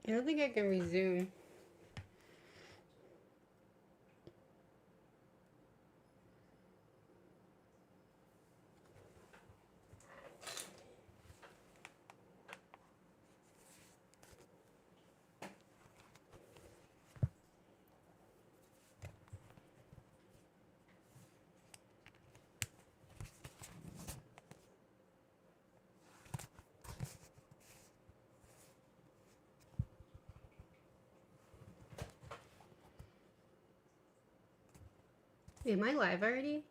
I don't think I can resume. Am I live already?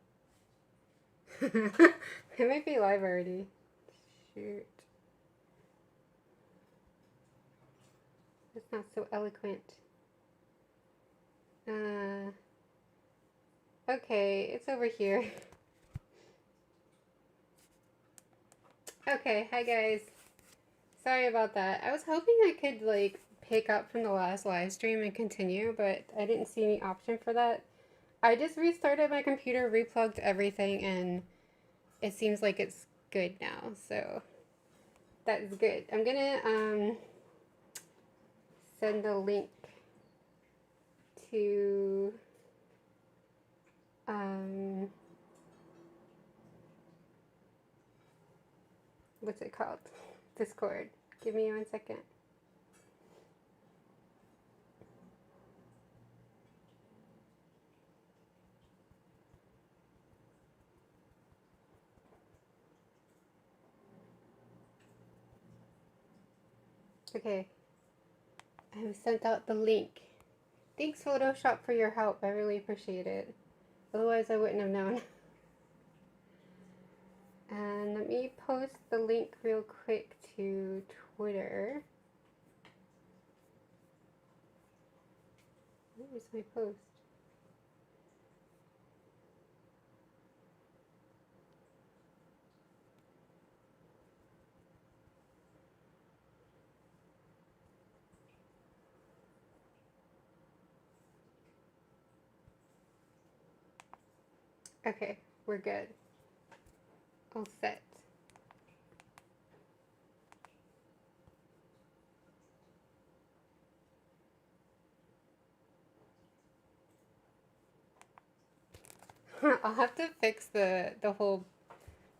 I might be live already. Shoot. That's not so eloquent. Okay, it's over here. Okay, hi guys. Sorry about that. I was hoping I could like pick up from the last live stream and continue, but I didn't see any option for that. I just restarted my computer, replugged everything, and it seems like it's good now, so that's good. I'm gonna send the link to what's it called? Discord. Give me 1 second. Okay, I have sent out the link. Thanks Photoshop for your help. I really appreciate it. Otherwise I wouldn't have known. And let me post the link real quick to Twitter. Where's my post? Okay, we're good. All set. I'll have to fix the whole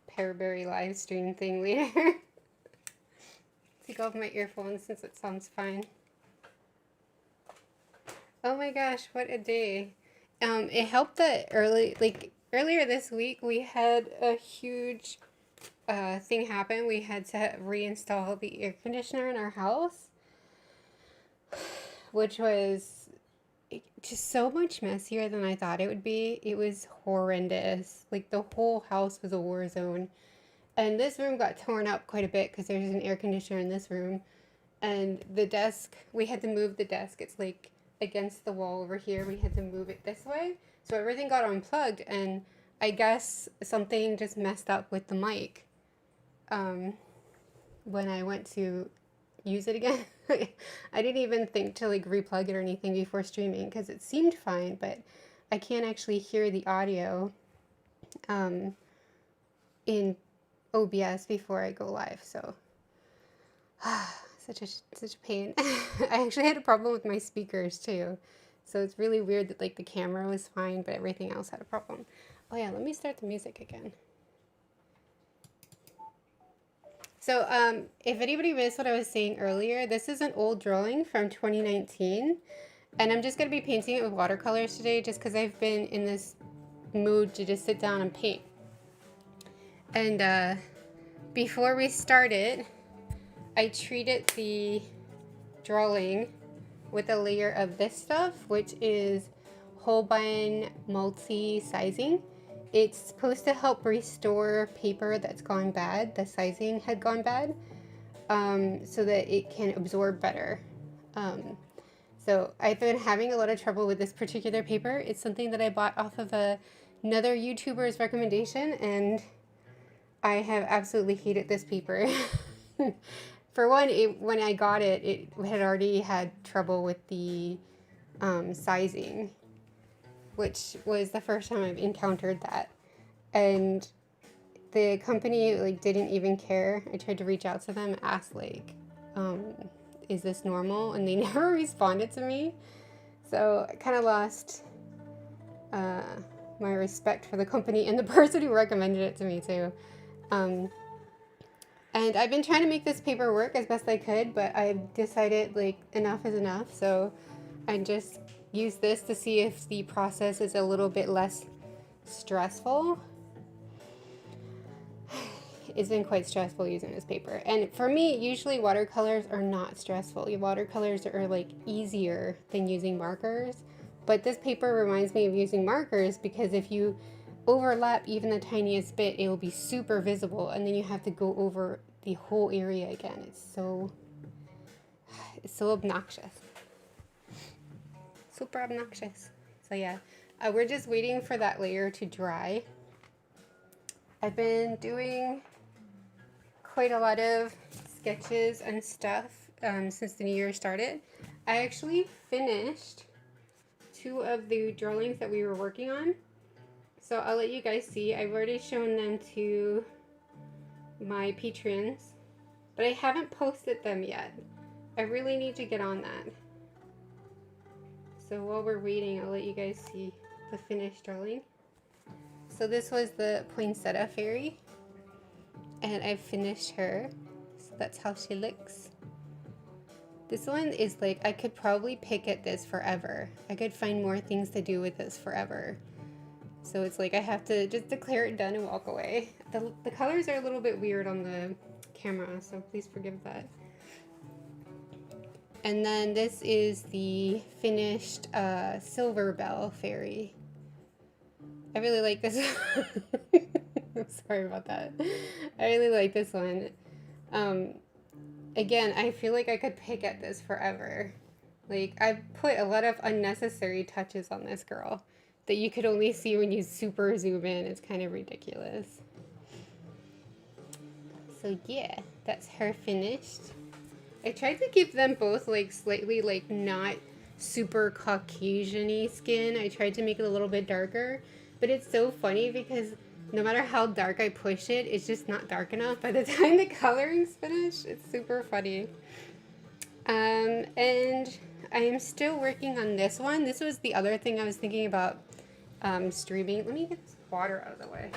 Pearberrie live stream thing later. Take off my earphones since it sounds fine. Oh my gosh, what a day. It helped that earlier this week we had a huge thing happen. We had to reinstall the air conditioner in our house, which was just so much messier than I thought it would be. It was horrendous. Like the whole house was a war zone. And this room got torn up quite a bit because there's an air conditioner in this room. And the desk, we had to move the desk. It's like against the wall over here. We had to move it this way. So everything got unplugged, and I guess something just messed up with the mic when I went to use it again. I didn't even think to like replug it or anything before streaming because it seemed fine, but I can't actually hear the audio in OBS before I go live, so such a pain. I actually had a problem with my speakers too, so it's really weird that like the camera was fine but everything else had a problem. Oh yeah, let me start the music again. So if anybody missed what I was saying earlier, this is an old drawing from 2019, and I'm just going to be painting it with watercolors today just because I've been in this mood to just sit down and paint. And before we started, I treated the drawing with a layer of this stuff, which is Holbein multi-sizing. It's supposed to help restore paper that's gone bad. The sizing had gone bad, so that it can absorb better. So I've been having a lot of trouble with this particular paper. It's something that I bought off of another YouTuber's recommendation, and I have absolutely hated this paper. For one, when I got it, it had already had trouble with the sizing, which was the first time I've encountered that. And the company like didn't even care. I tried to reach out to them, ask like is this normal? And they never responded to me. So I kind of lost my respect for the company and the person who recommended it to me too. And I've been trying to make this paper work as best I could, but I've decided like enough is enough. So I just use this to see if the process is a little bit less stressful. It's been quite stressful using this paper. And for me, usually watercolors are not stressful. Watercolors are like easier than using markers. But this paper reminds me of using markers because if you overlap even the tiniest bit, it will be super visible, and then you have to go over the whole area again. It's so obnoxious. Super obnoxious. So yeah, we're just waiting for that layer to dry. I've been doing quite a lot of sketches and stuff since the new year started. I actually finished 2 of the drawings that we were working on. So I'll let you guys see. I've already shown them to my patrons, but I haven't posted them yet. I really need to get on that. So while we're waiting, I'll let you guys see the finished drawing. So this was the poinsettia fairy, and I finished her. So that's how she looks. This one is like, I could probably pick at this forever. I could find more things to do with this forever. So it's like I have to just declare it done and walk away. The colors are a little bit weird on the camera, so please forgive that. And then this is the finished silver bell fairy. I really like this. I'm sorry about that. I really like this one. Again, I feel like I could pick at this forever. Like, I've put a lot of unnecessary touches on this girl that you could only see when you super zoom in. It's kind of ridiculous. So yeah, that's her finished. I tried to keep them both like slightly like not super Caucasian-y skin. I tried to make it a little bit darker, but it's so funny because no matter how dark I push it, it's just not dark enough. By the time the coloring's finished, it's super funny. And I am still working on this one. This was the other thing I was thinking about streaming. Let me get this water out of the way.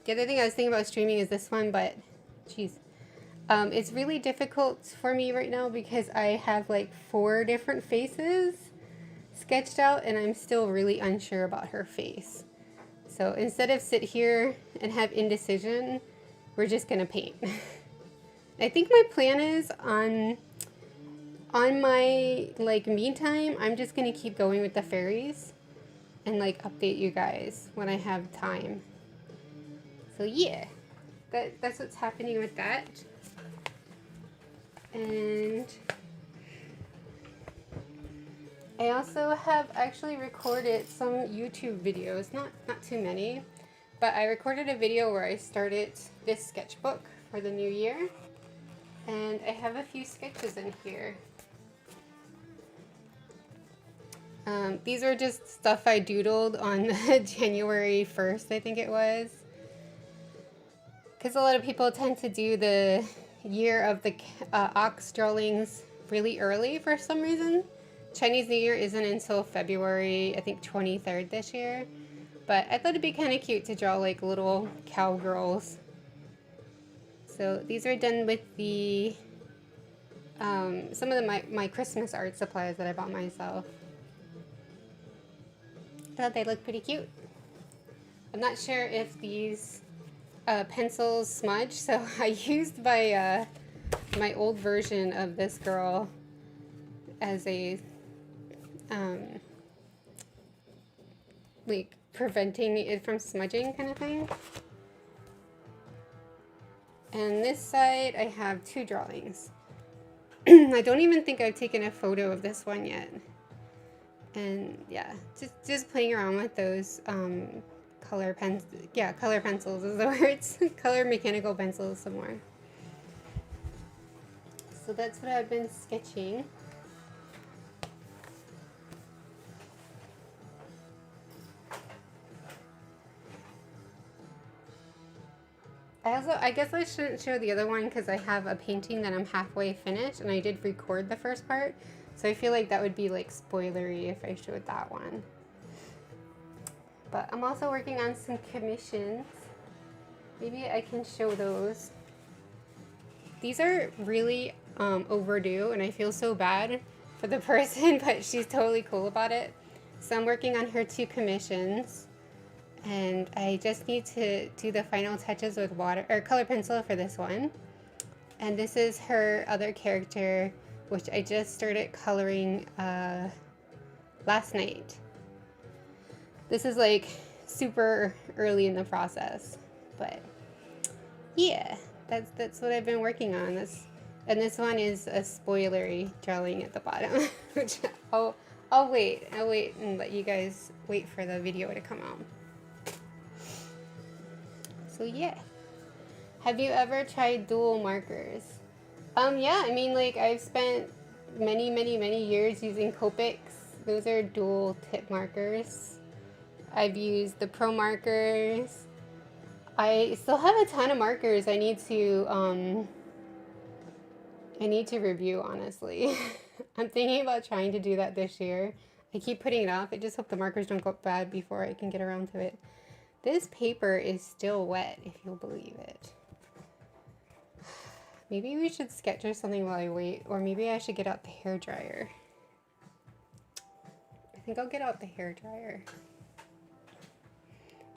The other thing I was thinking about streaming is this one, but geez. It's really difficult for me right now because I have like 4 different faces sketched out and I'm still really unsure about her face. So instead of sit here and have indecision, we're just gonna paint. I think my plan is on my like me time, I'm just gonna keep going with the fairies and like update you guys when I have time. So yeah, that's what's happening with that. And I also have actually recorded some YouTube videos, not too many, but I recorded a video where I started this sketchbook for the new year, and I have a few sketches in here. These are just stuff I doodled on January 1st, I think it was, because a lot of people tend to do the year of the ox drawings really early for some reason. Chinese New Year isn't until February, I think 23rd this year. But I thought it'd be kind of cute to draw like little cowgirls. So these are done with the some of my Christmas art supplies that I bought myself. I thought they look pretty cute. I'm not sure if these pencils smudge, so I used my my old version of this girl as a like preventing it from smudging kind of thing. And this side I have 2 drawings. I don't even think I've taken a photo of this one yet. And yeah, just playing around with those color pencils is the words. Color mechanical pencils some more. So that's what I've been sketching. I Also, I guess I shouldn't show the other one because I have a painting that I'm halfway finished and I did record the first part. So I feel like that would be like spoilery if I showed that one. But I'm also working on some commissions. Maybe I can show those. These are really overdue and I feel so bad for the person, but she's totally cool about it. So I'm working on her 2 commissions. And I just need to do the final touches with water or color pencil for this one. And this is her other character, which I just started coloring last night. This is like super early in the process, but yeah, that's what I've been working on. And this one is a spoilery drawing at the bottom, which I'll wait and let you guys wait for the video to come out. So yeah. Have you ever tried dual markers? Yeah, I mean, like, I've spent many years using Copics. Those are dual tip markers. I've used the Pro markers. I still have a ton of markers I need to review, honestly. I'm thinking about trying to do that this year. I keep putting it off. I just hope the markers don't go bad before I can get around to it. This paper is still wet, if you'll believe it. Maybe we should sketch or something while I wait, or maybe I should get out the hairdryer. I think I'll get out the hairdryer.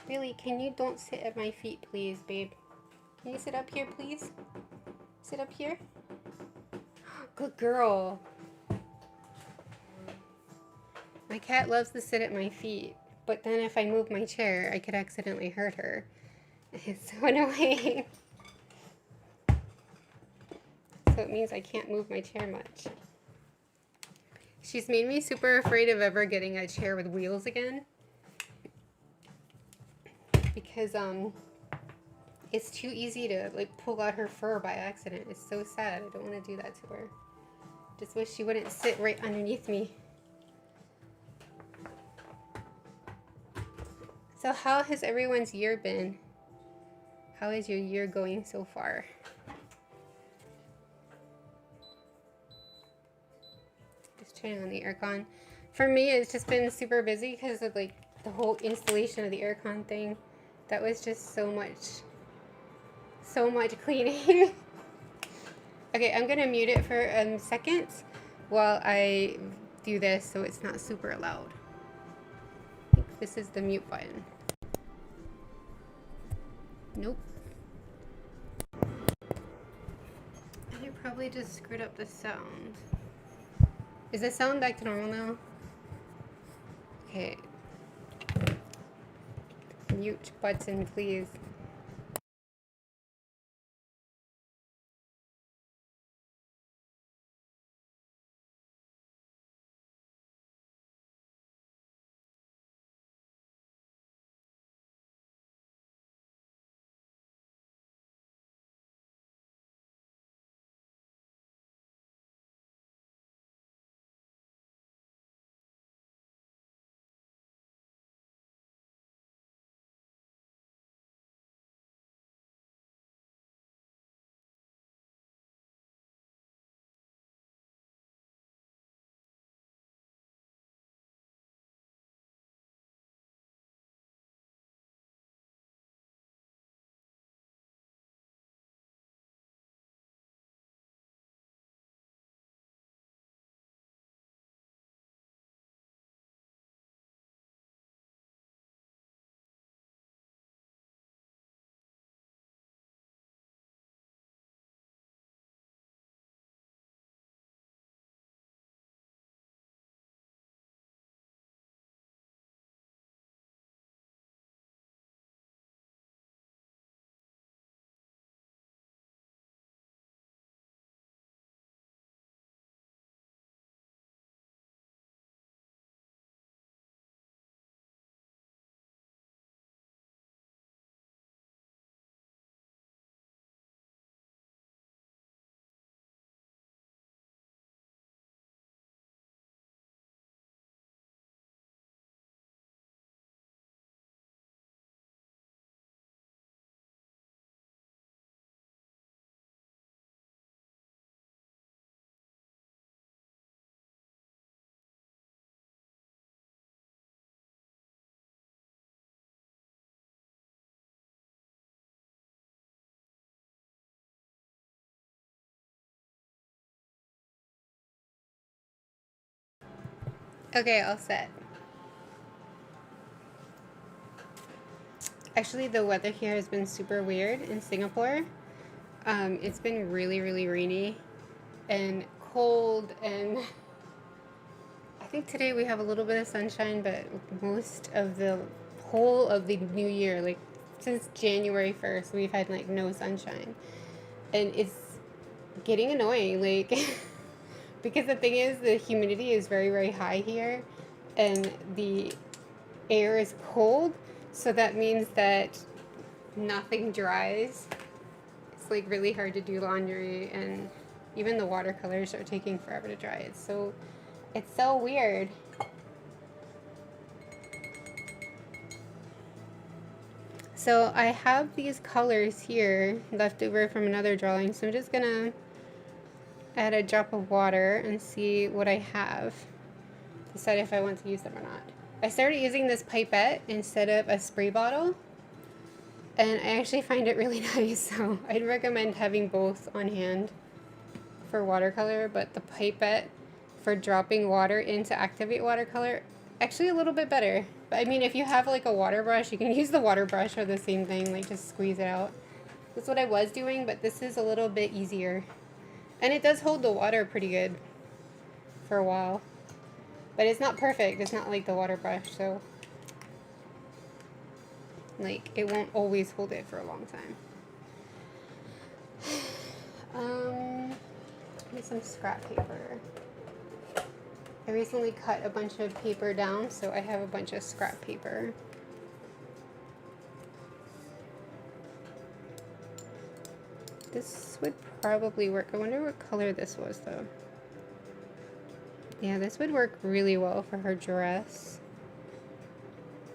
Really, can you don't sit at my feet, please, babe? Can you sit up here, please? Sit up here? Good girl. My cat loves to sit at my feet, but then if I move my chair, I could accidentally hurt her. It's so annoying. So it means I can't move my chair much. She's made me super afraid of ever getting a chair with wheels again. Because it's too easy to like pull out her fur by accident. It's so sad. I don't want to do that to her. Just wish she wouldn't sit right underneath me. So how has everyone's year been? How is your year going so far? Just turning on the aircon. For me, it's just been super busy because of like the whole installation of the aircon thing. That was just so much cleaning. Okay, I'm gonna mute it for a second while I do this so it's not super loud. I think this is the mute button. Nope. I probably just screwed up the sound. Is the sound back to normal now? Okay. Mute button, please. Okay, all set. Actually, the weather here has been super weird in Singapore. It's been really, really rainy and cold, and I think today we have a little bit of sunshine, but most of the whole of the new year, like since January 1st, we've had like no sunshine. And it's getting annoying, like, because the thing is, the humidity is very, very high here, and the air is cold, so that means that nothing dries. It's like really hard to do laundry, and even the watercolors are taking forever to dry. It's so weird. So I have these colors here left over from another drawing, so I'm just gonna add a drop of water and see what I have. Decide if I want to use them or not. I started using this pipette instead of a spray bottle, and I actually find it really nice, so I'd recommend having both on hand for watercolor, but the pipette for dropping water in to activate watercolor, actually a little bit better. But I mean, if you have like a water brush, you can use the water brush or the same thing, like just squeeze it out. That's what I was doing, but this is a little bit easier. And it does hold the water pretty good for a while. But it's not perfect, it's not like the water brush, so like it won't always hold it for a long time. Here's some scrap paper. I recently cut a bunch of paper down, so I have a bunch of scrap paper. This would probably work. I wonder what color this was, though. Yeah, this would work really well for her dress.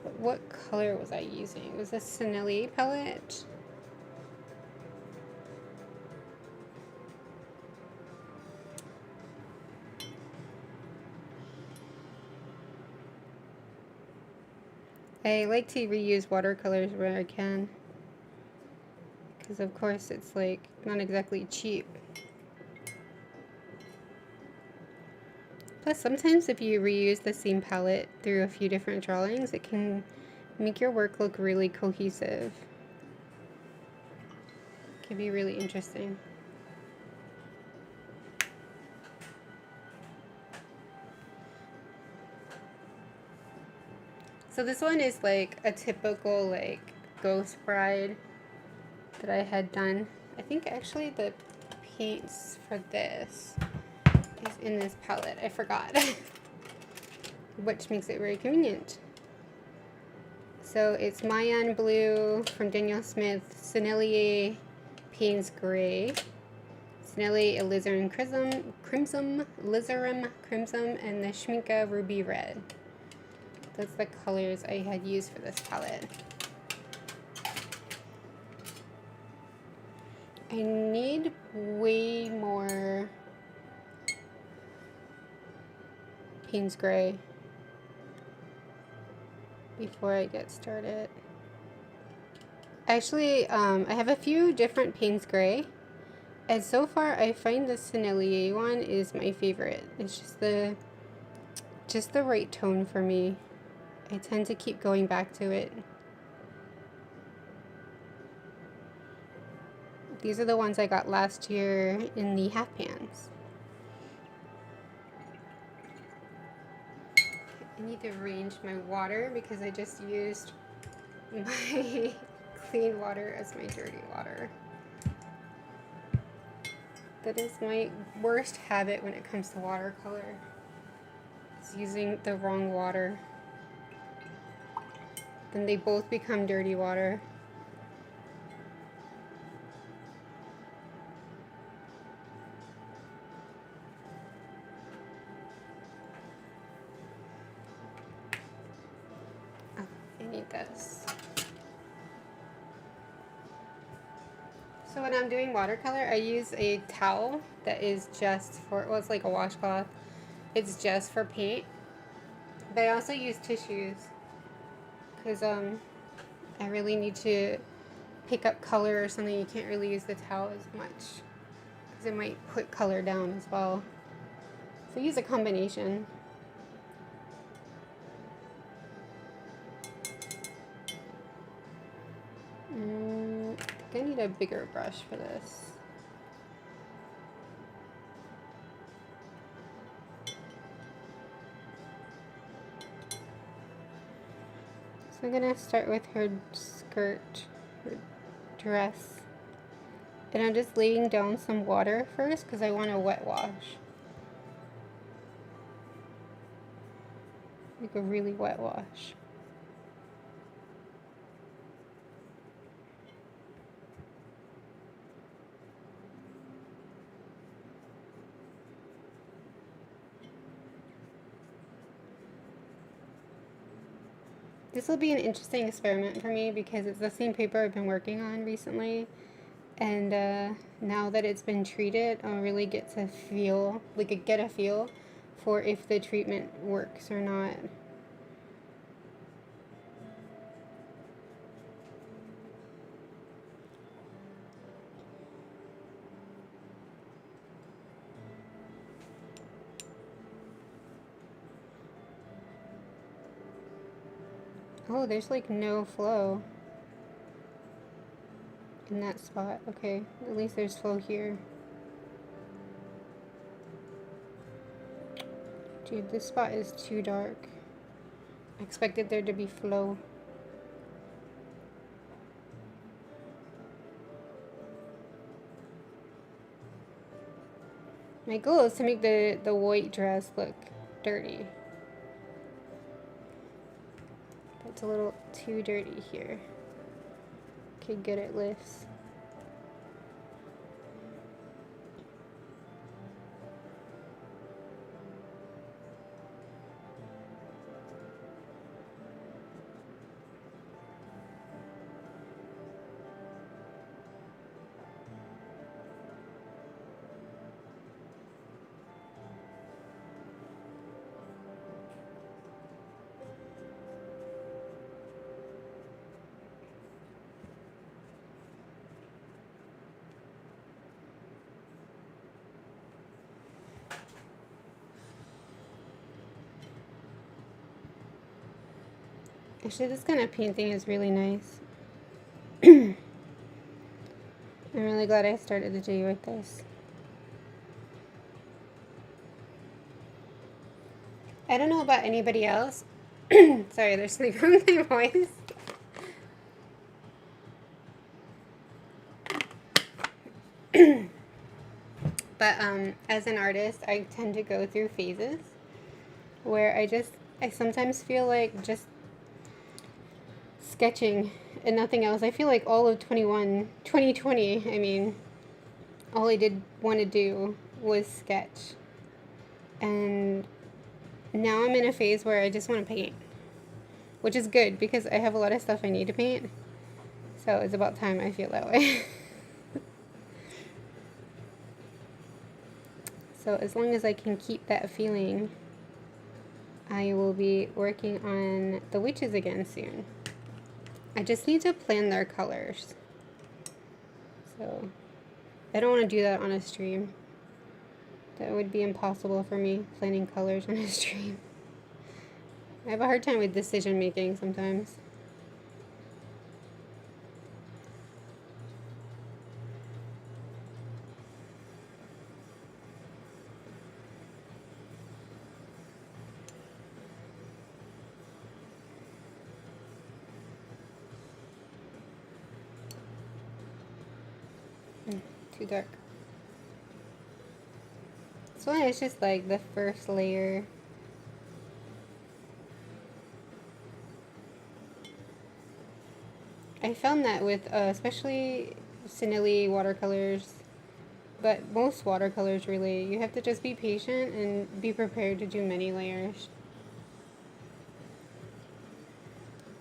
But what color was I using? It was a Senili palette. I like to reuse watercolors where I can, because of course it's like not exactly cheap. Plus sometimes if you reuse the same palette through a few different drawings, it can make your work look really cohesive. It can be really interesting. So this one is like a typical like ghost bride that I had done. I think actually the paints for this is in this palette. I forgot. Which makes it very convenient. So it's Mayan Blue from Daniel Smith, Senili Payne's Gray, Senili Alizarin Crimson, Lizarim Crimson, and the Schminke Ruby Red. That's the colors I had used for this palette. I need way more Payne's Gray before I get started. Actually, I have a few different Payne's Gray, and so far I find the Senili one is my favorite. It's just the right tone for me. I tend to keep going back to it. These are the ones I got last year in the half pans. I need to arrange my water because I just used my clean water as my dirty water. That is my worst habit when it comes to watercolor. It's using the wrong water. Then they both become dirty water. Oh, I need this. So when I'm doing watercolor, I use a towel that is just for, well, it's like a washcloth. It's just for paint. But I also use tissues, because I really need to pick up color or something. You can't really use the towel as much because it might put color down as well. So use a combination. I need a bigger brush for this. So I'm gonna start with her skirt, her dress. And I'm just laying down some water first because I want to wet wash. Like a really wet wash. This will be an interesting experiment for me because it's the same paper I've been working on recently. And now that it's been treated, I'll really get to feel, like get a feel for if the treatment works or not. Oh, there's like no flow in that spot. Okay, at least there's flow here. Dude, this spot is too dark. I expected there to be flow. My goal is to make the white dress look dirty. It's a little too dirty here. Okay, good, it lifts. Actually, this kind of painting is really nice. I'm really glad I started the day with this. I don't know about anybody else. Sorry, there's something wrong with my voice. But as an artist, I tend to go through phases where I sometimes feel like just sketching and nothing else. I feel like all of 2020, I mean, all I did want to do was sketch. And now I'm in a phase where I just want to paint, which is good because I have a lot of stuff I need to paint. So it's about time I feel that way. So as long as I can keep that feeling, I will be working on the witches again soon. I just need to plan their colors. So I don't want to do that on a stream. That would be impossible for me, planning colors on a stream. I have a hard time with decision making sometimes. Too dark. This one is just like the first layer. I found that with especially Cinelli watercolors, but most watercolors really, you have to just be patient and be prepared to do many layers.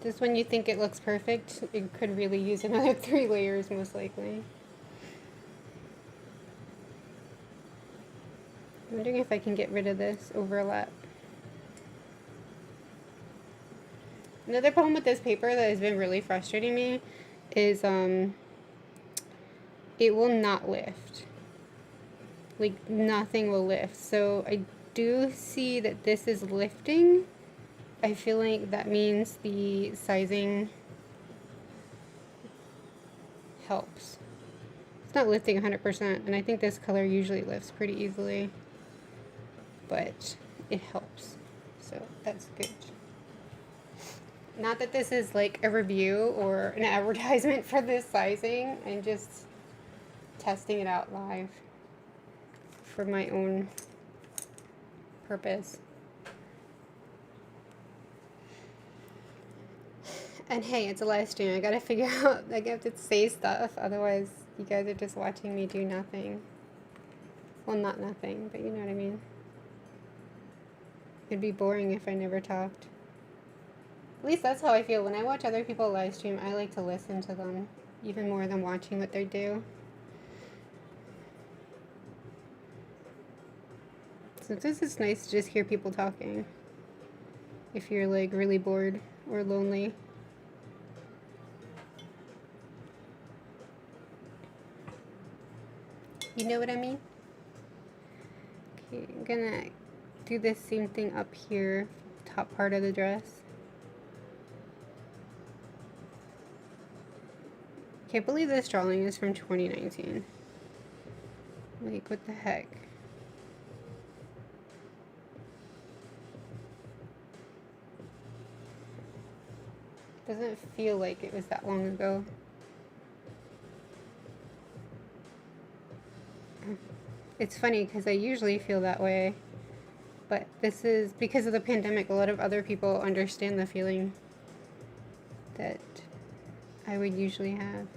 Just when you think it looks perfect, it could really use another 3 layers most likely. I'm wondering if I can get rid of this overlap. Another problem with this paper that has been really frustrating me is it will not lift. Like nothing will lift. So I do see that this is lifting. I feel like that means the sizing helps. It's not lifting 100%, and I think this color usually lifts pretty easily, but it helps, so that's good. Not that this is like a review or an advertisement for this sizing. I'm just testing it out live for my own purpose. And hey, it's a live stream. I gotta figure out, I have to say stuff, otherwise you guys are just watching me do nothing. Well, not nothing, but you know what I mean. It'd be boring if I never talked. At least that's how I feel. When I watch other people live stream, I like to listen to them, even more than watching what they do. Sometimes it's nice to just hear people talking, if you're like really bored or lonely. You know what I mean? Okay, I'm gonna do this same thing up here, top part of the dress. Can't believe this drawing is from 2019. Like, what the heck? Doesn't feel like it was that long ago. It's funny because I usually feel that way, but this is because of the pandemic. A lot of other people understand the feeling that I would usually have.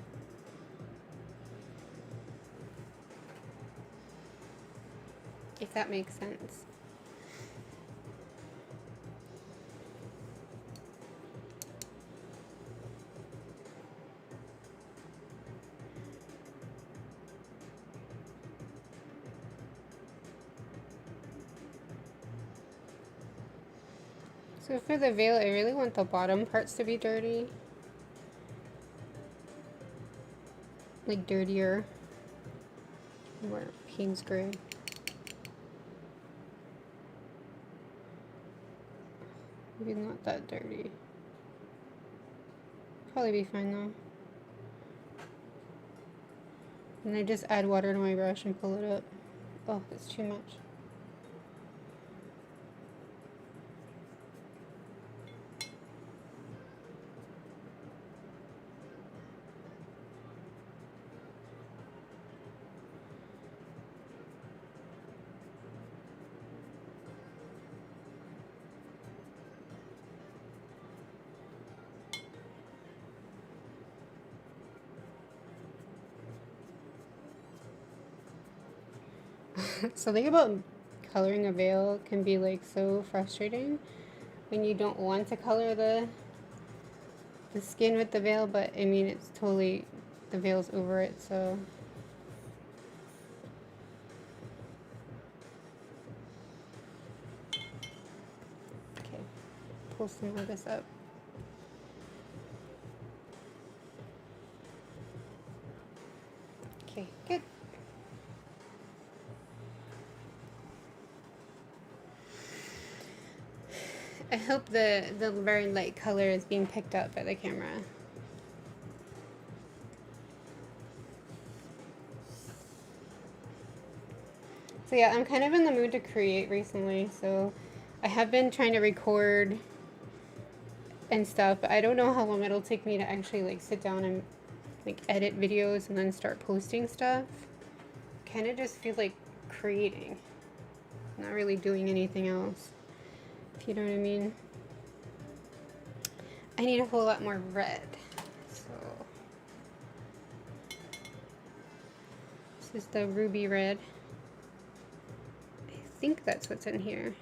If that makes sense. So for the veil, I really want the bottom parts to be dirty. Like dirtier. More Payne's gray. Maybe not that dirty. Probably be fine though. And I just add water to my brush and pull it up. Oh, that's too much. Something about coloring a veil can be like so frustrating when you don't want to color the skin with the veil, but I mean it's totally, the veil's over it, so okay, pull some of this up. Okay, good. I hope the very light color is being picked up by the camera. So yeah, I'm kind of in the mood to create recently, so I have been trying to record and stuff, but I don't know how long it'll take me to actually like sit down and like edit videos and then start posting stuff. Kind of just feel like creating, not really doing anything else. If you know what I mean. I need a whole lot more red. So this is the ruby red. I think that's what's in here.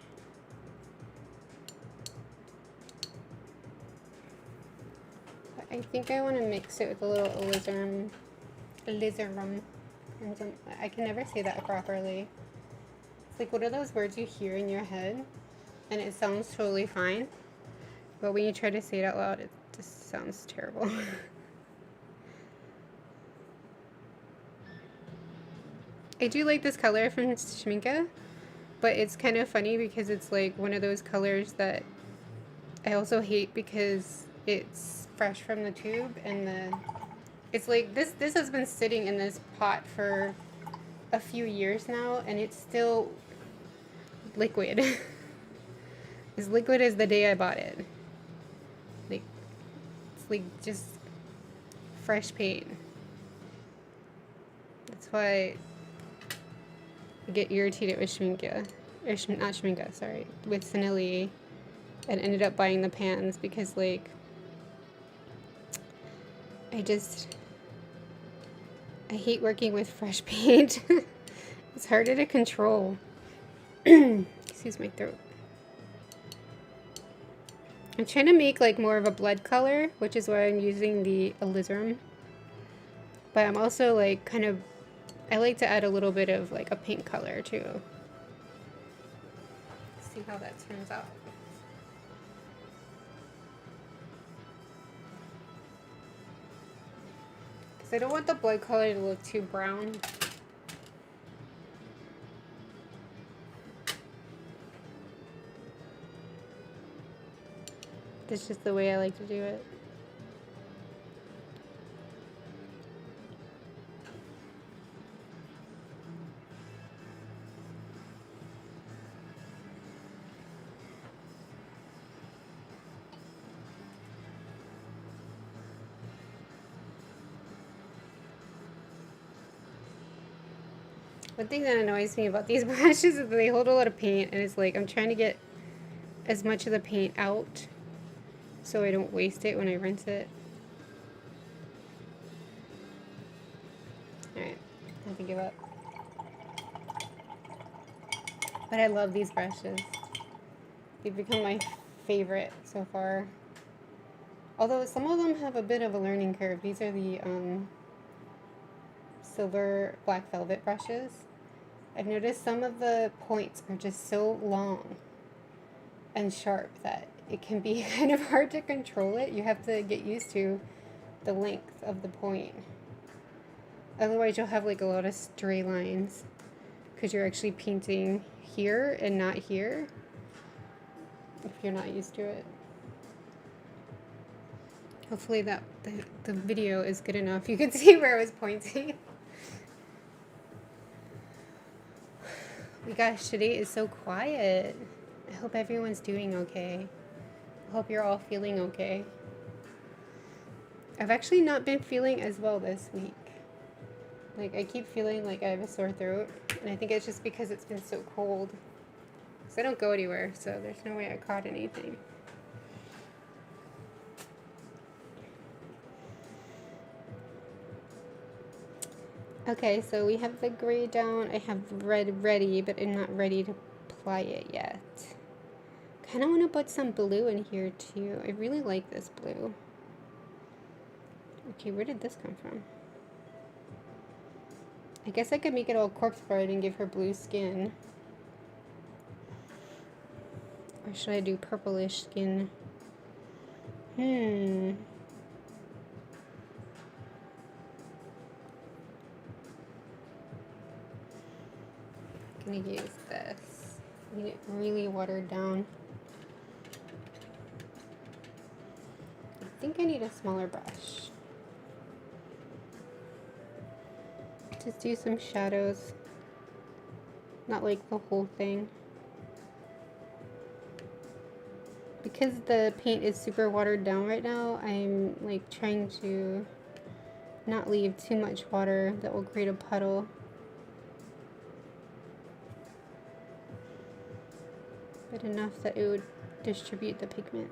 But I think I want to mix it with a little alizarin. I can never say that properly. It's like, what are those words you hear in your head? And it sounds totally fine, but when you try to say it out loud, it just sounds terrible. I do like this color from Schminke, but it's kind of funny because it's like one of those colors that I also hate because it's fresh from the tube and the It's like this has been sitting in this pot for a few years now, and it's still liquid. As liquid as the day I bought it. Like, it's like just fresh paint. That's why I get irritated with Schminke. Or not Schminke, sorry. With Sanili. And ended up buying the pans because, like, I hate working with fresh paint. It's harder to control. Excuse my throat. I'm trying to make like more of a blood color, which is why I'm using the alizarin. But I'm also like kind of, I like to add a little bit of like a pink color too. See how that turns out. Because I don't want the blood color to look too brown. That's just the way I like to do it. One thing that annoys me about these brushes is that they hold a lot of paint, and it's like I'm trying to get as much of the paint out so I don't waste it when I rinse it. Alright, I have to give up. But I love these brushes. They've become my favorite so far. Although some of them have a bit of a learning curve. These are the silver black velvet brushes. I've noticed some of the points are just so long and sharp that it can be kind of hard to control it. You have to get used to the length of the point. Otherwise you'll have like a lot of stray lines because you're actually painting here and not here if you're not used to it. Hopefully that the video is good enough. You can see where I was pointing. My gosh, today is so quiet. I hope everyone's doing okay. I hope you're all feeling okay. I've actually not been feeling as well this week. Like, I keep feeling like I have a sore throat, and I think it's just because it's been so cold. So I don't go anywhere, so there's no way I caught anything. Okay, so we have the gray down. I have red ready, but I'm not ready to apply it yet. Kind of want to put some blue in here too. I really like this blue. Okay, where did this come from? I guess I could make it all corpse bride and give her blue skin. Or should I do purplish skin? I'm gonna use this. Need it really watered down. I think I need a smaller brush. Just do some shadows. Not like the whole thing. Because the paint is super watered down right now, I'm like trying to not leave too much water that will create a puddle. But enough that it would distribute the pigment.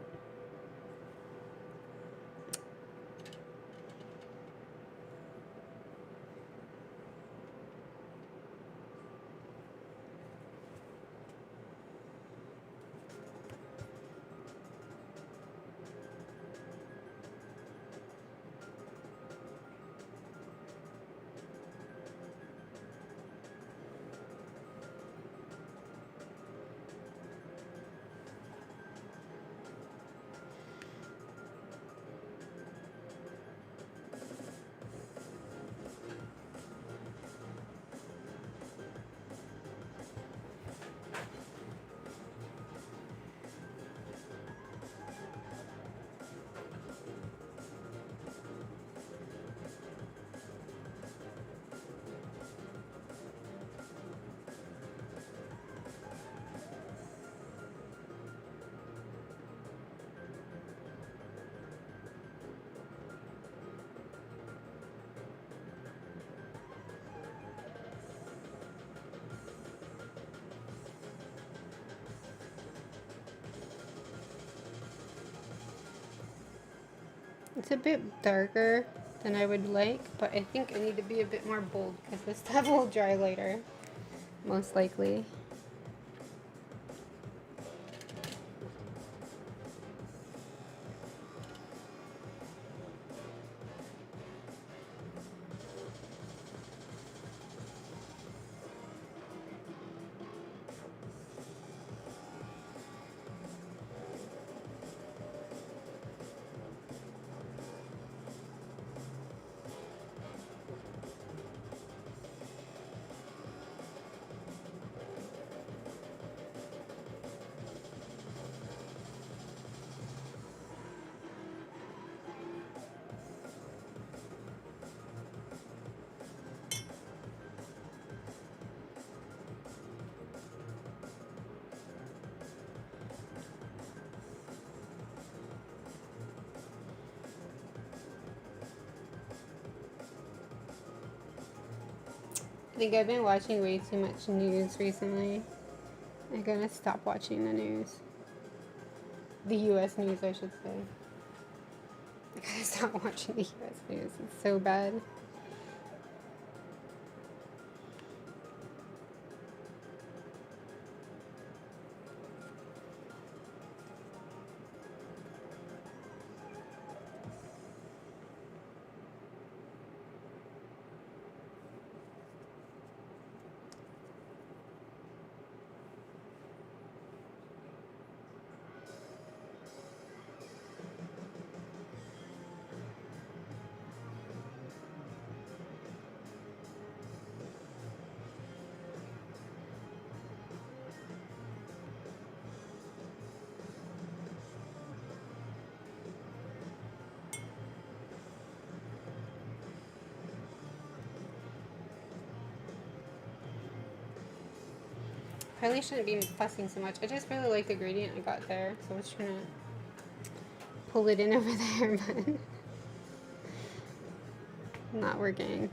It's a bit darker than I would like, but I think I need to be a bit more bold because this stuff will dry later, most likely. I think I've been watching way too much news recently. I'm gonna stop watching the news. The US news, I should say. I gotta stop watching the US news. It's so bad. Probably shouldn't be fussing so much. I just really like the gradient I got there, so I was trying to pull it in over there, but not working.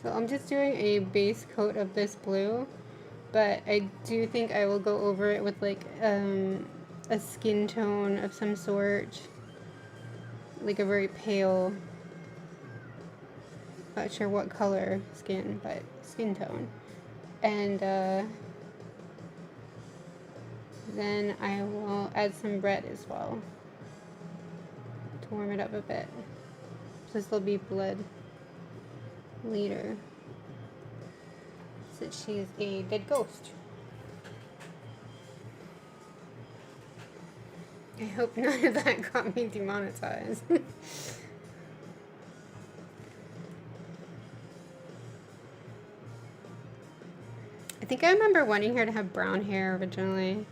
So I'm just doing a base coat of this blue, but I do think I will go over it with like a skin tone of some sort, like a very pale, not sure what color skin, but skin tone. And then I will add some red as well to warm it up a bit. So this will be blood later. Since she is a dead ghost. I hope none of that got me demonetized. I think I remember wanting her to have brown hair originally.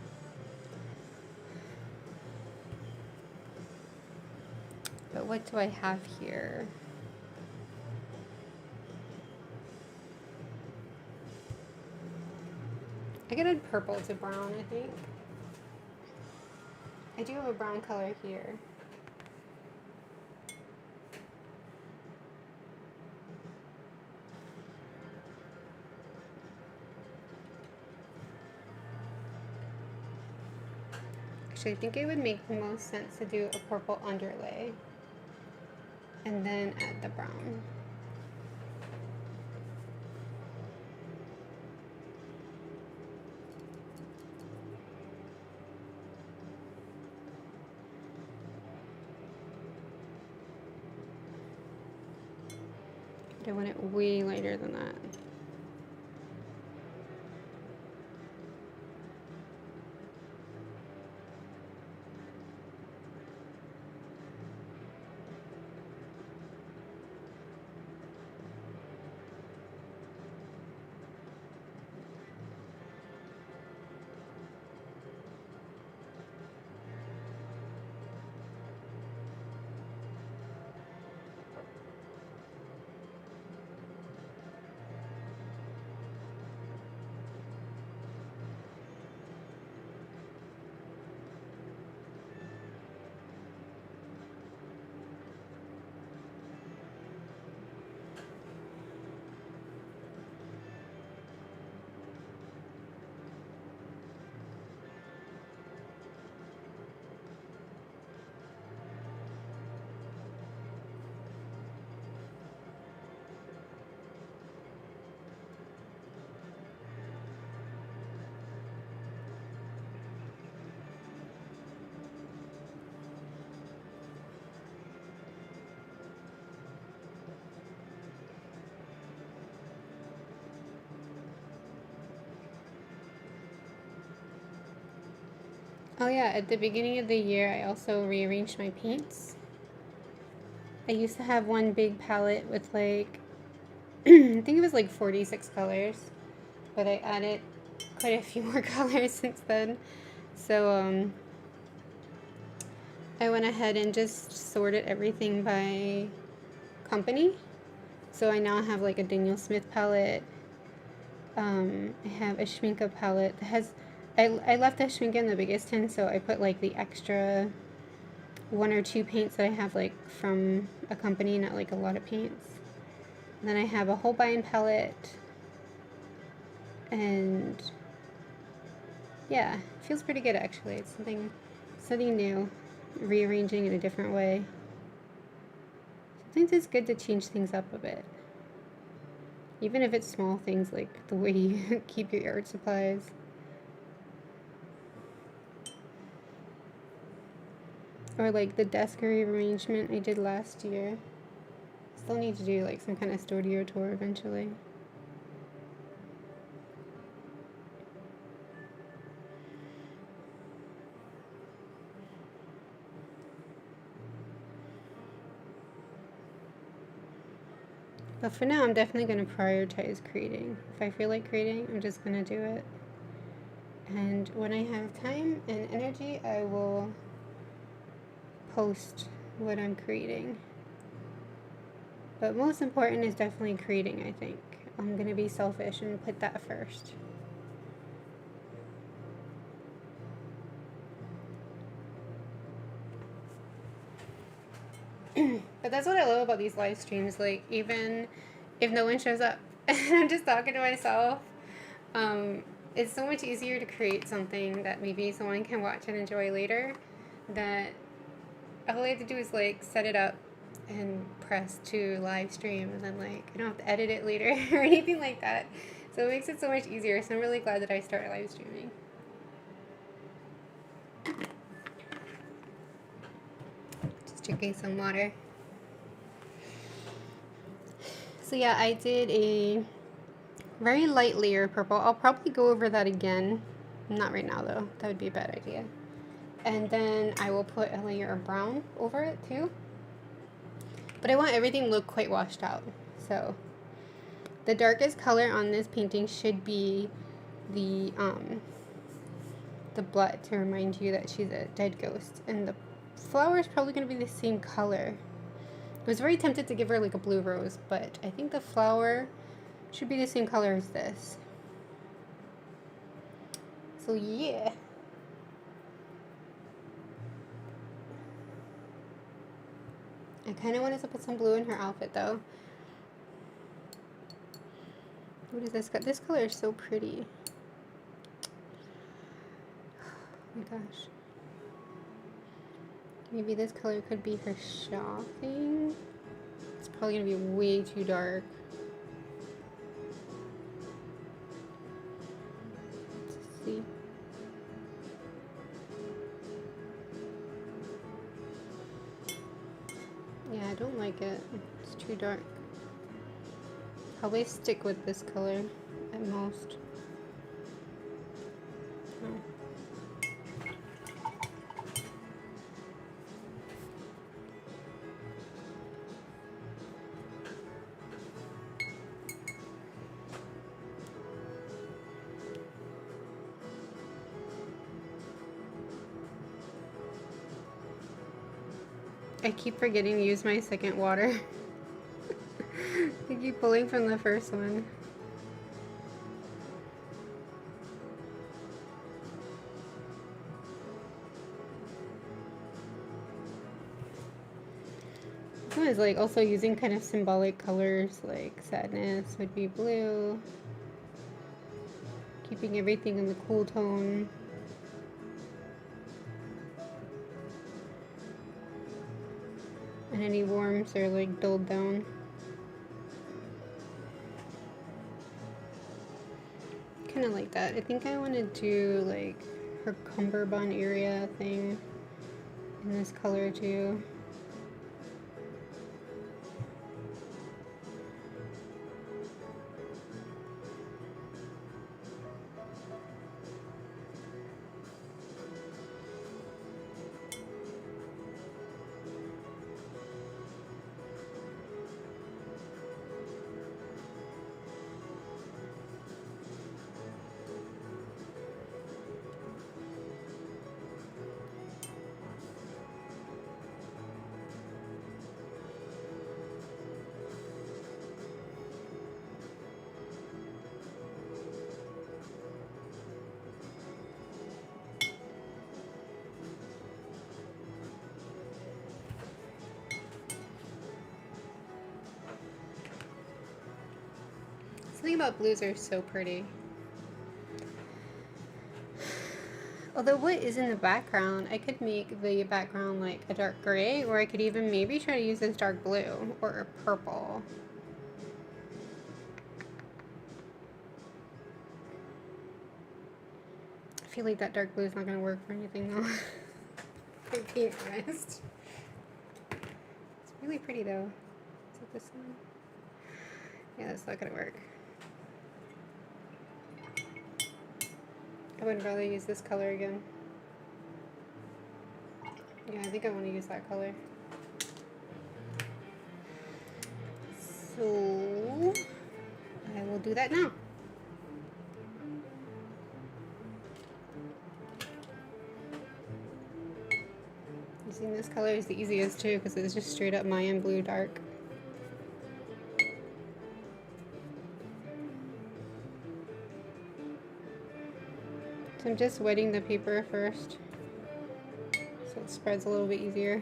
But what do I have here? I could add purple to brown, I think. I do have a brown color here. Actually, I think it would make the most sense to do a purple underlay and then add the brown. I want it way lighter than that. Oh yeah, at the beginning of the year I also rearranged my paints. I used to have one big palette with like, I think it was like 46 colors, but I added quite a few more colors since then. So I went ahead and just sorted everything by company. So I now have like a Daniel Smith palette. I have a Schminke palette that has, I left the Schminke in the biggest tin, so I put like the extra 1 or 2 paints that I have like from a company, not like a lot of paints. And then I have a Holbein palette, and yeah, it feels pretty good actually. It's something new, rearranging in a different way. Sometimes it's good to change things up a bit. Even if it's small things like the way you keep your art supplies. Or like the desk rearrangement I did last year. Still need to do like some kind of studio tour eventually. But for now, I'm definitely going to prioritize creating. If I feel like creating, I'm just going to do it. And when I have time and energy, I will post what I'm creating. But most important is definitely creating, I think. I'm going to be selfish and put that first. But that's what I love about these live streams. Like, even if no one shows up and I'm just talking to myself, it's so much easier to create something that maybe someone can watch and enjoy later. That all I have to do is like set it up and press to live stream, and then like I don't have to edit it later or anything like that. So it makes it so much easier. So I'm really glad that I started live streaming. Just drinking some water. So yeah, I did a very light layer of purple. I'll probably go over that again. Not right now though. That would be a bad idea. And then I will put a layer of brown over it too. But I want everything to look quite washed out. So the darkest color on this painting should be the blood, to remind you that she's a dead ghost. And the flower is probably going to be the same color. I was very tempted to give her like a blue rose, but I think the flower should be the same color as this. So yeah. I kind of wanted to put some blue in her outfit though. What is this? This color is so pretty. Oh my gosh. Maybe this color could be her shopping. It's probably going to be way too dark. Let's see. Yeah, I don't like it. It's too dark. Probably stick with this color at most. Oh. I keep forgetting to use my second water. I keep pulling from the first one. This one is like also using kind of symbolic colors, like sadness would be blue. Keeping everything in the cool tone. And any warms are like dulled down. Kind of like that. I think I want to do like her cummerbund area thing in this color too. Something about blues are so pretty. Although what is in the background, I could make the background like a dark gray, or I could even maybe try to use this dark blue or a purple. I feel like that dark blue is not going to work for anything though. For being honest. It's really pretty though. Is it this one? Yeah, that's not going to work. I would rather use this color again. Yeah, I think I want to use that color. So, I will do that now. Using this color is the easiest too because it's just straight up Mayan blue dark. So I'm just wetting the paper first so it spreads a little bit easier.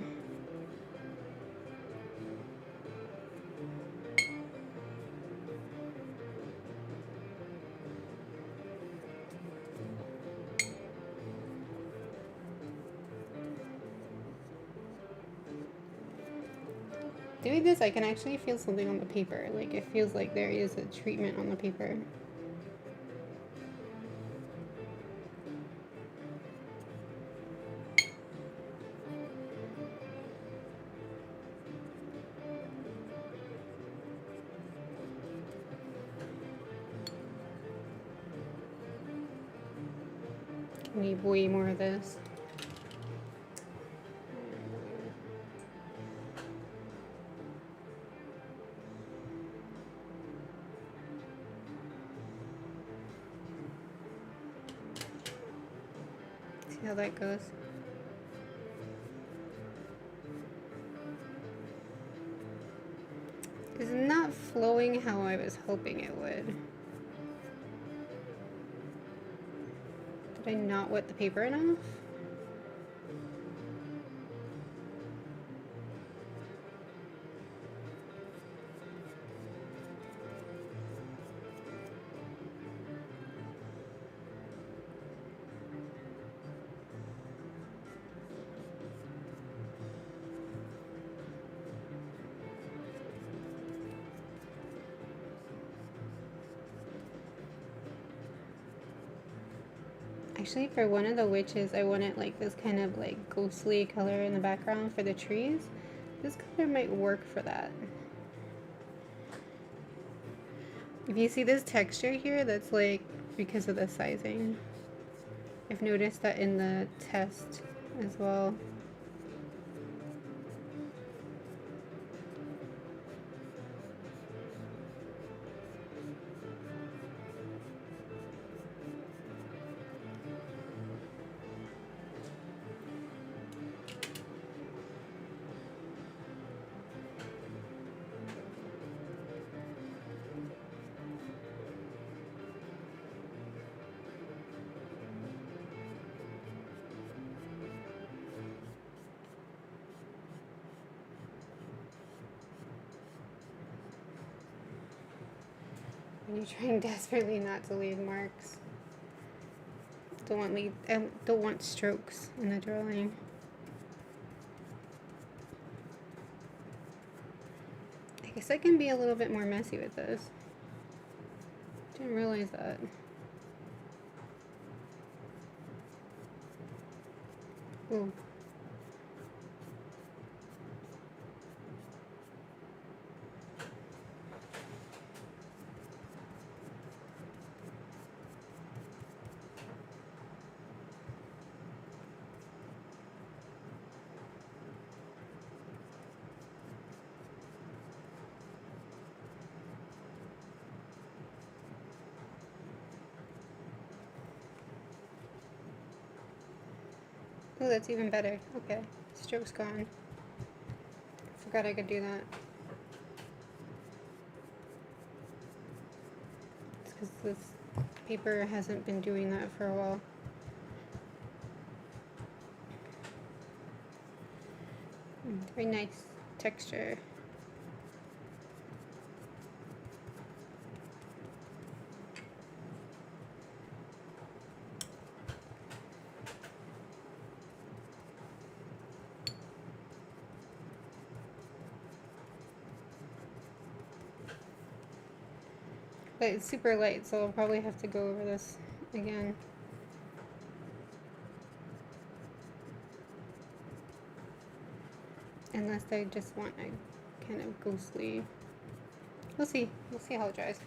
Doing this, I can actually feel something on the paper. Like, it feels like there is a treatment on the paper. I need way more of this. See how that goes. It's not flowing how I was hoping it would. Did I not wet the paper enough? Actually, for one of the witches, I wanted like this kind of like ghostly color in the background for the trees. This color might work for that. If you see this texture here, that's like because of the sizing. I've noticed that in the test as well. And you're trying desperately not to leave marks. Don't want strokes in the drawing. I guess I can be a little bit more messy with this. Didn't realize that. Ooh. Oh, that's even better. Okay, stroke's gone. Forgot I could do that. It's because this paper hasn't been doing that for a while. Very nice texture. But it's super light, so I'll probably have to go over this again. Unless I just want a kind of ghostly. We'll see. We'll see how it dries.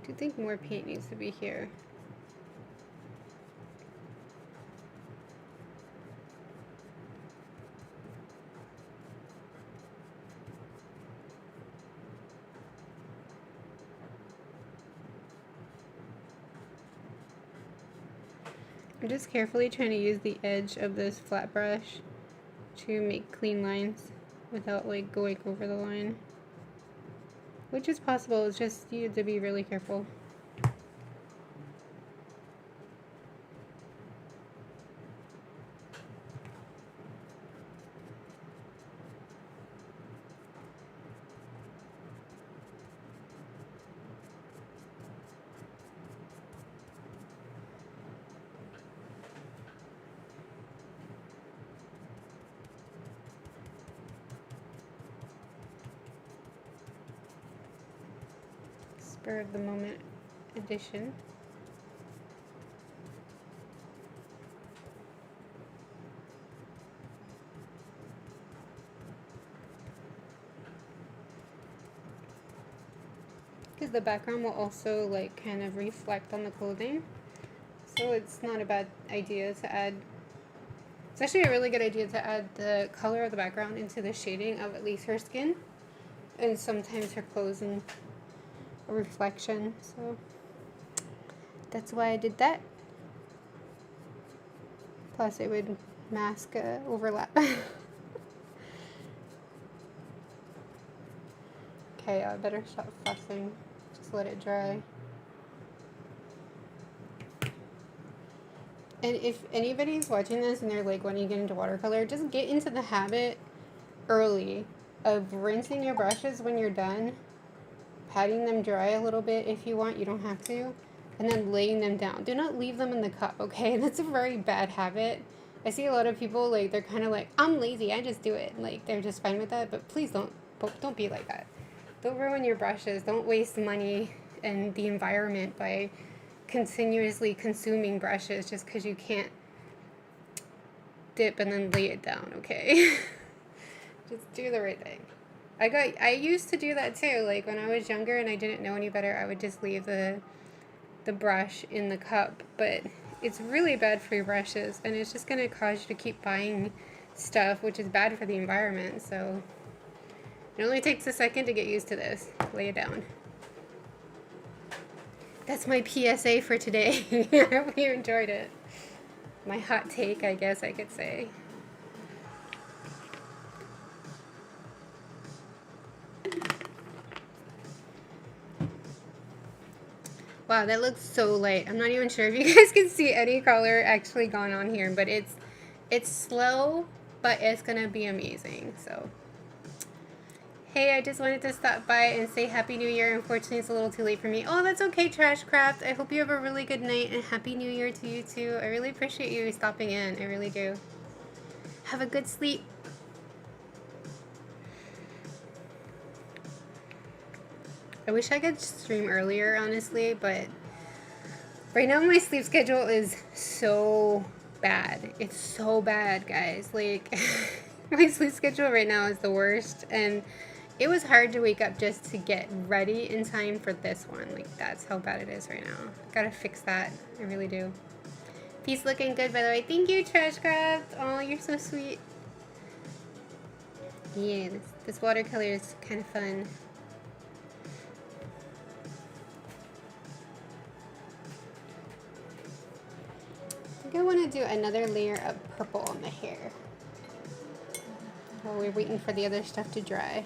I do think more paint needs to be here. I'm just carefully trying to use the edge of this flat brush to make clean lines without like going over the line. Which is possible, it's just you have to be really careful. Spur of the moment edition. Because the background will also like kind of reflect on the clothing, so it's not a bad idea to add. It's actually a really good idea to add the color of the background into the shading of at least her skin, and sometimes her clothes and a reflection. So that's why I did that. Plus, it would mask overlap. Okay, I better stop fussing. Just let it dry. And if anybody's watching this and they're like wanting to get into watercolor, just get into the habit early of rinsing your brushes when you're done, patting them dry a little bit if you want, you don't have to, and then laying them down. Do not leave them in the cup, okay? That's a very bad habit. I see a lot of people, like, they're kind of like, I'm lazy, I just do it. Like, they're just fine with that, but please don't be like that. Don't ruin your brushes. Don't waste money and the environment by continuously consuming brushes just because you can't dip and then lay it down, okay? Just do the right thing. I used to do that too. Like when I was younger and I didn't know any better, I would just leave the brush in the cup. But it's really bad for your brushes, and it's just gonna cause you to keep buying stuff, which is bad for the environment. So it only takes a second to get used to this. Lay it down. That's my PSA for today. I hope you enjoyed it. My hot take, I guess I could say. Wow, that looks so light. I'm not even sure if you guys can see any color actually going on here, but it's slow, but it's gonna be amazing. So, hey, I just wanted to stop by and say Happy New Year. Unfortunately, it's a little too late for me. Oh, that's okay, Trashcraft. I hope you have a really good night, and Happy New Year to you too. I really appreciate you stopping in. I really do. Have a good sleep. I wish I could stream earlier, honestly, but right now my sleep schedule is so bad. It's so bad, guys. Like, my sleep schedule right now is the worst, and it was hard to wake up just to get ready in time for this one. Like, that's how bad it is right now. Gotta fix that. I really do. Peace looking good, by the way. Thank you, Trashcraft. Oh, you're so sweet. Yeah, this watercolor is kind of fun. I think I want to do another layer of purple on the hair while we're waiting for the other stuff to dry.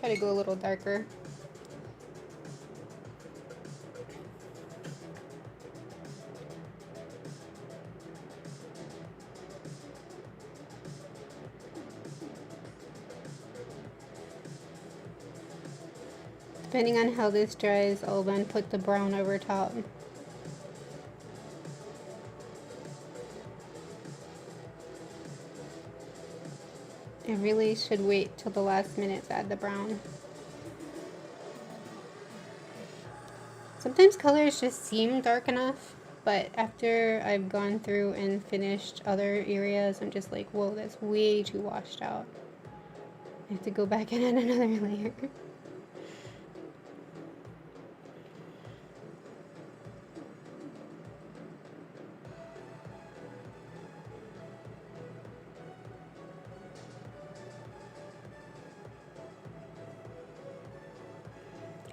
Try to go a little darker. depending on how this dries, I'll then put the brown over top. I really should wait till the last minute to add the brown. Sometimes colors just seem dark enough, but after I've gone through and finished other areas, I'm just like, whoa, that's way too washed out. I have to go back and add another layer.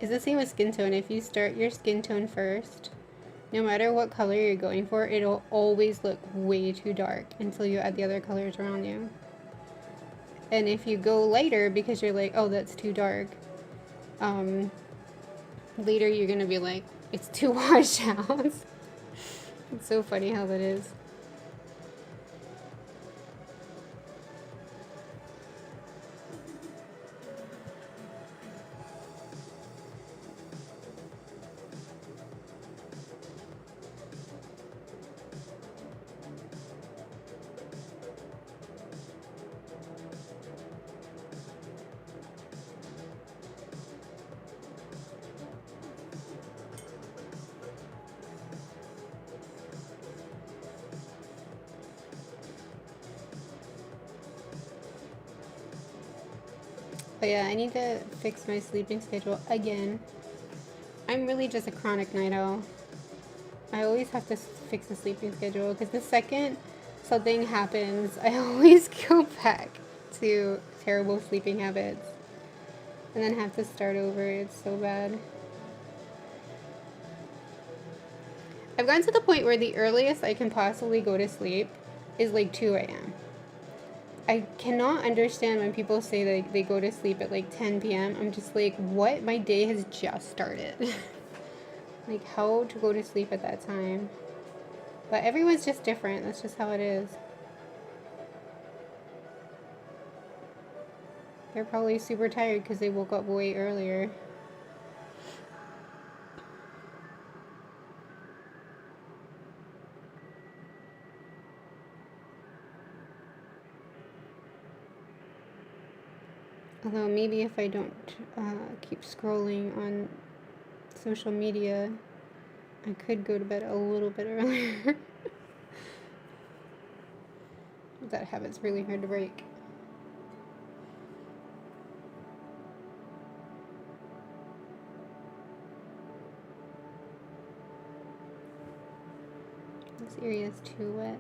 It's the same with skin tone. If you start your skin tone first, no matter what color you're going for, it'll always look way too dark until you add the other colors around you. And if you go lighter because you're like, oh, that's too dark, later you're gonna be like, it's too washed out. It's so funny how that is. But yeah, I need to fix my sleeping schedule again. I'm really just a chronic night owl. I always have to fix the sleeping schedule because the second something happens, I always go back to terrible sleeping habits and then have to start over. It's so bad. I've gotten to the point where the earliest I can possibly go to sleep is like 2 a.m. I cannot understand when people say that they go to sleep at like 10 p.m. I'm just like, what? My day has just started. Like, how to go to sleep at that time? But everyone's just different. That's just how it is. They're probably super tired because they woke up way earlier. Although maybe if I don't keep scrolling on social media, I could go to bed a little bit earlier. That habit's really hard to break. This area is too wet.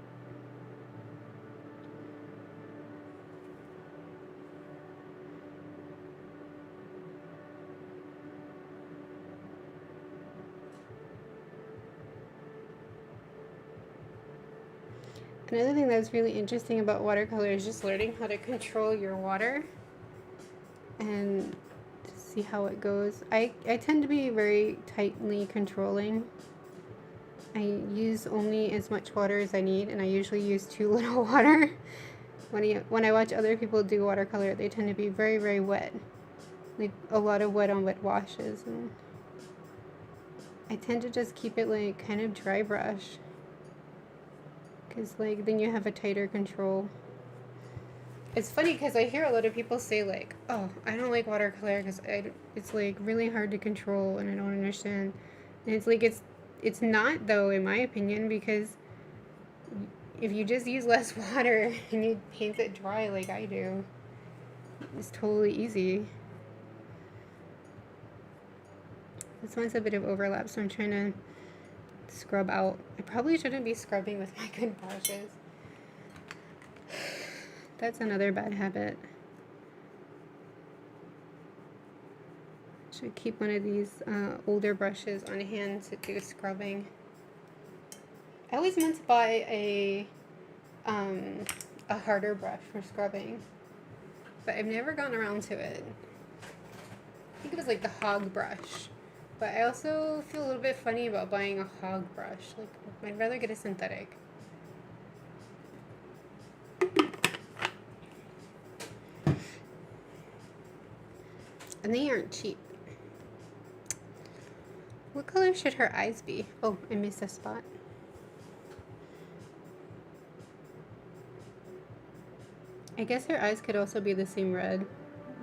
Another thing that's really interesting about watercolor is just learning how to control your water and to see how it goes. I tend to be very tightly controlling. I use only as much water as I need, and I usually use too little water. When I watch other people do watercolor, they tend to be very, very wet. Like a lot of wet on wet washes. And I tend to just keep it like kind of dry brush. Because like then you have a tighter control. It's funny because I hear a lot of people say like, oh, I don't like watercolor because it's like really hard to control and I don't understand. And it's like it's not though, in my opinion, because if you just use less water and you paint it dry like I do, it's totally easy. This one's a bit of overlap, so I'm trying to scrub out. I probably shouldn't be scrubbing with my good brushes. That's another bad habit. Should keep one of these older brushes on hand to do scrubbing. I always meant to buy a harder brush for scrubbing, but I've never gotten around to it. I think it was like the hog brush. But I also feel a little bit funny about buying a hog brush. Like, I'd rather get a synthetic. And they aren't cheap. color should her eyes be? Oh, I missed a spot. I guess her eyes could also be the same red.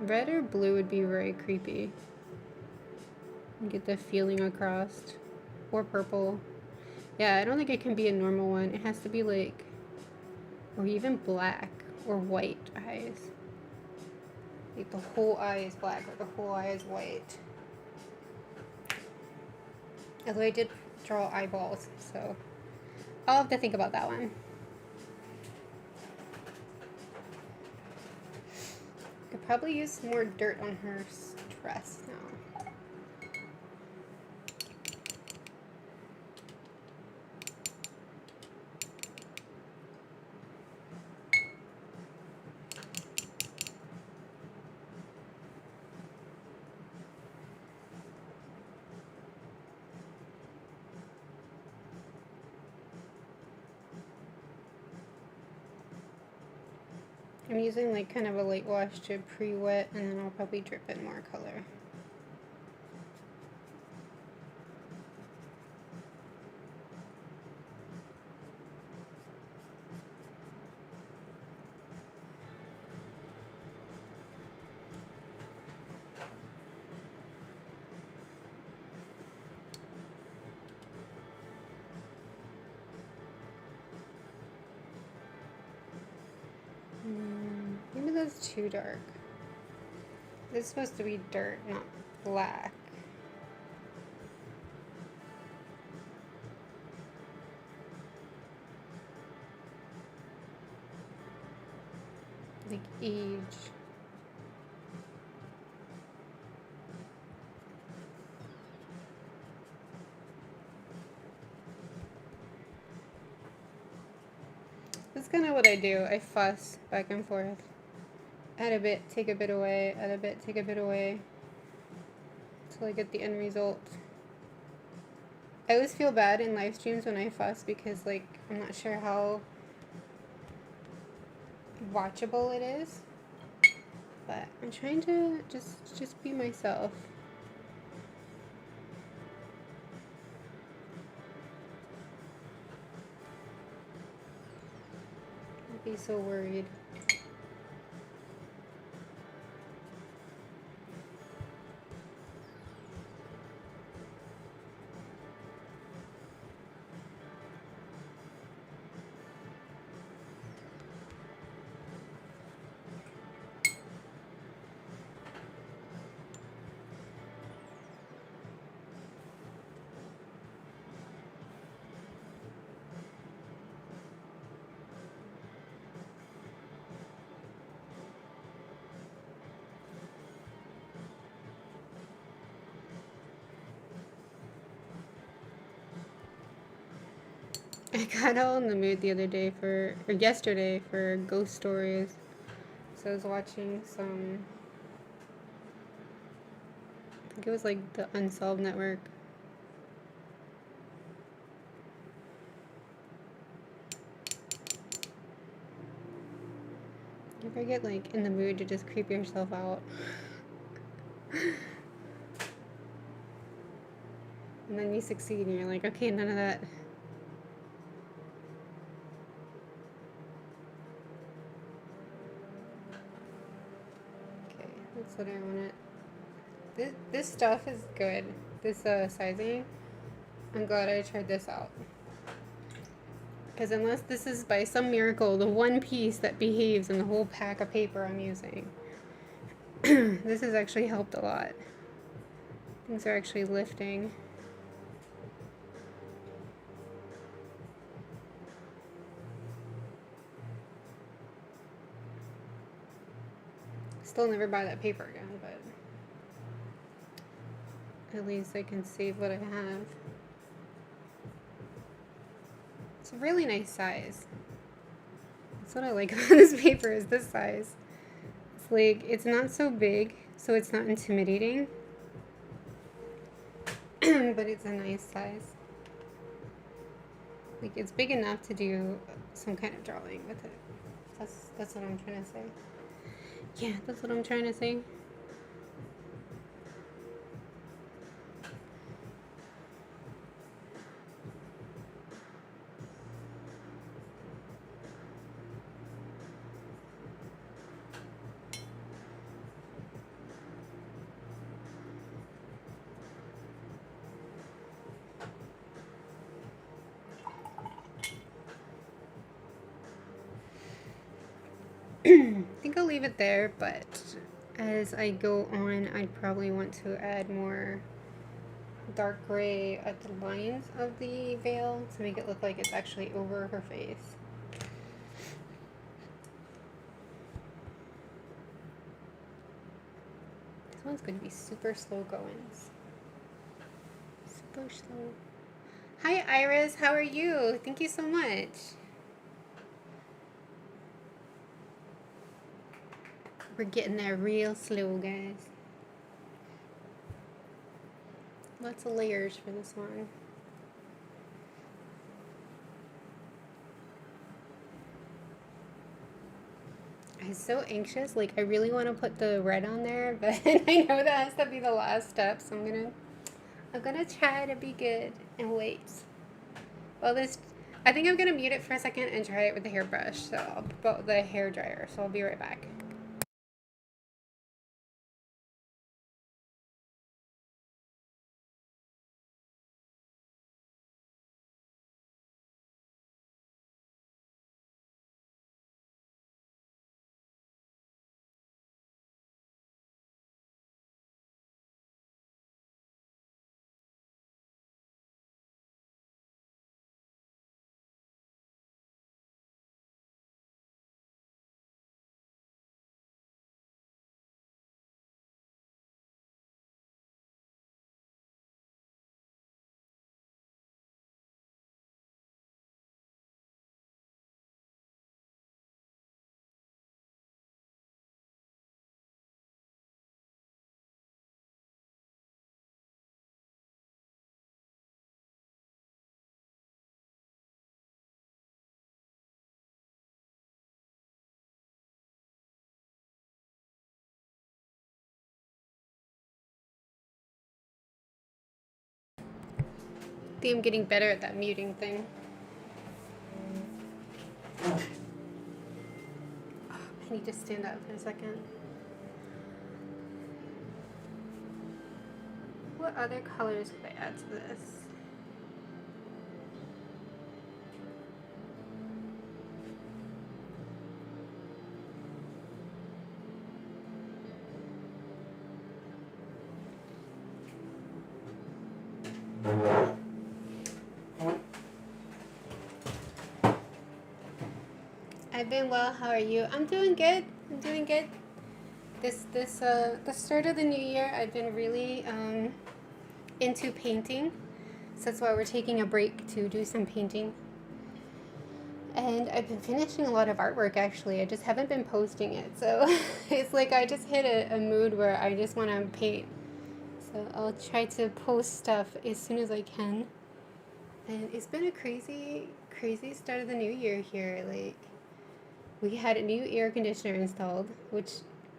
Red or blue would be very creepy. Get the feeling across. Or purple. Yeah, I don't think it can be a normal one. It has to be like, or even black or white eyes. Like the whole eye is black or the whole eye is white. Although I did draw eyeballs, so I'll have to think about that one. Could probably use more dirt on her dress now. I'm using like kind of a light wash to pre-wet, and then I'll probably drip in more color. Maybe that's too dark. This is supposed to be dirt, not black. Like age. That's kind of what I do. I fuss back and forth. Add a bit, take a bit away, add a bit, take a bit away, until I get the end result. I always feel bad in live streams when I fuss because, like, I'm not sure how watchable it is, but I'm trying to just be myself. I'd be so worried. I got all in the mood the other day or yesterday for ghost stories. So I was watching some, I think it was like the Unsolved Network. You ever get like in the mood to just creep yourself out? And then you succeed and you're like, okay, none of that. That's what I wanted. This stuff is good. This sizing. I'm glad I tried this out. Because unless this is by some miracle the one piece that behaves in the whole pack of paper I'm using, this has actually helped a lot. Things are actually lifting. Still never buy that paper again, but at least I can save what I have. It's a really nice size. That's what I like about this paper, is this size. It's like, it's not so big, so it's not intimidating, but it's a nice size. Like, it's big enough to do some kind of drawing with it. That's what I'm trying to say. Yeah, that's what I'm trying to say. I think I'll leave it there, but as I go on, I'd probably want to add more dark gray at the lines of the veil to make it look like it's actually over her face. This one's going to be super slow going. Super slow. Hi Iris, how are you? Thank you so much. We're getting there real slow, guys. Lots of layers for this one. I'm so anxious. Like, I really want to put the red on there, but I know that has to be the last step, so I'm gonna try to be good and wait. Well, I think I'm gonna mute it for a second and try it with the hairbrush, the hair dryer. So I'll be right back. I think I'm getting better at that muting thing. I need to stand up for a second. What other colors could I add to this? I've been well. How are you? I'm doing good. I'm doing good. The start of the new year, I've been really into painting. So that's why we're taking a break to do some painting. And I've been finishing a lot of artwork actually. I just haven't been posting it. So it's like I just hit a mood where I just want to paint. So I'll try to post stuff as soon as I can. And it's been a crazy, crazy start of the new year here. Like, we had a new air conditioner installed, which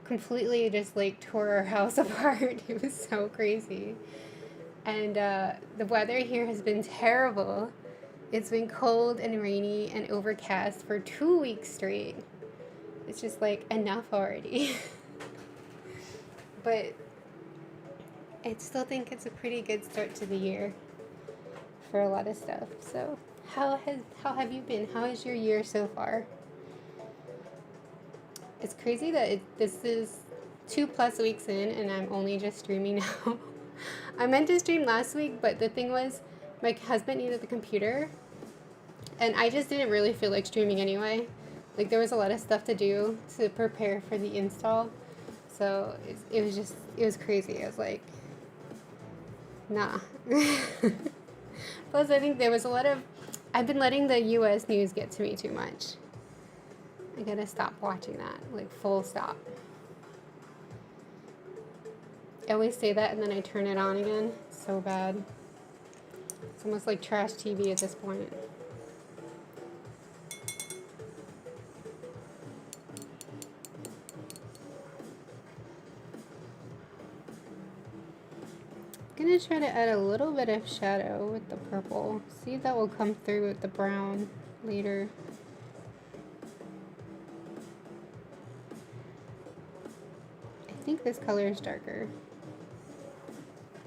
completely just like tore our house apart. It was so crazy. And the weather here has been terrible. It's been cold and rainy and overcast for 2 weeks straight. It's just like enough already. But I still think it's a pretty good start to the year for a lot of stuff. So how have you been? How is your year so far? It's crazy that this is 2+ weeks in and I'm only just streaming now. I meant to stream last week, but the thing was my husband needed the computer and I just didn't really feel like streaming anyway. Like, there was a lot of stuff to do to prepare for the install. So it was crazy. I was like, nah. Plus, I think there was I've been letting the US news get to me too much. I gotta stop watching that, like full stop. I always say that and then I turn it on again. It's so bad. It's almost like trash TV at this point. I'm gonna try to add a little bit of shadow with the purple. See if that will come through with the brown later. I think this color is darker.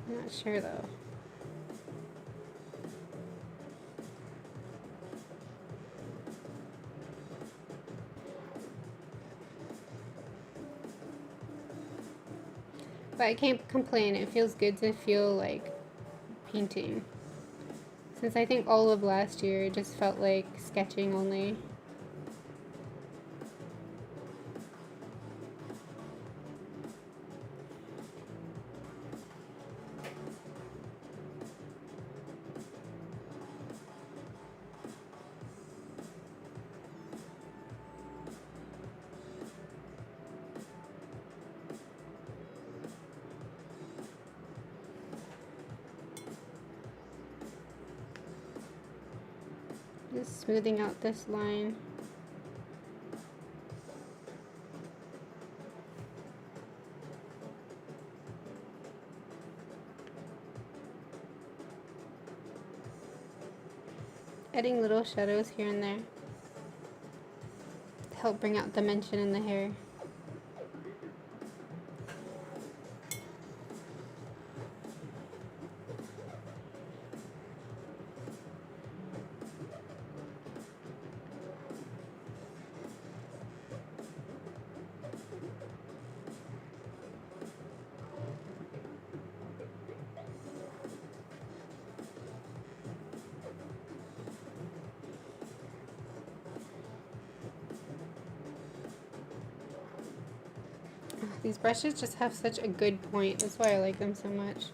I'm not sure though. But I can't complain. It feels good to feel like painting. Since I think all of last year it just felt like sketching only. Just smoothing out this line. Adding little shadows here and there to help bring out dimension in the hair. These brushes just have such a good point. That's why I like them so much.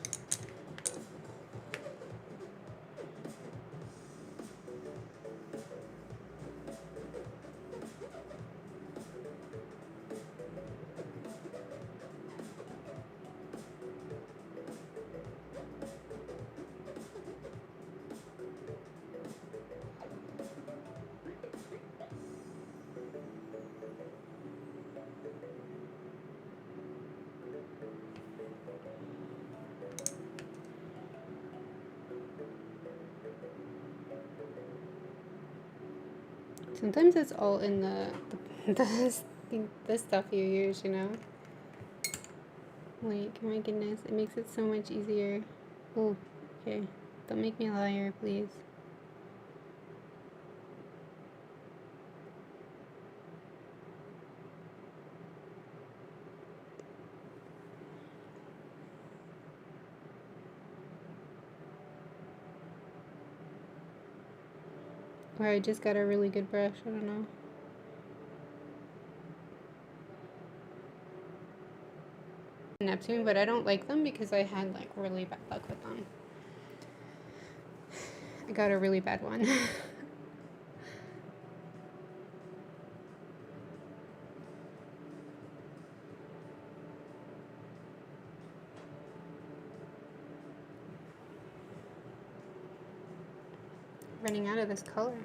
Sometimes it's all in the stuff you use, you know? Like, my goodness, it makes it so much easier. Oh, okay. Don't make me a liar, please. Or I just got a really good brush, I don't know. Neptune, but I don't like them because I had like really bad luck with them. I got a really bad one. Running out of this color.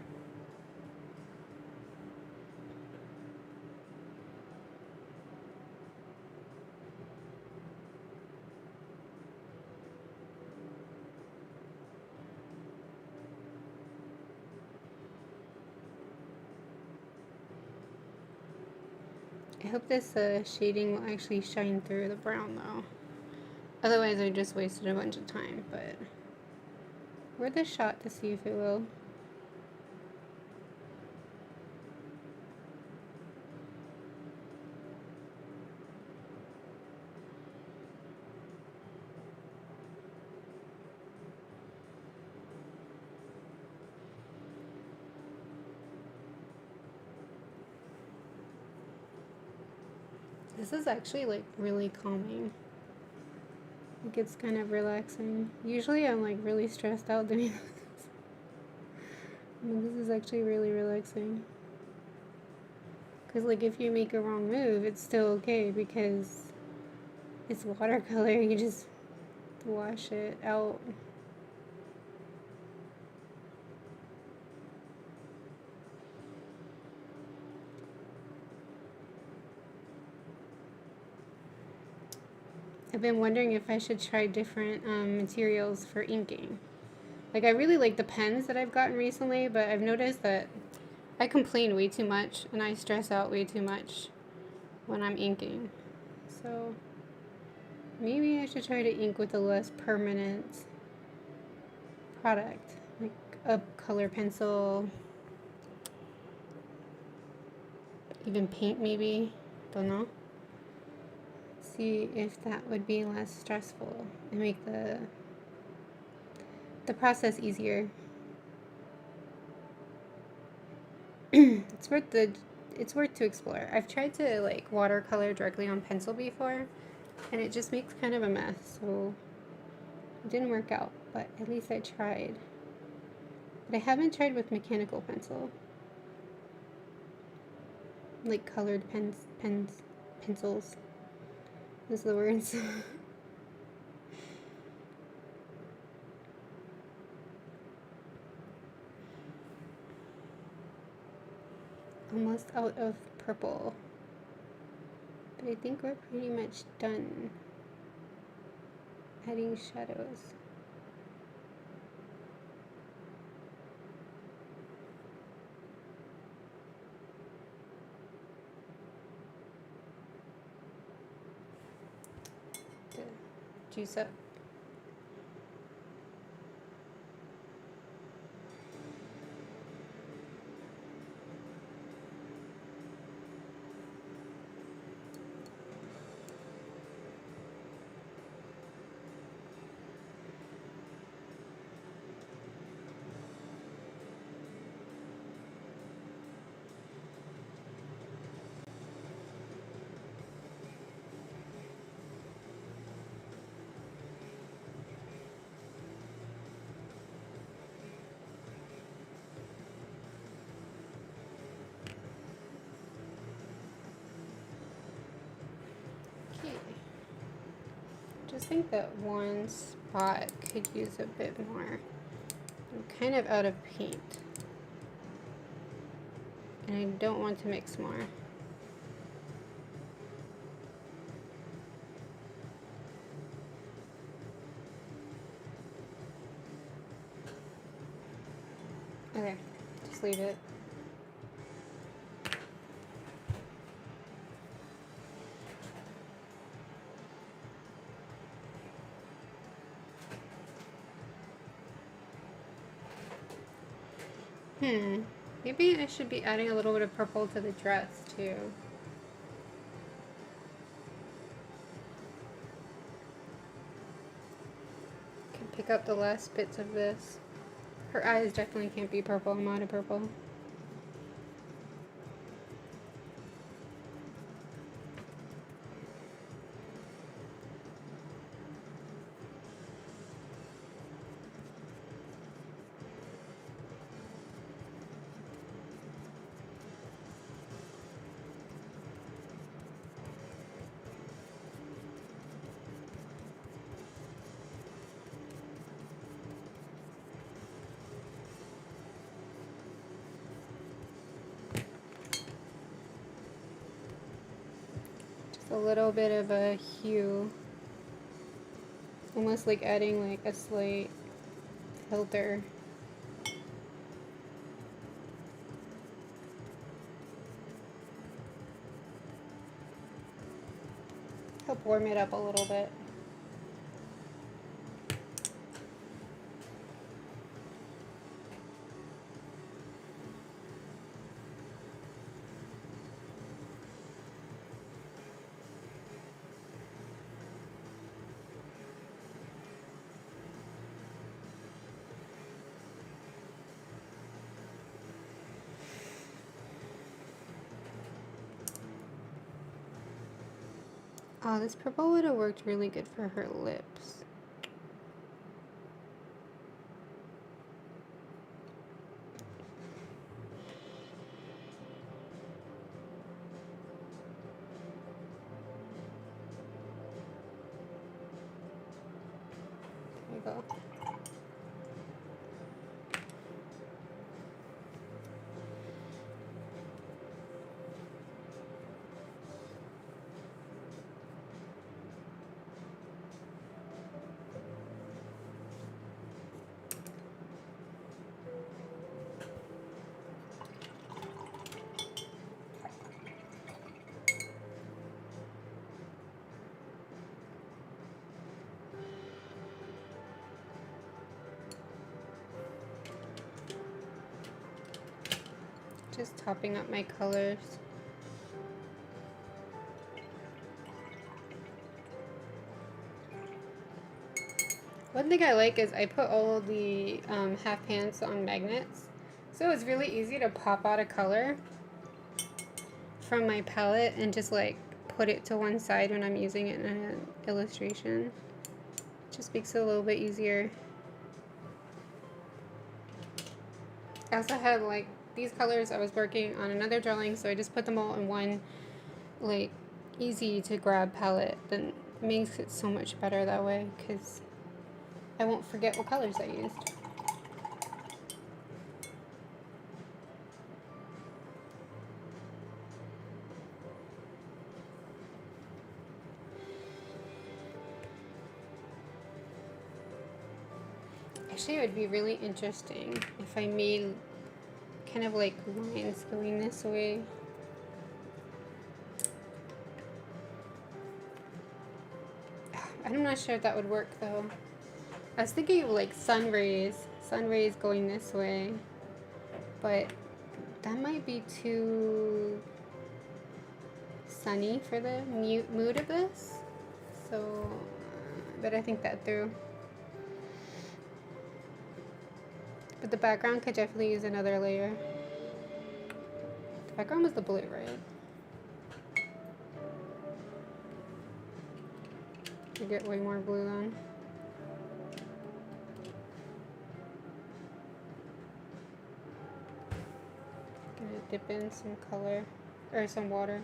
I hope this shading will actually shine through the brown though. Otherwise I just wasted a bunch of time, but worth a shot to see if it will. This is actually like really calming. Like it's kind of relaxing. Usually I'm like really stressed out doing this. But this is actually really relaxing. Because like if you make a wrong move, it's still okay because it's watercolor. You just wash it out. I've been wondering if I should try different materials for inking. Like I really like the pens that I've gotten recently, but I've noticed that I complain way too much and I stress out way too much when I'm inking. So maybe I should try to ink with a less permanent product, like a color pencil, even paint maybe, don't know. Let's see if that would be less stressful and make the process easier. It's worth to explore. I've tried to like watercolor directly on pencil before, and it just makes kind of a mess, so it didn't work out, but at least I tried. But I haven't tried with mechanical pencil. Like colored pencils. Those are the words. Almost out of purple. But I think we're pretty much done adding shadows. Juice up. I just think that one spot could use a bit more. I'm kind of out of paint, and I don't want to mix more. Okay, just leave it. Maybe I should be adding a little bit of purple to the dress too. Can pick up the last bits of this. Her eyes definitely can't be purple. I'm out of purple. A little bit of a hue, almost like adding like a slight filter. Help warm it up a little bit. Oh, this purple would have worked really good for her lips. There you go. Just topping up my colors. One thing I like is I put all of the half pans on magnets, so it's really easy to pop out a color from my palette and just like put it to one side when I'm using it in an illustration. It just makes it a little bit easier. I also had like these colors. I was working on another drawing, so I just put them all in one like easy to grab palette. Then it makes it so much better that way because I won't forget what colors I used. Actually, it would be really interesting if I made kind of like lines going this way. I'm not sure if that would work though. I was thinking of like sun rays going this way, but that might be too sunny for the mood of this. So, but I think that through. But the background could definitely use another layer. The background was the blue, right? I get way more blue then. Gonna dip in some color, or some water.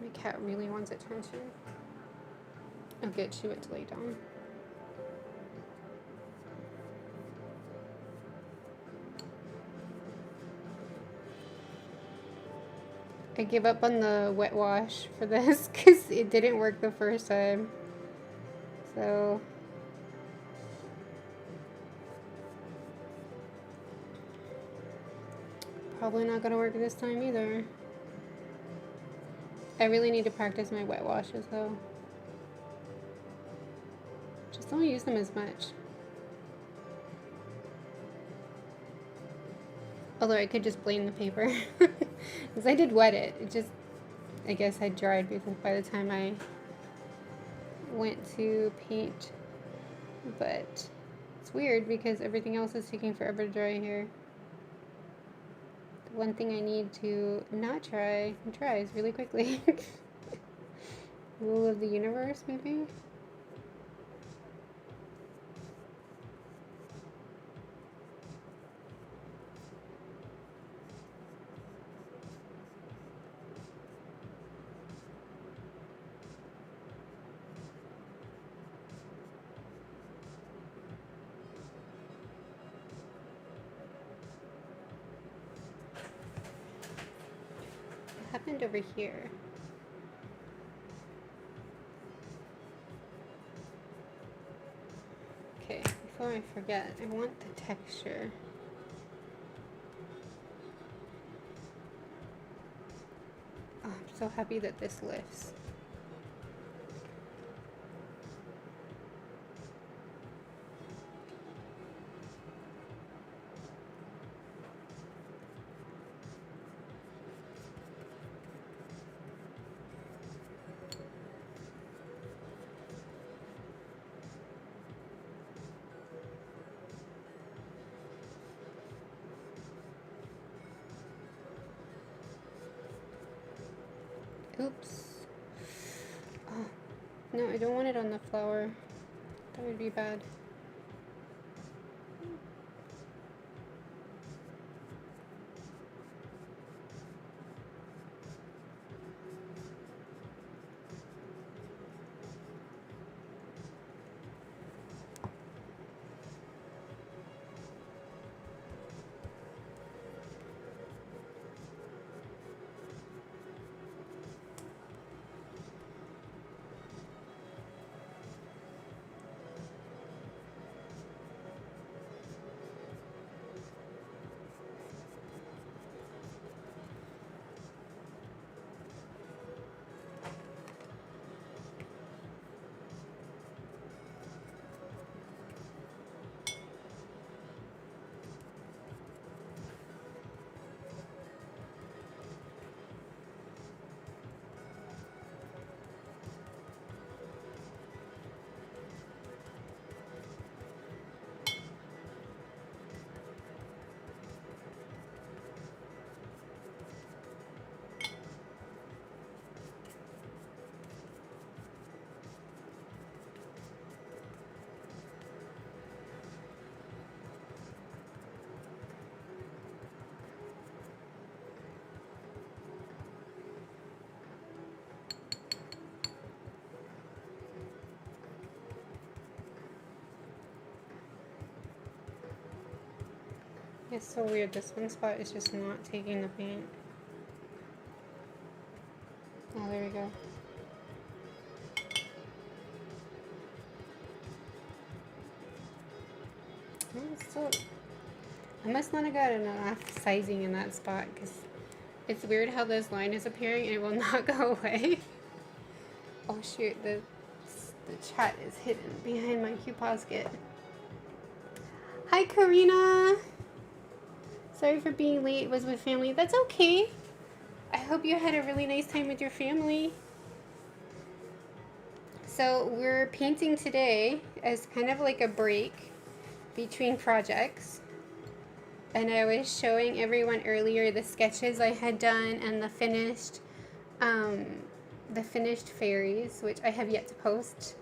My cat really wants attention. Oh good, she went to lay down. I gave up on the wet wash for this because it didn't work the first time. So probably not gonna work this time either. I really need to practice my wet washes though. Just don't use them as much. Although I could just blame the paper. Because I did wet it. It just, I guess had dried because by the time I went to paint. But it's weird because everything else is taking forever to dry here. The one thing I need to not try dries really quickly. Rule of the universe, maybe? Happened over here. Okay, before I forget, I want the texture. Oh, I'm so happy that this lifts. Oops. Oh, no, I don't want it on the flower. That would be bad. It's so weird. This one spot is just not taking the paint. Oh, there we go. Oh, still, I must not have got enough sizing in that spot because it's weird how this line is appearing and it will not go away. Oh shoot, the chat is hidden behind my cute basket. Hi Karina! Sorry for being late, was with family. That's okay. I hope you had a really nice time with your family. So we're painting today as kind of like a break between projects. And I was showing everyone earlier the sketches I had done and the finished fairies, which I have yet to post.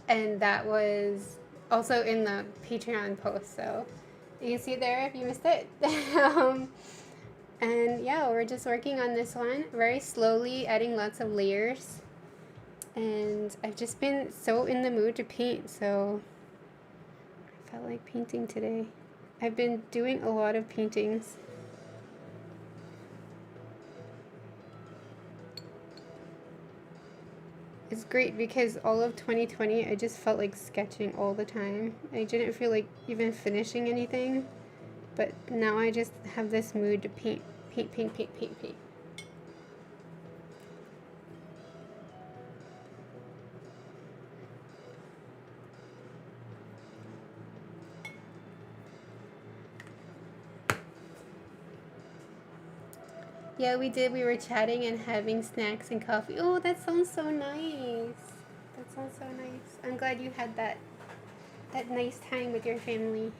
And that was also in the Patreon post, so you can see it there if you missed it. And yeah, we're just working on this one very slowly, adding lots of layers. And I've just been so in the mood to paint, so I felt like painting today. I've been doing a lot of paintings. It's great because all of 2020 I just felt like sketching all the time. I didn't feel like even finishing anything, but now I just have this mood to paint. Yeah, we did. We were chatting and having snacks and coffee. Oh, that sounds so nice. That sounds so nice. I'm glad you had that nice time with your family.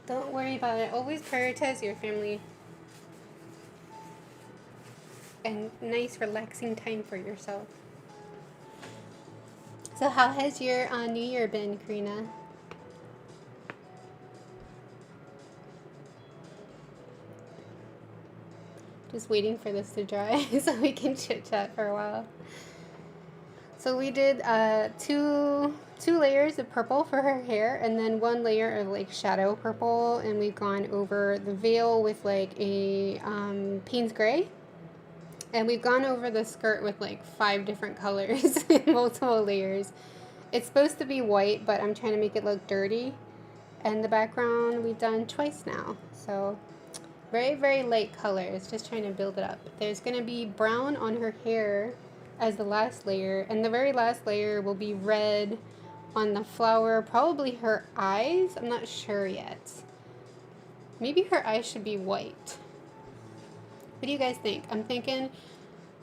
Don't worry about it. Always prioritize your family. And nice relaxing time for yourself. So how has your New Year been, Karina? Just waiting for this to dry so we can chit chat for a while. So we did two layers of purple for her hair, and then one layer of like shadow purple, and we've gone over the veil with like a Payne's Gray, and we've gone over the skirt with like 5 different colors in multiple layers. It's supposed to be white, but I'm trying to make it look dirty. And the background we've done twice now, so very, very light colors, just trying to build it up. There's going to be brown on her hair as the last layer, and the very last layer will be red on the flower, probably her eyes. I'm not sure yet. Maybe her eyes should be white. What do you guys think? I'm thinking,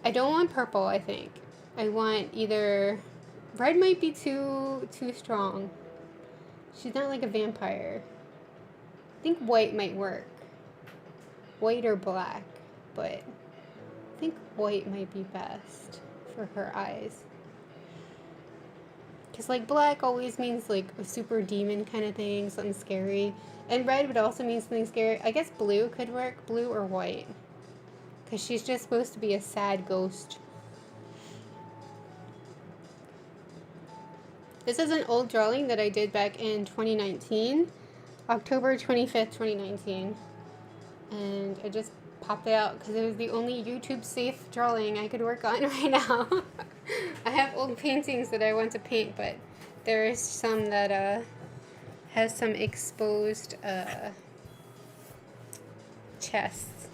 I don't want purple, I think. I want either, red might be too strong. She's not like a vampire. I think white might work. White or black, but I think white might be best for her eyes. Because like black always means like a super demon kind of thing, something scary. And red would also mean something scary. I guess blue could work, blue or white. Because she's just supposed to be a sad ghost. This is an old drawing that I did back in 2019. October 25th, 2019. And I just popped it out because it was the only YouTube safe drawing I could work on right now. I have old paintings that I want to paint, but there is some that has some exposed chests.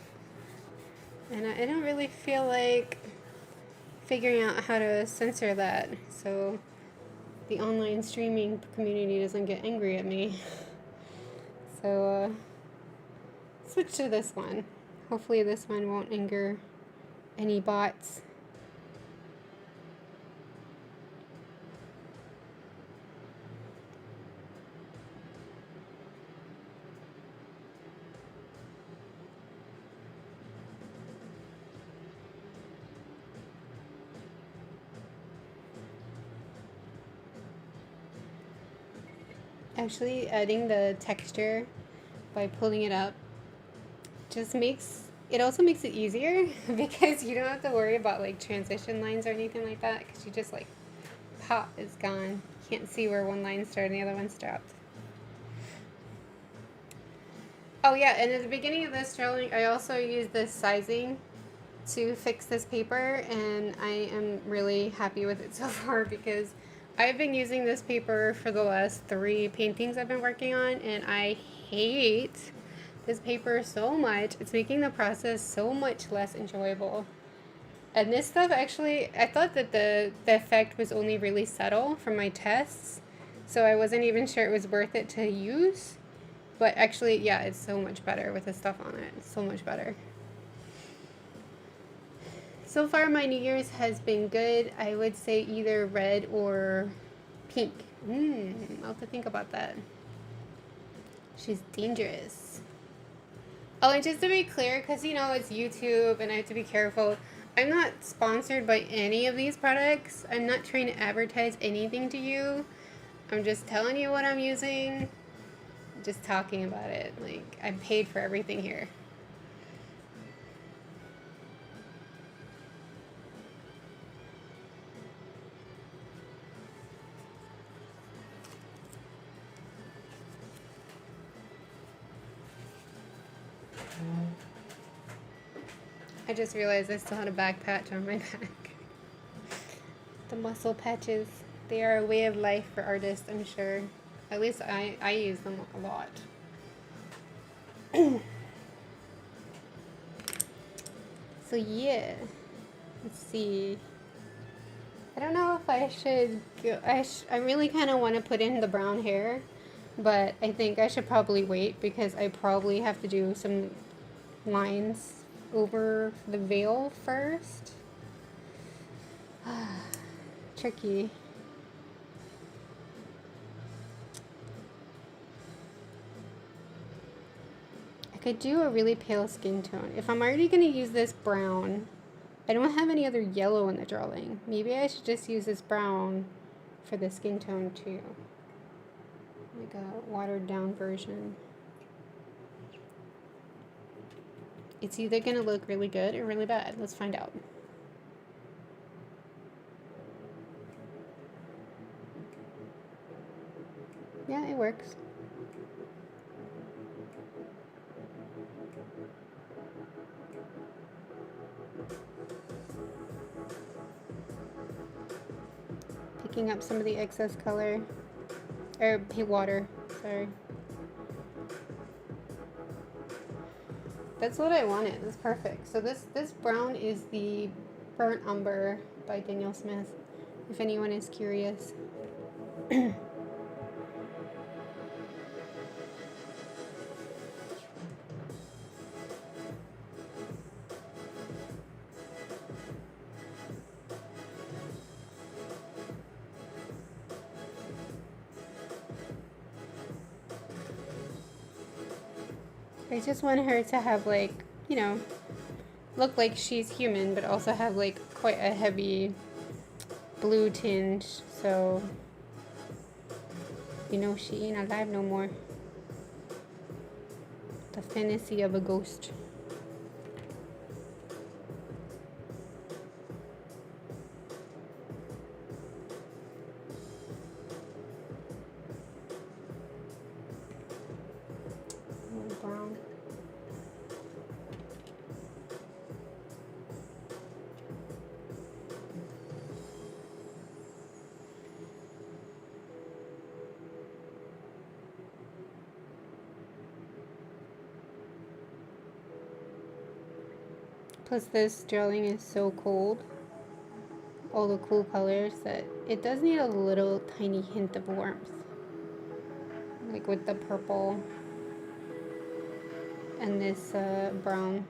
And I don't really feel like figuring out how to censor that so the online streaming community doesn't get angry at me. So, switch to this one. Hopefully this one won't anger any bots. Actually, adding the texture by pulling it up just makes it also makes it easier because you don't have to worry about like transition lines or anything like that because you just like pop is gone. Can't see where one line started and the other one stopped. Oh yeah, and at the beginning of this drawing, I also used this sizing to fix this paper, and I am really happy with it so far because I've been using this paper for the last 3 paintings I've been working on, and I hate this paper so much. It's making the process so much less enjoyable. And this stuff, actually, I thought that the effect was only really subtle from my tests, so I wasn't even sure it was worth it to use. But actually, yeah, it's so much better with the stuff on it. It's so much better. So far, my New Year's has been good. I would say either red or pink. I'll have to think about that. She's dangerous. Oh, and just to be clear, because, you know, it's YouTube and I have to be careful, I'm not sponsored by any of these products. I'm not trying to advertise anything to you. I'm just telling you what I'm using. Just talking about it. Like, I'm paid for everything here. I just realized I still had a back patch on my back. The muscle patches, they are a way of life for artists, I'm sure. At least I use them a lot. So yeah, let's see. I don't know if I should go, I really kind of want to put in the brown hair, but I think I should probably wait because I probably have to do some lines over the veil first. Tricky. I could do a really pale skin tone. If I'm already going to use this brown, I don't have any other yellow in the drawing. Maybe I should just use this brown for the skin tone too. Like a watered down version. It's either going to look really good or really bad. Let's find out. Yeah, it works. Picking up some of the excess color, or water, sorry. That's what I wanted. That's perfect. So this brown is the Burnt Umber by Daniel Smith, if anyone is curious. I just want her to have, like, you know, look like she's human, but also have, like, quite a heavy blue tinge, so, you know, she ain't alive no more. The fantasy of a ghost. Brown. Plus this drawing is so cold, all the cool colors, that it does need a little tiny hint of warmth, like with the purple and this brown.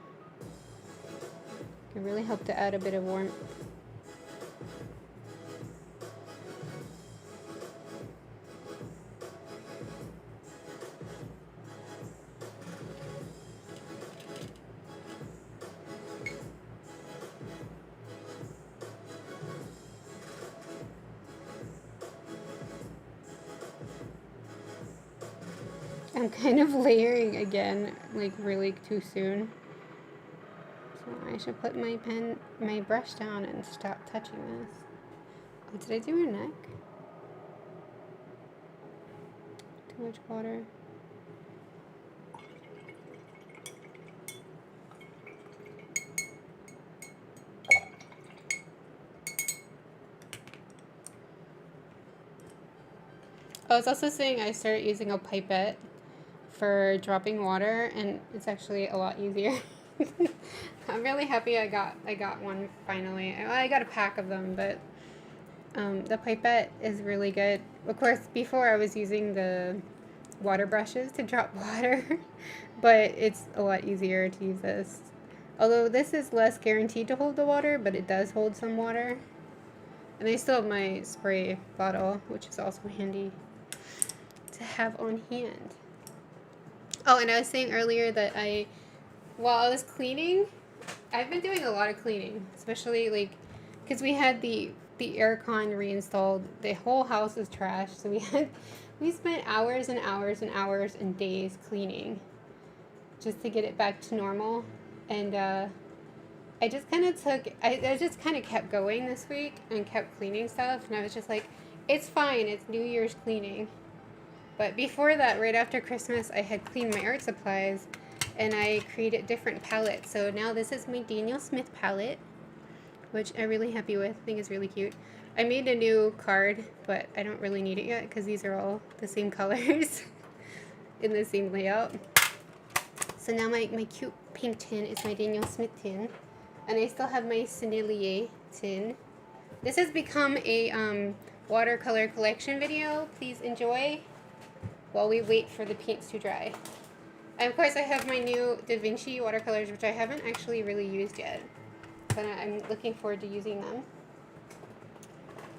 Can really help to add a bit of warmth. I'm kind of layering again, like really too soon. So I should put my brush down and stop touching this. Oh, did I do your neck? Too much water. I was also saying I started using a pipette for dropping water, and it's actually a lot easier. I'm really happy I got one finally. I got a pack of them, but the pipette is really good. Of course, before I was using the water brushes to drop water, but it's a lot easier to use this. Although this is less guaranteed to hold the water, but it does hold some water. And I still have my spray bottle, which is also handy to have on hand. Oh, and I was saying earlier that while I was cleaning, I've been doing a lot of cleaning, especially like, because we had the aircon reinstalled. The whole house is trashed, so we spent hours and hours and hours and days cleaning just to get it back to normal. And I just kind of I just kind of kept going this week and kept cleaning stuff, and I was just like, it's fine, it's New Year's cleaning. But before that, right after Christmas, I had cleaned my art supplies, and I created different palettes. So now this is my Daniel Smith palette, which I'm really happy with. I think it's really cute. I made a new card, but I don't really need it yet because these are all the same colors in the same layout. So now my cute pink tin is my Daniel Smith tin, and I still have my Sennelier tin. This has become a watercolor collection video. Please enjoy while we wait for the paints to dry. And of course I have my new Da Vinci watercolors, which I haven't actually really used yet, but I'm looking forward to using them.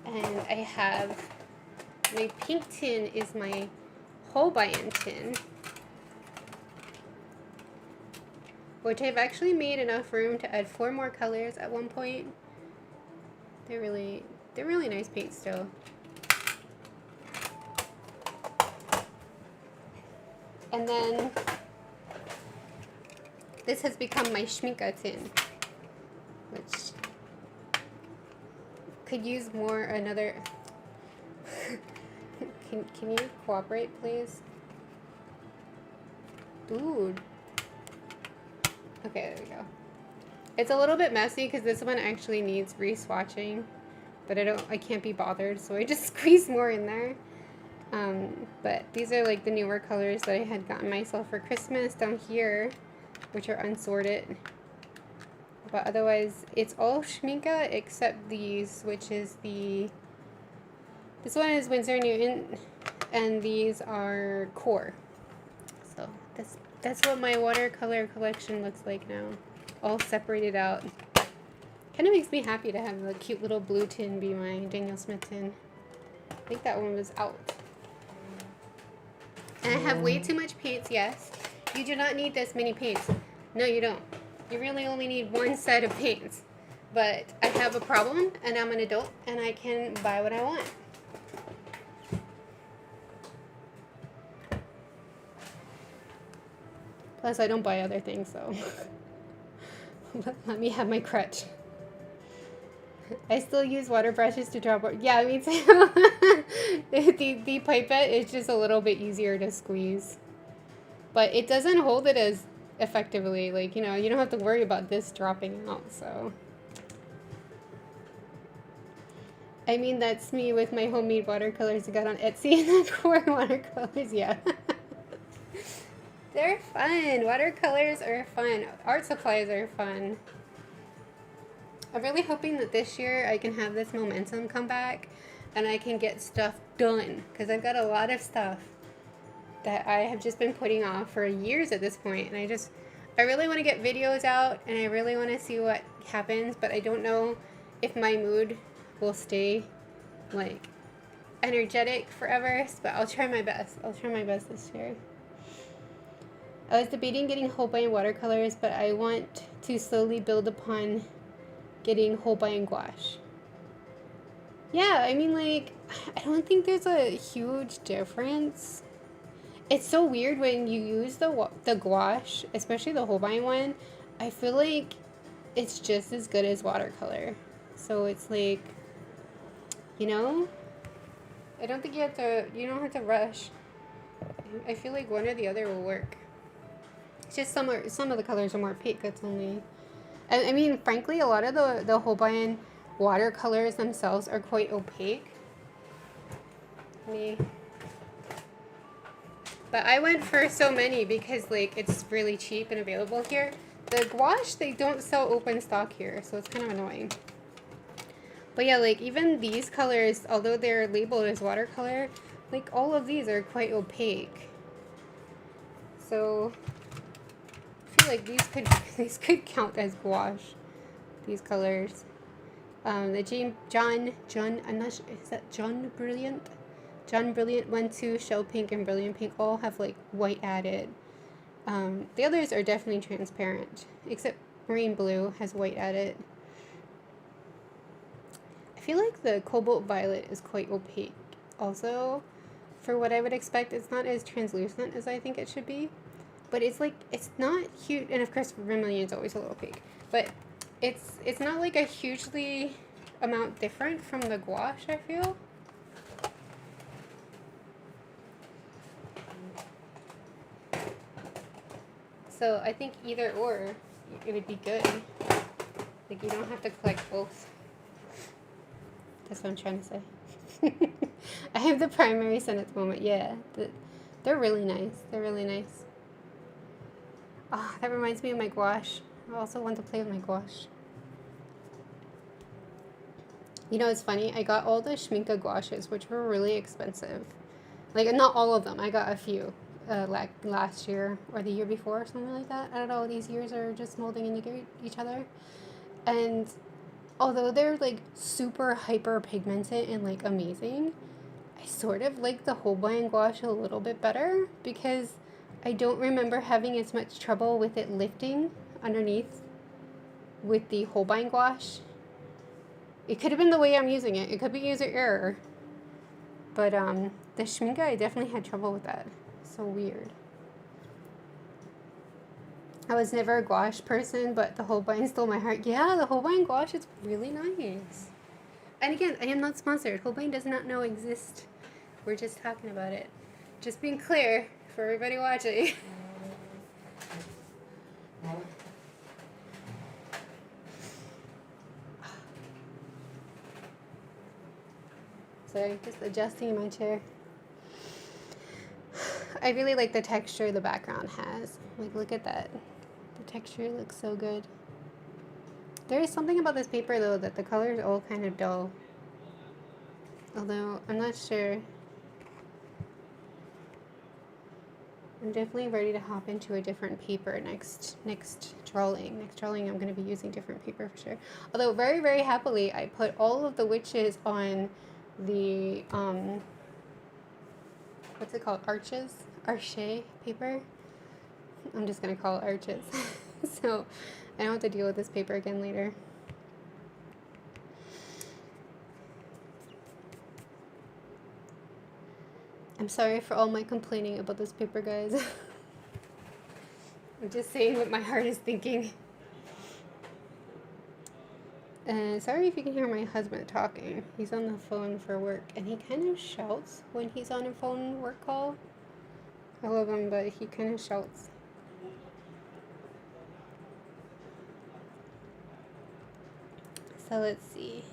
And I have my pink tin is my Huion tin, which I've actually made enough room to add 4 more colors at one point. They're really nice paints still. And then this has become my Schminke tin, which could use more another. Can you cooperate, please? Dude. Okay, there we go. It's a little bit messy because this one actually needs re-swatching, but I can't be bothered, so I just squeeze more in there. But these are like the newer colors that I had gotten myself for Christmas down here, which are unsorted. But otherwise, it's all Schminke except these, which is this one is Winsor Newton, and these are Core. So that's what my watercolor collection looks like now, all separated out. Kind of makes me happy to have the cute little blue tin be my Daniel Smith tin. I think that one was out. And I have way too much paints, yes. You do not need this many paints. No, you don't. You really only need one set of paints. But I have a problem, and I'm an adult, and I can buy what I want. Plus, I don't buy other things, so let me have my crutch. I still use water brushes to drop water. Yeah, me too. The pipette is just a little bit easier to squeeze. But it doesn't hold it as effectively. Like, you know, you don't have to worry about this dropping out, so. I mean, that's me with my homemade watercolors I got on Etsy and the Core watercolors, yeah. They're fun. Watercolors are fun. Art supplies are fun. I'm really hoping that this year I can have this momentum come back and I can get stuff done, because I've got a lot of stuff that I have just been putting off for years at this point, and I really want to get videos out, and I really want to see what happens, but I don't know if my mood will stay like energetic forever, but I'll try my best. I'll try my best this year. I was debating getting Huion watercolors, but I want to slowly build upon getting Huion gouache. Yeah, I mean, like, I don't think there's a huge difference. It's so weird when you use the gouache, especially the Huion one. I feel like it's just as good as watercolor. So it's like, You know? I don't think you don't have to rush. I feel like one or the other will work. It's just some of the colors are more opaque. That's only... I mean, frankly, a lot of the Huion watercolors themselves are quite opaque. But I went for so many because, like, it's really cheap and available here. The gouache, they don't sell open stock here, so it's kind of annoying. But yeah, like, even these colors, although they're labeled as watercolor, like, all of these are quite opaque. So I feel like these could count as gouache, these colors. The John, I'm not sure, is that John Brilliant? John Brilliant 1-2, Shell Pink, and Brilliant Pink all have, like, white added. The others are definitely transparent, except Marine Blue has white added. I feel like the Cobalt Violet is quite opaque. Also, for what I would expect, it's not as translucent as I think it should be. But it's like, it's not huge, and of course Vermilion's always a little opaque. But it's not like a hugely amount different from the gouache, I feel. So I think either or, it would be good. Like, you don't have to collect both. That's what I'm trying to say. I have the primary scent at the moment. Yeah, they're really nice. They're really nice. Oh, that reminds me of my gouache. I also want to play with my gouache. You know, it's funny. I got all the Schmincke gouaches, which were really expensive. Like, not all of them. I got a few. Like last year or the year before or something like that. I don't know, these years are just molding into each other. And although they're like super hyper pigmented and like amazing, I sort of like the Huion gouache a little bit better because I don't remember having as much trouble with it lifting underneath with the Huion gouache. It could have been the way I'm using it. It could be user error. But the Schmincke, I definitely had trouble with that. So weird. I was never a gouache person, but the Huion stole my heart. Yeah, the Huion gouache is really nice. And again, I am not sponsored. Huion does not know exist. We're just talking about it. Just being clear for everybody watching. Sorry, just adjusting in my chair. I really like the texture the background has. Like, look at that. The texture looks so good. There is something about this paper, though, that the colors all kind of dull. Although, I'm not sure. I'm definitely ready to hop into a different paper next drawing. Next drawing, I'm going to be using different paper for sure. Although, very, very happily, I put all of the witches on the, what's it called? Arche paper. I'm just going to call it arches. So I don't have to deal with this paper again later. I'm sorry for all my complaining about this paper, guys. I'm just saying what my heart is thinking. And sorry if you can hear my husband talking. He's on the phone for work, and he kind of shouts when he's on a phone work call. I love him, but he kind of shouts. So let's see.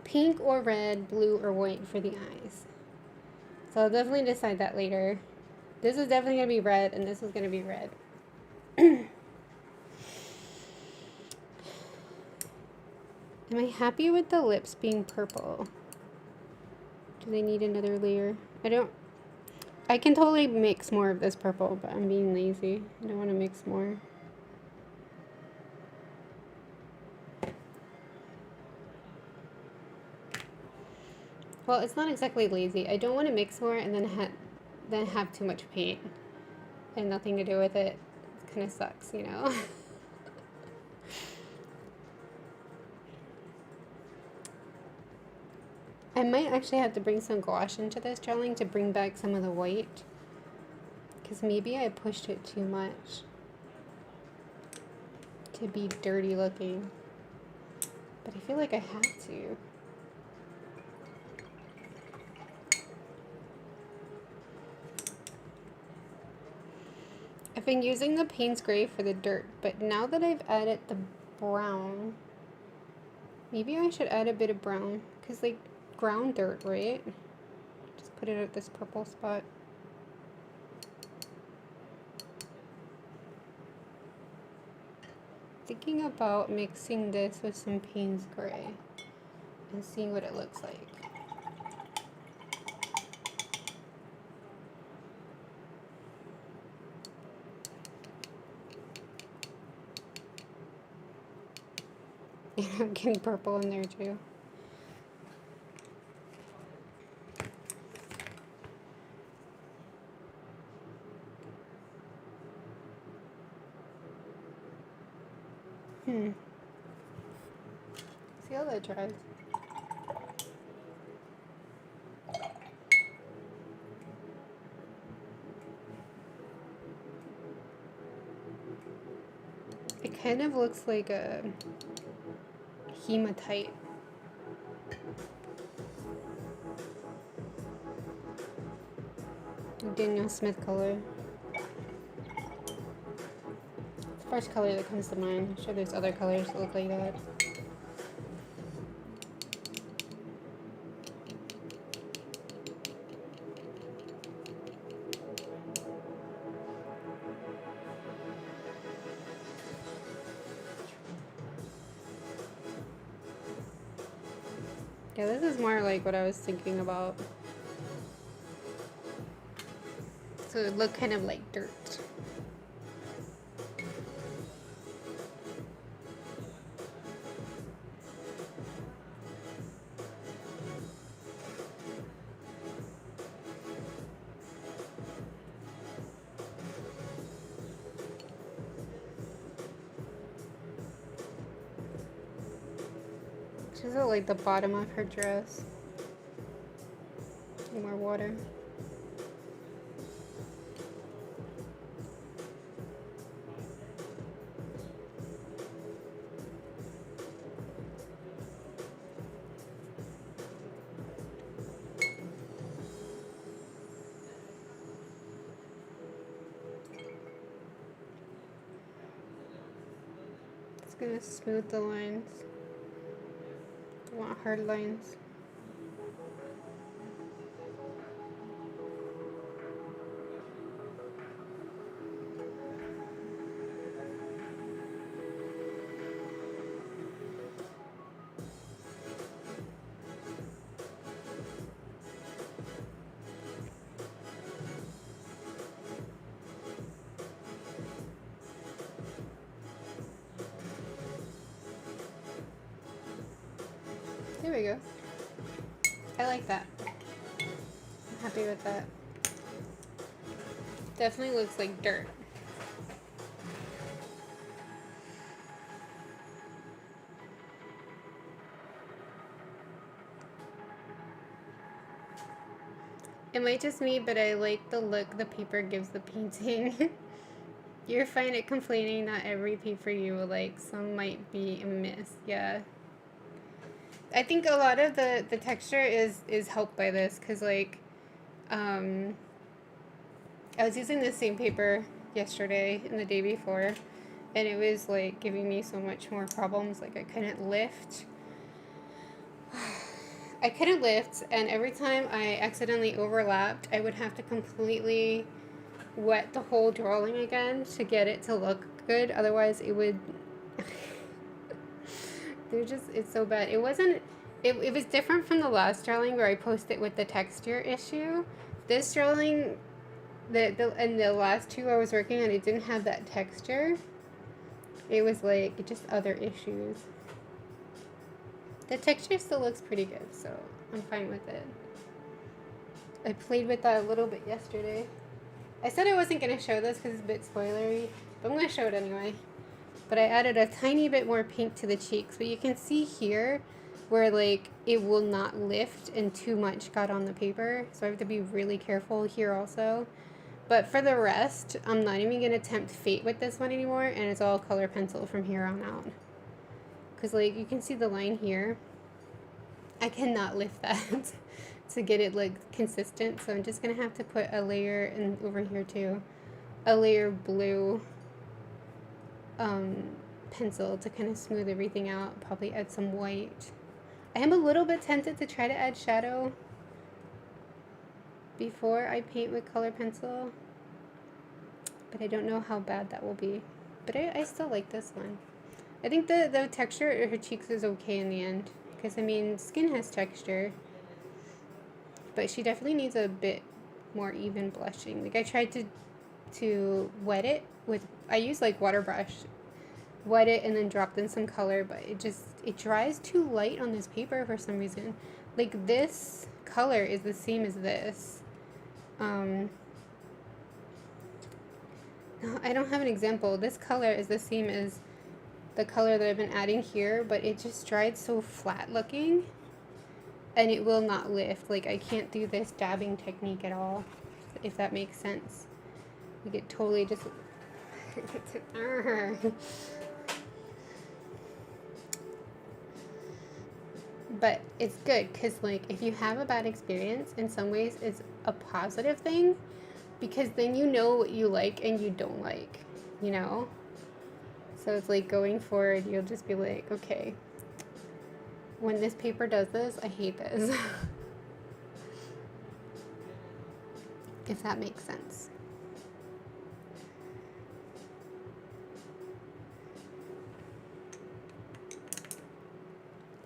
Pink or red, blue or white for the eyes. So I'll definitely decide that later. This is definitely going to be red, and this is going to be red. Am I happy with the lips being purple? Do they need another layer? I can totally mix more of this purple, but I'm being lazy. I don't want to mix more. Well, it's not exactly lazy. I don't want to mix more and then have too much paint and nothing to do with it. It kind of sucks, you know? I might actually have to bring some gouache into this drawing to bring back some of the white. Because maybe I pushed it too much to be dirty looking. But I feel like I have to. I've been using the Payne's Gray for the dirt, but now that I've added the brown, maybe I should add a bit of brown, because like ground dirt, right? Just put it at this purple spot. Thinking about mixing this with some Payne's Gray and seeing what it looks like. And I'm getting purple in there too. See how that dries. It kind of looks like a hematite. Daniel Smith color. It's the first color that comes to mind. I'm sure there's other colors that look like that. Yeah, this is more like what I was thinking about. So it looked kind of like dirt. She's at like the bottom of her dress. More water. It's gonna smooth the lines. I want hard lines. There we go. I like that. I'm happy with that. Definitely looks like dirt. It might just me, but I like the look the paper gives the painting. You're fine at complaining not every paper you will like. Some might be amiss. Yeah. I think a lot of the texture is helped by this, because like I was using the same paper yesterday and the day before, and it was like giving me so much more problems. Like I couldn't lift. And every time I accidentally overlapped, I would have to completely wet the whole drawing again to get it to look good. Otherwise it would it's so bad. It was different from the last drawing where I posted with the texture issue. This drawing, and the last two I was working on, it didn't have that texture. It was like just other issues. The texture still looks pretty good, so I'm fine with it. I played with that a little bit yesterday. I said I wasn't going to show this because it's a bit spoilery, but I'm going to show it anyway. But I added a tiny bit more pink to the cheeks, but you can see here where like it will not lift and too much got on the paper, so I have to be really careful here also. But for the rest, I'm not even going to attempt fate with this one anymore, and it's all color pencil from here on out. Because like you can see the line here, I cannot lift that to get it like consistent, so I'm just going to have to put a layer in over here too a layer of blue pencil to kind of smooth everything out. Probably add some white. I am a little bit tempted to try to add shadow before I paint with color pencil, but I don't know how bad that will be. But I still like this one. I think the texture of her cheeks is okay in the end, because I mean, skin has texture, but she definitely needs a bit more even blushing. Like I tried to wet it with, I use like water brush, wet it and then dropped in some color, but it dries too light on this paper for some reason. Like this color is the same as this. No, I don't have an example. This color is the same as the color that I've been adding here, but it just dried so flat looking and it will not lift. Like I can't do this dabbing technique at all, if that makes sense. Like it totally just but it's good because like if you have a bad experience, in some ways it's a positive thing, because then you know what you like and you don't like, you know? So it's like going forward, you'll just be like, okay, when this paper does this, I hate this. If that makes sense.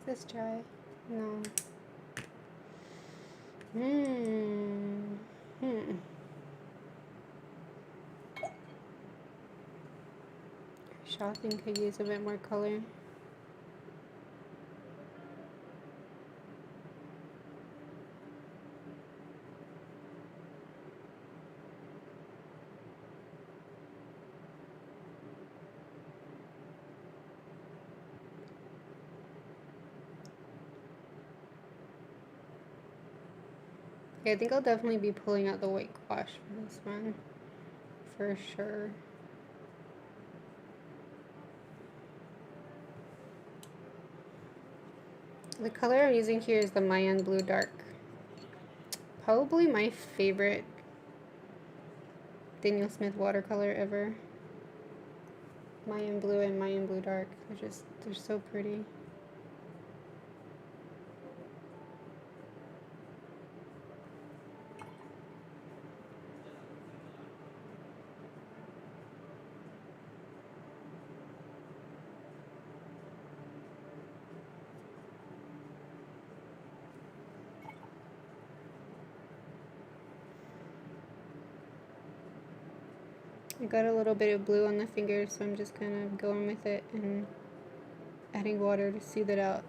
Is this dry? No. Shopping could use a bit more color. Yeah, I think I'll definitely be pulling out the white gouache for this one, for sure. The color I'm using here is the Mayan Blue Dark. Probably my favorite Daniel Smith watercolor ever. Mayan Blue and Mayan Blue Dark. They're so pretty. I got a little bit of blue on the fingers, so I'm just kind of going with it and adding water to smooth it out.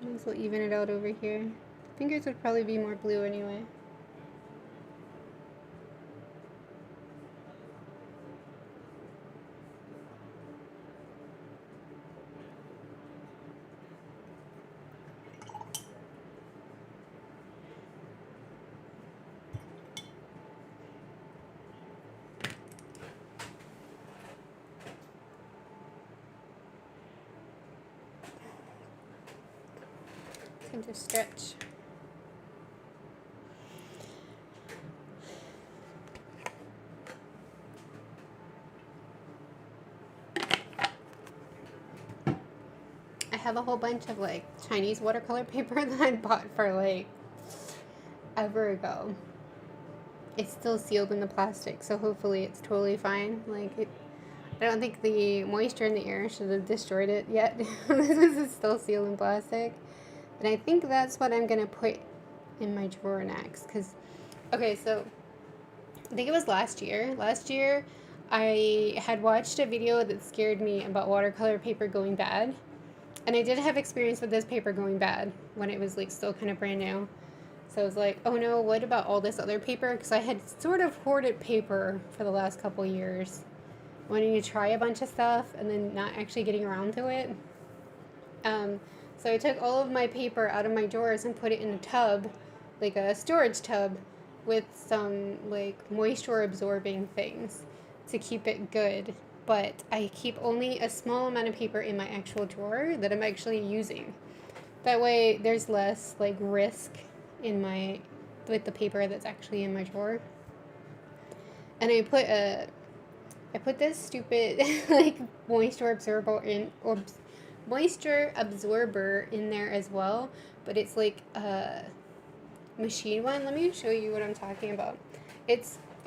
Might as well even it out over here. Fingers would probably be more blue anyway. Time to stretch. I have a whole bunch of like Chinese watercolor paper that I bought for like ever ago. It's still sealed in the plastic, so hopefully it's totally fine. Like I don't think the moisture in the air should have destroyed it yet. This is still sealed in plastic. And I think that's what I'm going to put in my drawer next. Because, okay, so I think it was last year. Last year, I had watched a video that scared me about watercolor paper going bad. And I did have experience with this paper going bad when it was like still kind of brand new. So I was like, oh no, what about all this other paper? Because I had sort of hoarded paper for the last couple years, wanting to try a bunch of stuff and then not actually getting around to it. So I took all of my paper out of my drawers and put it in a tub, like a storage tub, with some like moisture absorbing things to keep it good. But I keep only a small amount of paper in my actual drawer that I'm actually using. That way there's less like risk in my with the paper that's actually in my drawer. And I put this stupid like moisture absorber in there as well, but it's like a machine one. Let me show you what I'm talking about.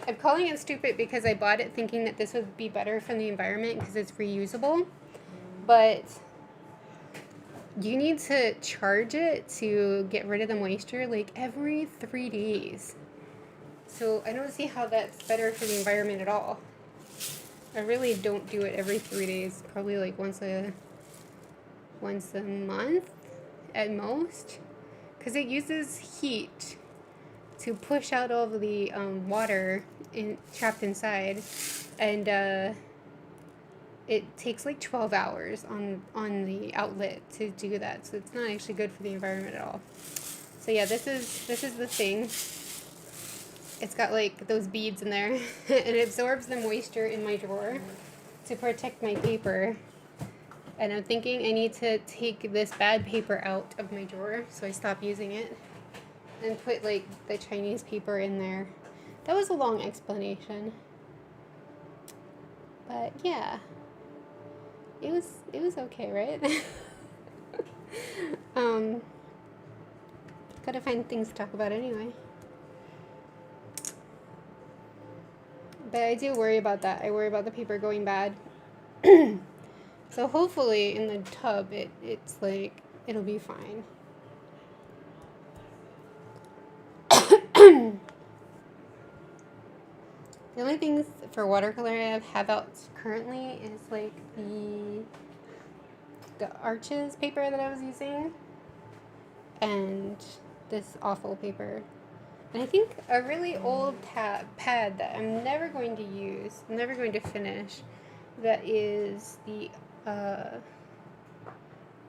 I'm calling it stupid because I bought it thinking that this would be better for the environment because it's reusable, but you need to charge it to get rid of the moisture like every 3 days. So I don't see how that's better for the environment at all. I really don't do it every 3 days, probably like once a month at most, because it uses heat to push out all of the water trapped inside, and it takes like 12 hours on the outlet to do that, so it's not actually good for the environment at all. So yeah, this is the thing. It's got like those beads in there. It absorbs the moisture in my drawer to protect my paper. And I'm thinking I need to take this bad paper out of my drawer so I stop using it and put like the Chinese paper in there. That was a long explanation. But yeah. It was okay, right? Gotta find things to talk about anyway. But I do worry about that. I worry about the paper going bad. So hopefully in the tub it's like it'll be fine. The only things for watercolor I have out currently is like the Arches paper that I was using and this awful paper. And I think a really old pad that I'm never going to use, I'm never going to finish, that is the I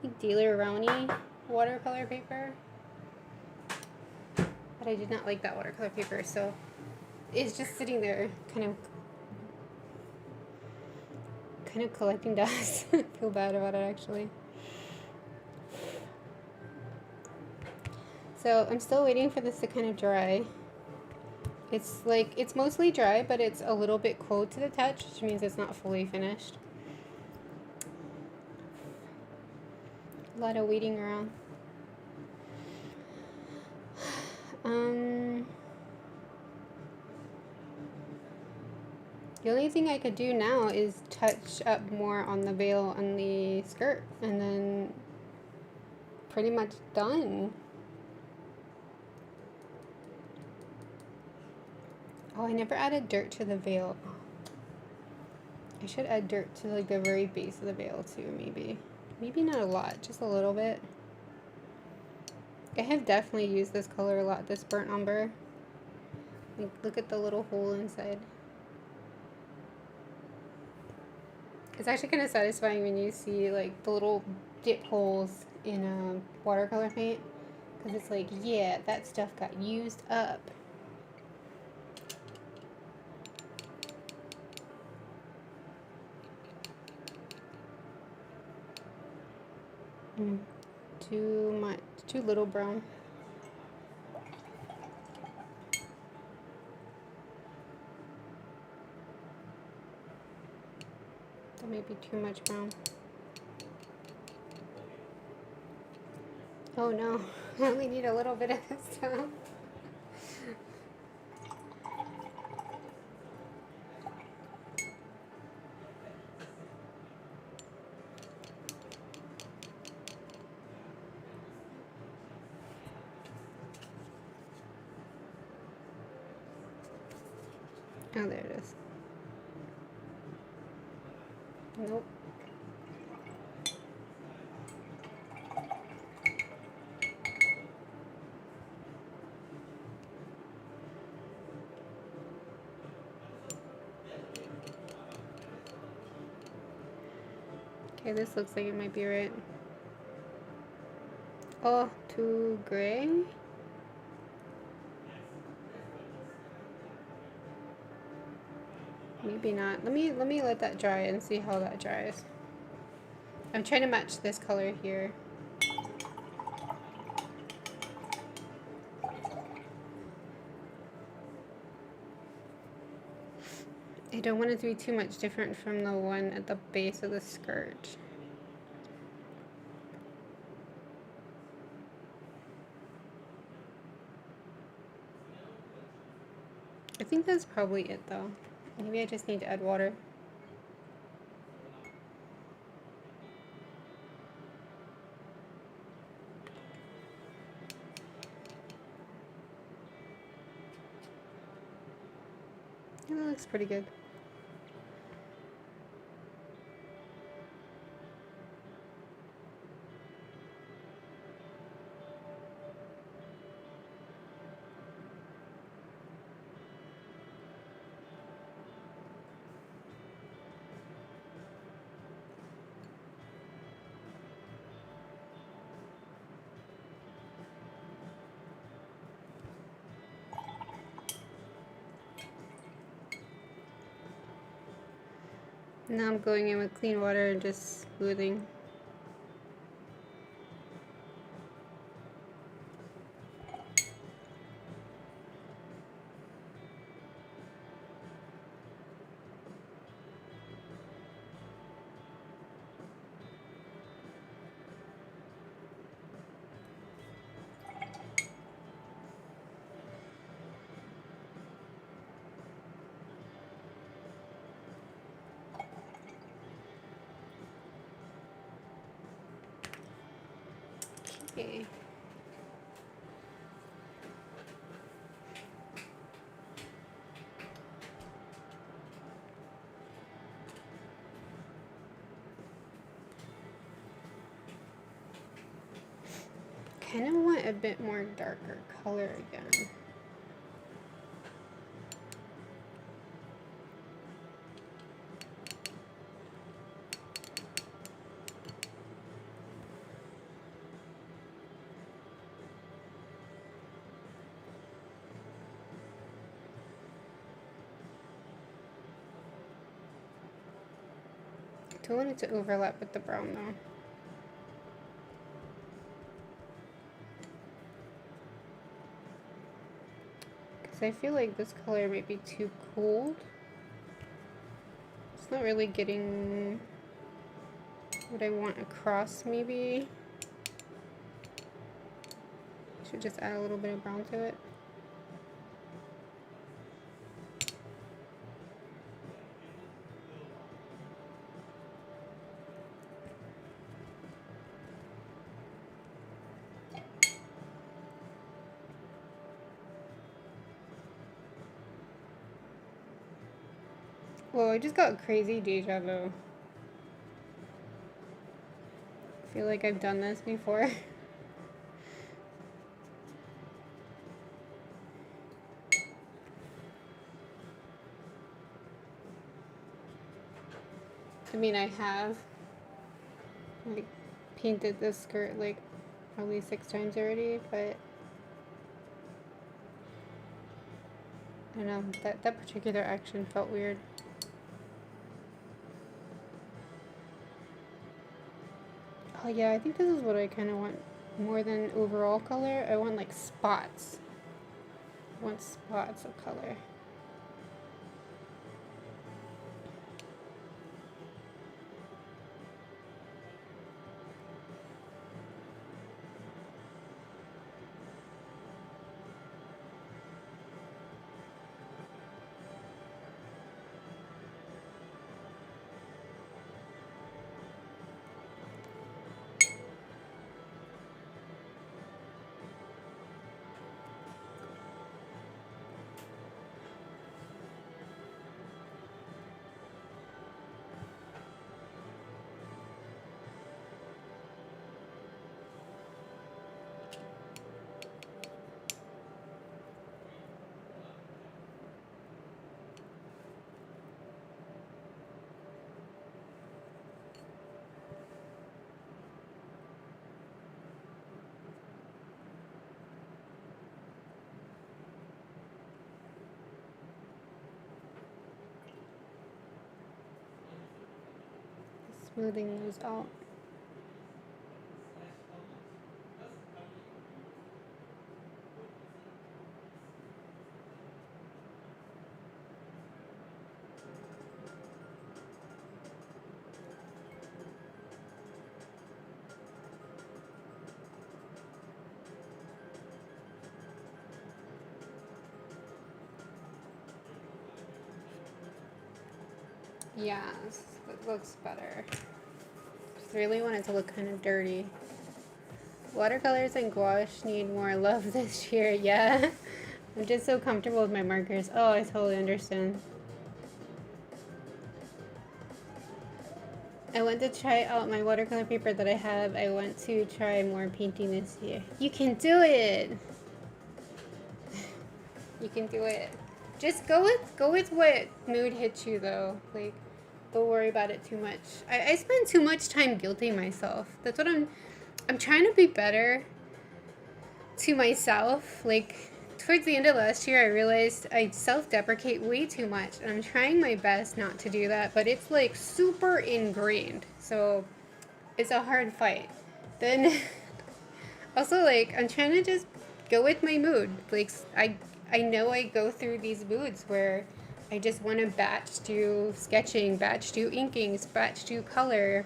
think Dealer Rowney watercolor paper. But I did not like that watercolor paper, so it's just sitting there kind of collecting dust. I feel bad about it actually. So I'm still waiting for this to kind of dry. It's mostly dry, but it's a little bit cold to the touch, which means it's not fully finished. A lot of waiting around. The only thing I could do now is touch up more on the veil on the skirt, and then pretty much done. Oh, I never added dirt to the veil. I should add dirt to like the very base of the veil too, maybe. Maybe not a lot, just a little bit. I have definitely used this color a lot, this burnt umber. Like, look at the little hole inside. It's actually kind of satisfying when you see like the little dip holes in a watercolor paint, because it's like, yeah, that stuff got used up. Too much, too little brown. That may be too much brown. Oh no, I only need a little bit of this stuff. Oh, there it is. Nope. Okay, this looks like it might be right. Oh, too gray? Maybe not. Let me let that dry and see how that dries. I'm trying to match this color here. I don't want it to be too much different from the one at the base of the skirt. I think that's probably it though. Maybe I just need to add water. Yeah, that looks pretty good. Now I'm going in with clean water and just smoothing. Okay. Kind of want a bit more darker color again. I don't want it to overlap with the brown though. Because I feel like this color might be too cold. It's not really getting what I want across maybe. Should just add a little bit of brown to it. Whoa, I just got crazy deja vu. I feel like I've done this before. I mean, I have like painted this skirt like probably 6 times already, but I don't know, that particular action felt weird. Oh yeah, I think this is what I kind of want more than overall color. I want like spots. I want spots of color. Smoothing those out. Yeah, it looks better. Just really want it to look kind of dirty. Watercolors and gouache need more love this year, yeah. I'm just so comfortable with my markers. Oh, I totally understand. I want to try out my watercolor paper that I have. I want to try more painting this year. You can do it! You can do it. Just go with what mood hits you though. Like, don't worry about it too much. I spend too much time guilting myself. That's what I'm trying to be better to myself. Like, towards the end of last year, I realized I self-deprecate way too much, and I'm trying my best not to do that, but it's like super ingrained. So it's a hard fight. Then also, like, I'm trying to just go with my mood. Like, I know I go through these moods where I just want to batch do sketching, batch do inkings, batch do color.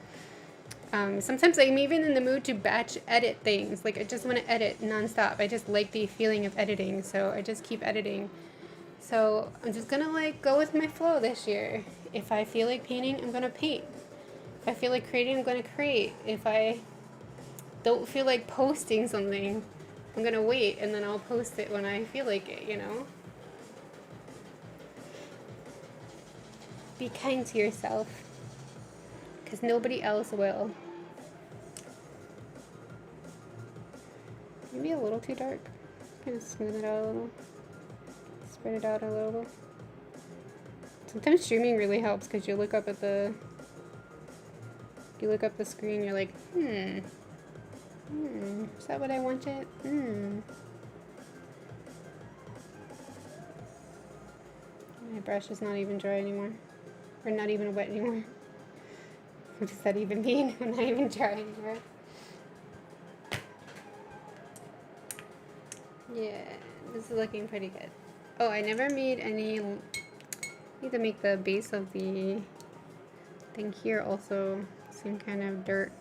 Sometimes I'm even in the mood to batch edit things. Like, I just want to edit nonstop. I just like the feeling of editing, so I just keep editing. So I'm just gonna like go with my flow this year. If I feel like painting, I'm gonna paint. If I feel like creating, I'm gonna create. If I don't feel like posting something, I'm gonna wait and then I'll post it when I feel like it, you know? Be kind to yourself, because nobody else will. Maybe a little too dark. Kind of smooth it out a little. Spread it out a little. Sometimes streaming really helps because you look up at the screen, you're like, is that what I wanted? My brush is not even dry anymore. Or not even wet anymore. What does that even mean? I'm not even dry anymore. Yeah, this is looking pretty good. Oh, I never made any. Need to make the base of the thing here also seem kind of dark.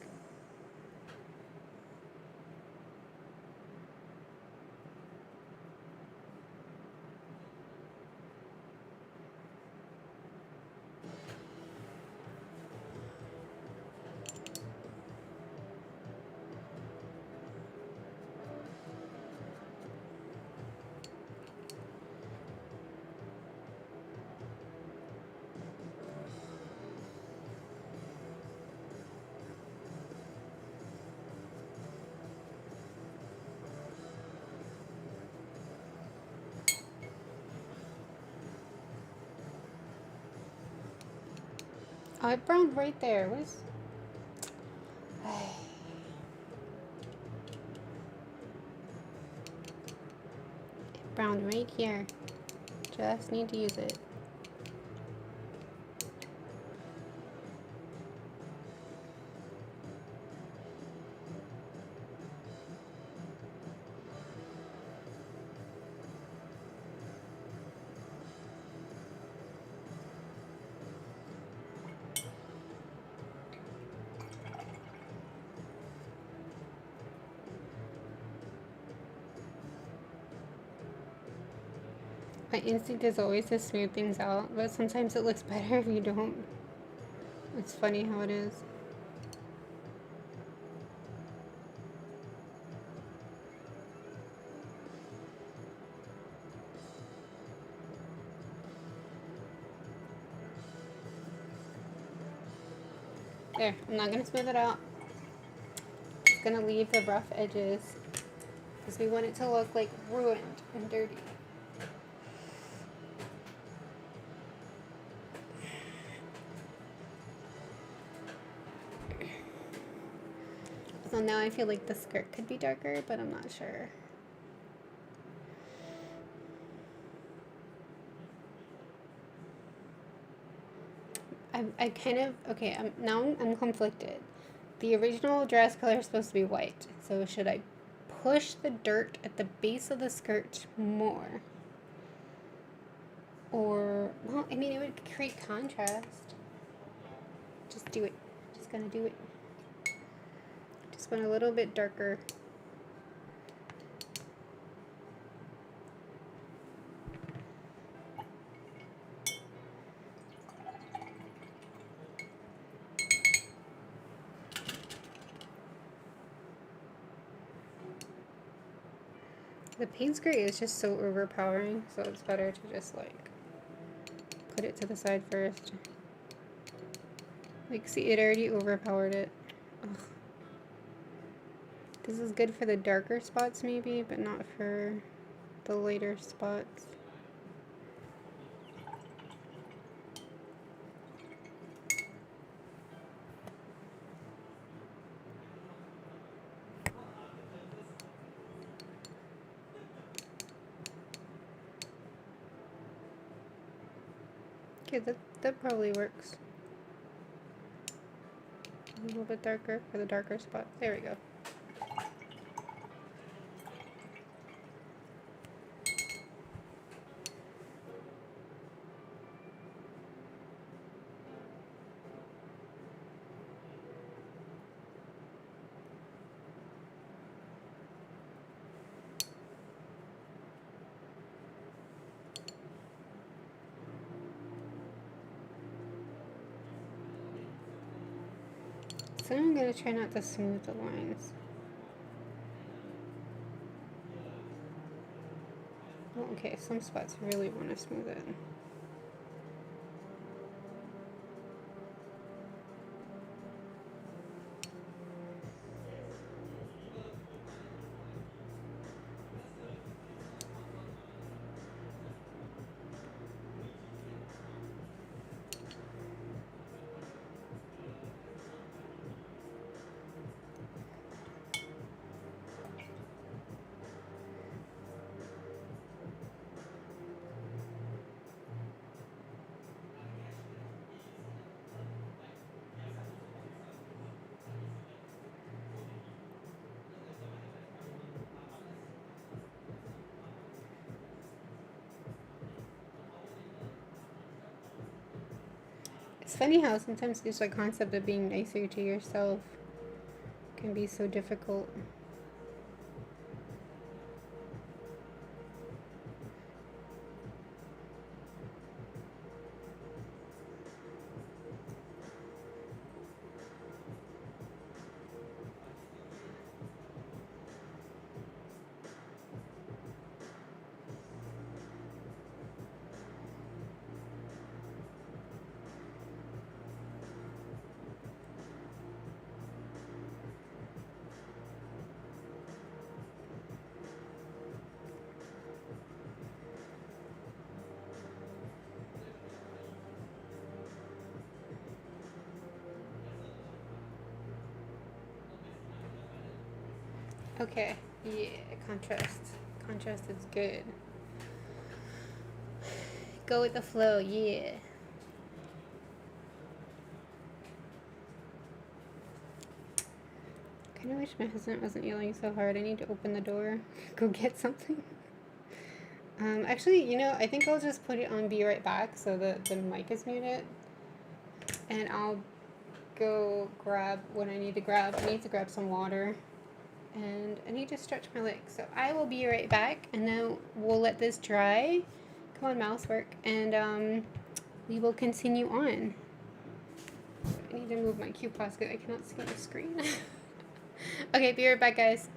Oh, it browned right there. What is... It browned right here. Just need to use it. My instinct is always to smooth things out, but sometimes it looks better if you don't. It's funny how it is. There, I'm not gonna smooth it out. Just gonna leave the rough edges because we want it to look like ruined and dirty. So now I feel like the skirt could be darker, but I'm not sure. I kind of, okay, now I'm conflicted. The original dress color is supposed to be white, so should I push the dirt at the base of the skirt more? Or, well, I mean, it would create contrast. Just do it. Just gonna do it. Just went a little bit darker. The paint spray is just so overpowering, so it's better to just like put it to the side first. Like, see, it already overpowered it. Ugh. This is good for the darker spots maybe, but not for the lighter spots. Okay, that probably works. A little bit darker for the darker spots. There we go. So I'm going to try not to smooth the lines. Well, okay, some spots really want to smooth it. It's funny how sometimes just the concept of being nicer to yourself can be so difficult. Okay, yeah, contrast. Contrast is good. Go with the flow, yeah. Kind of wish my husband wasn't yelling so hard. I need to open the door, go get something. Actually, you know, I think I'll just put it on be right back so that the mic is muted. And I'll go grab what I need to grab. I need to grab some water. And I need to stretch my legs. So I will be right back. And then we'll let this dry. Come on, mouse work. And we will continue on. I need to move my cue basket. I cannot see the screen. Okay, be right back, guys.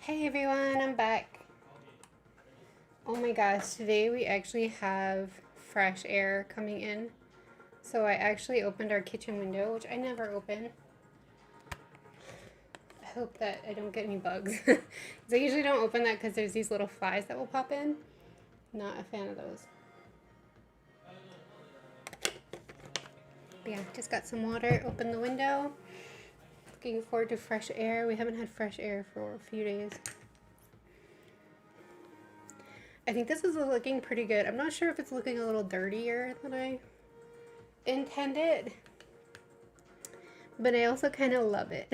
Hey everyone, I'm back. Oh my gosh, today we actually have fresh air coming in. So I actually opened our kitchen window, which I never open. I hope that I don't get any bugs. Because I usually don't open that because there's these little flies that will pop in. Not a fan of those. But yeah, just got some water, opened the window. Looking forward to fresh air. We haven't had fresh air for a few days. I think this is looking pretty good. I'm not sure if it's looking a little dirtier than I intended, but I also kind of love it.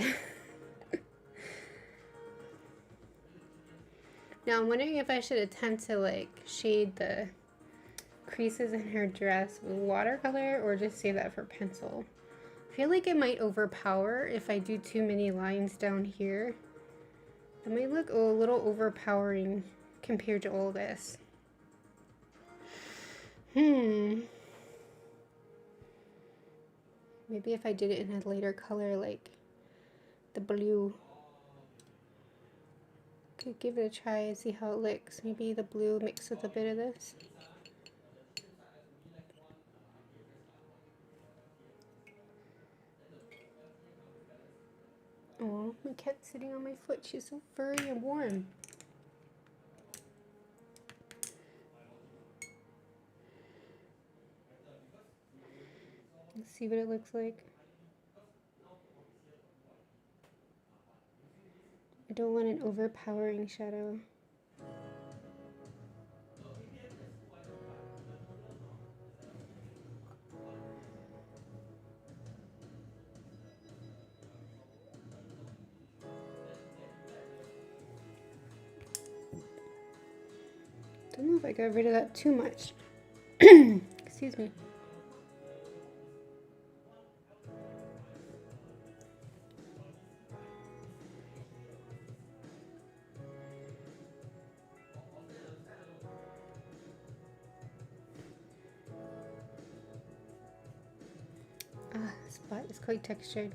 Now I'm wondering if I should attempt to like shade the creases in her dress with watercolor or just save that for pencil. I feel like it might overpower if I do too many lines down here. It might look a little overpowering compared to all this. Maybe if I did it in a lighter color like the blue. Could give it a try and see how it looks. Maybe the blue mixed with a bit of this. Oh, my cat's sitting on my foot. She's so furry and warm. Let's see what it looks like. I don't want an overpowering shadow. Don't know if I got rid of that too much. Excuse me. Ah, this spot is quite textured.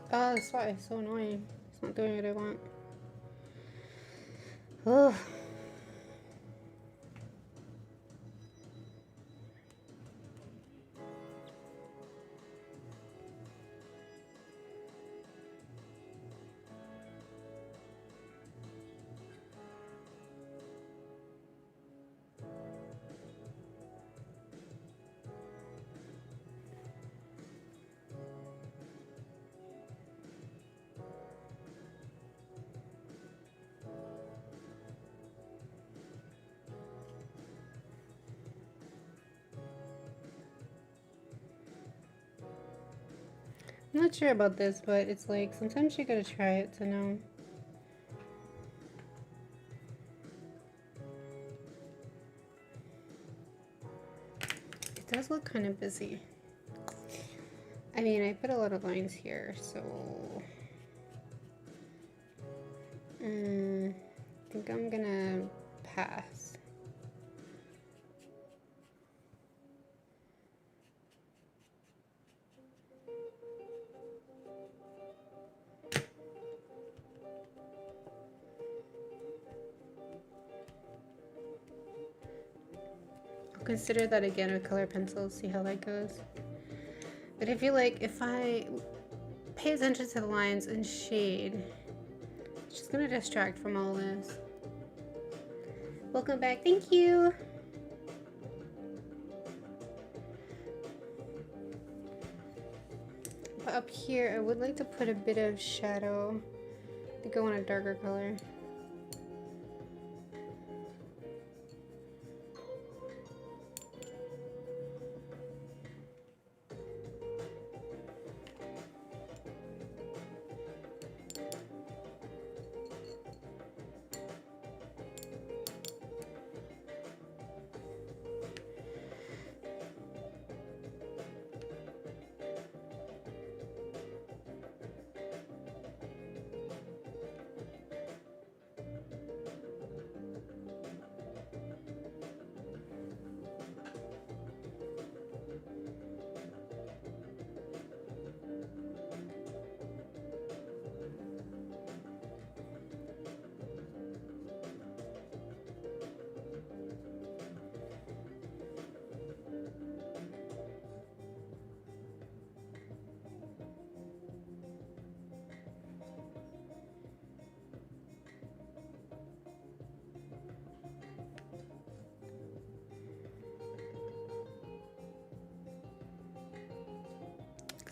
Oh, this spot is so annoying. It's not doing what I want. Oh. I'm not sure about this, but it's like sometimes you gotta try it to know. It does look kind of busy. I mean, I put a lot of lines here, so I think I'm gonna pass. Consider that again with color pencils, see how that goes. But I feel like if I pay attention to the lines and shade, it's just gonna distract from all this. Welcome back, thank you. But up here, I would like to put a bit of shadow to go on a darker color.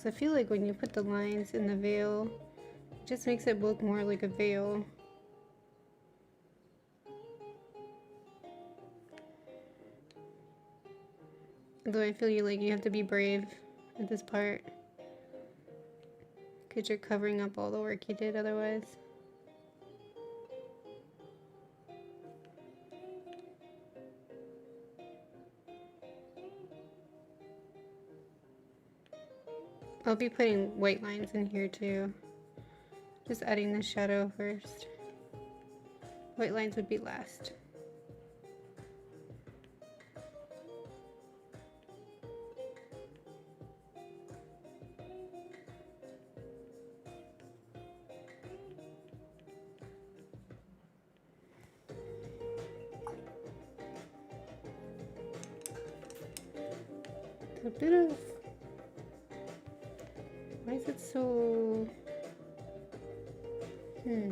because I feel like when you put the lines in the veil, it just makes it look more like a veil. Although I feel like you have to be brave at this part, because you're covering up all the work you did otherwise. I'll be putting white lines in here too. Just adding the shadow first. White lines would be last. A bit of... Why is it so... I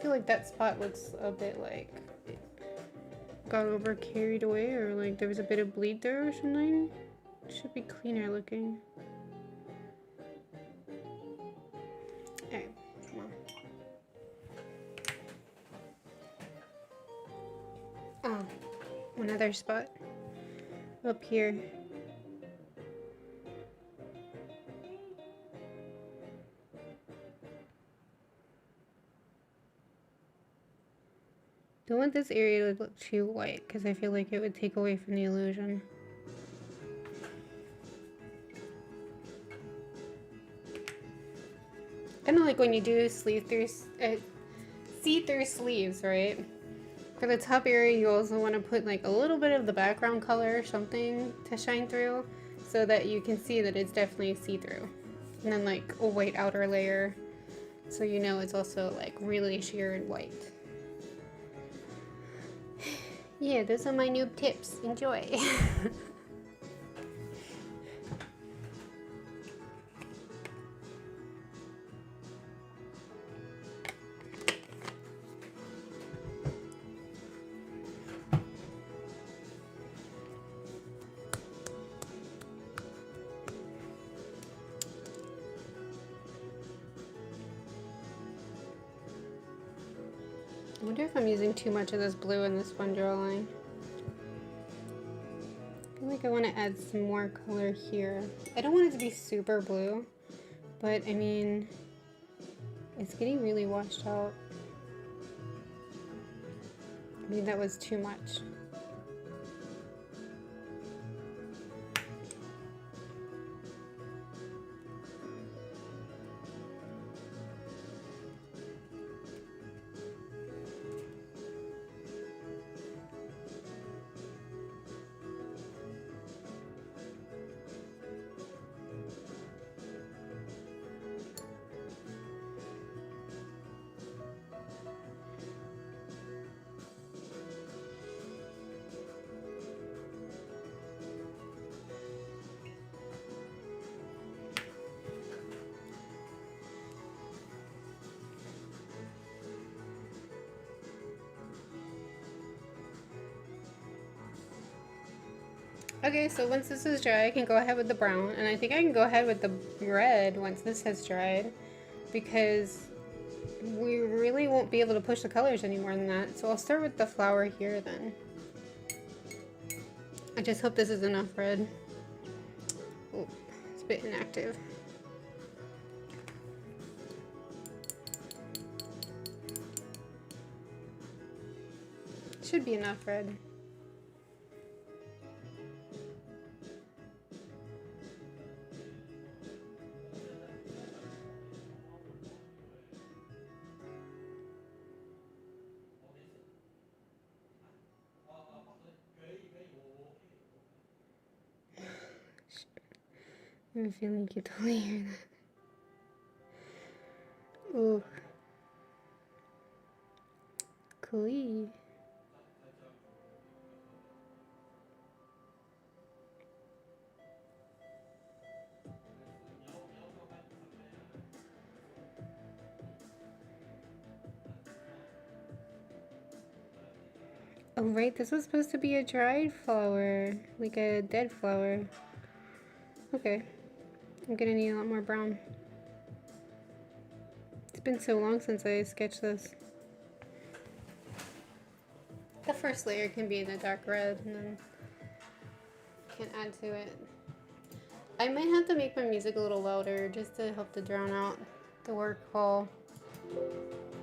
feel like that spot looks a bit like it got over carried away, or like there was a bit of bleed there or something. It should be cleaner looking. Alright, come on. Oh, another spot up here. Don't want this area to look too white because I feel like it would take away from the illusion. Kind of like when you do see-through sleeves, right? For the top area, you also want to put like a little bit of the background color or something to shine through so that you can see that it's definitely see-through. And then like a white outer layer so you know it's also like really sheer and white. Yeah, those are my noob tips. Enjoy. I wonder if I'm using too much of this blue in this one drawing. I feel like I want to add some more color here. I don't want it to be super blue, but I mean, it's getting really washed out. I mean, that was too much. Okay, so once this is dry, I can go ahead with the brown, and I think I can go ahead with the red once this has dried, because we really won't be able to push the colors any more than that. So I'll start with the flower here then. I just hope this is enough red. Oh, it's a bit inactive. Should be enough red. I have a feeling you can totally hear that. Ooh. Cool. Oh right, this was supposed to be a dried flower, like a dead flower. Okay. I'm gonna need a lot more brown. It's been so long since I sketched this. The first layer can be the dark red, and then you can add to it. I might have to make my music a little louder just to help to drown out the work call.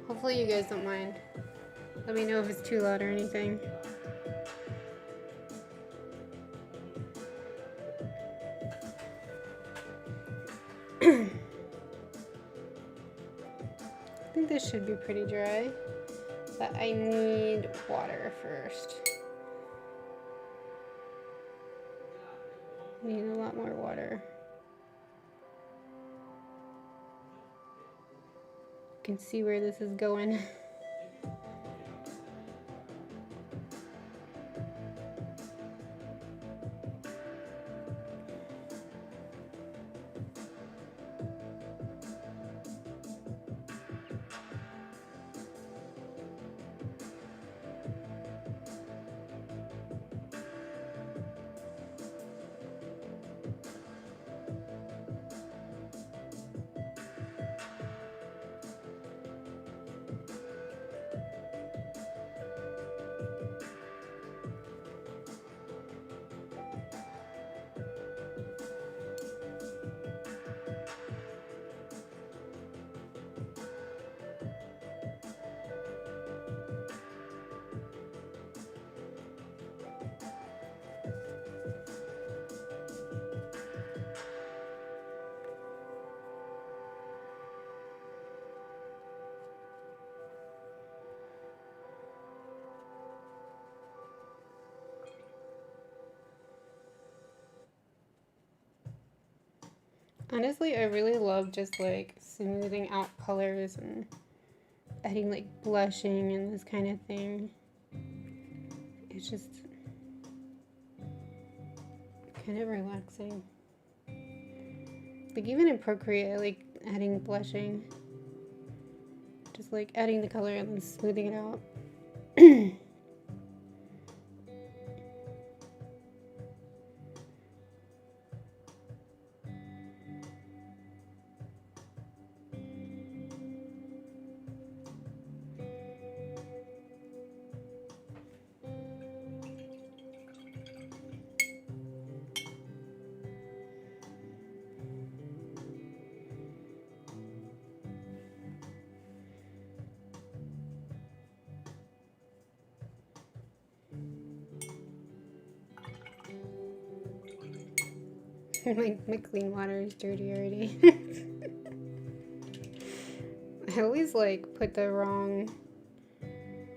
Hopefully you guys don't mind. Let me know if it's too loud or anything. I think this should be pretty dry, but I need water first. Need a lot more water. You can see where this is going. Honestly, I really love just like smoothing out colors and adding like blushing and this kind of thing. It's just kind of relaxing. Like even in Procreate, I like adding blushing. Just like adding the color and then smoothing it out. My clean water is dirty already. I always like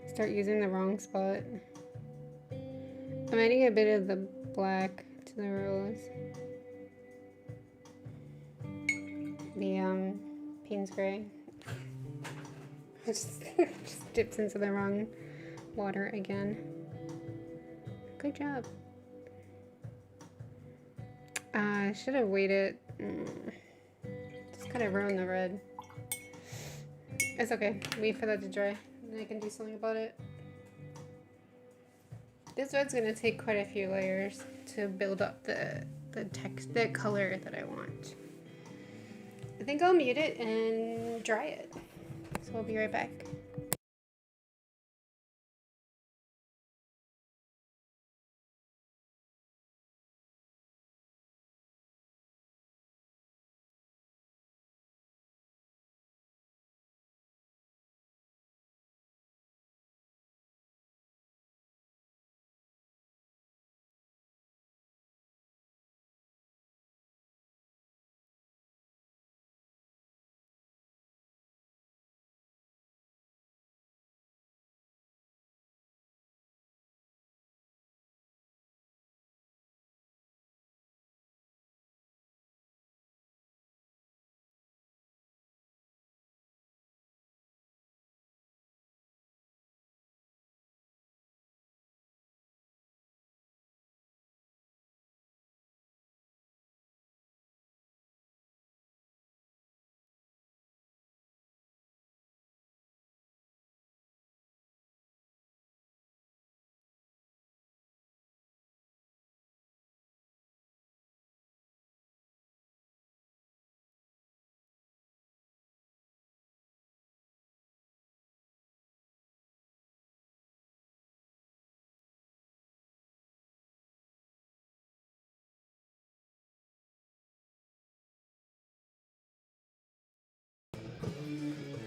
start using the wrong spot. I'm adding a bit of the black to the rose. The Payne's Gray. just dips into the wrong water again. Good job. I should have waited. Just kind of ruined the red. It's okay. Wait for that to dry, and I can do something about it. This red's gonna take quite a few layers to build up the color that I want. I think I'll mute it and dry it. So I'll be right back.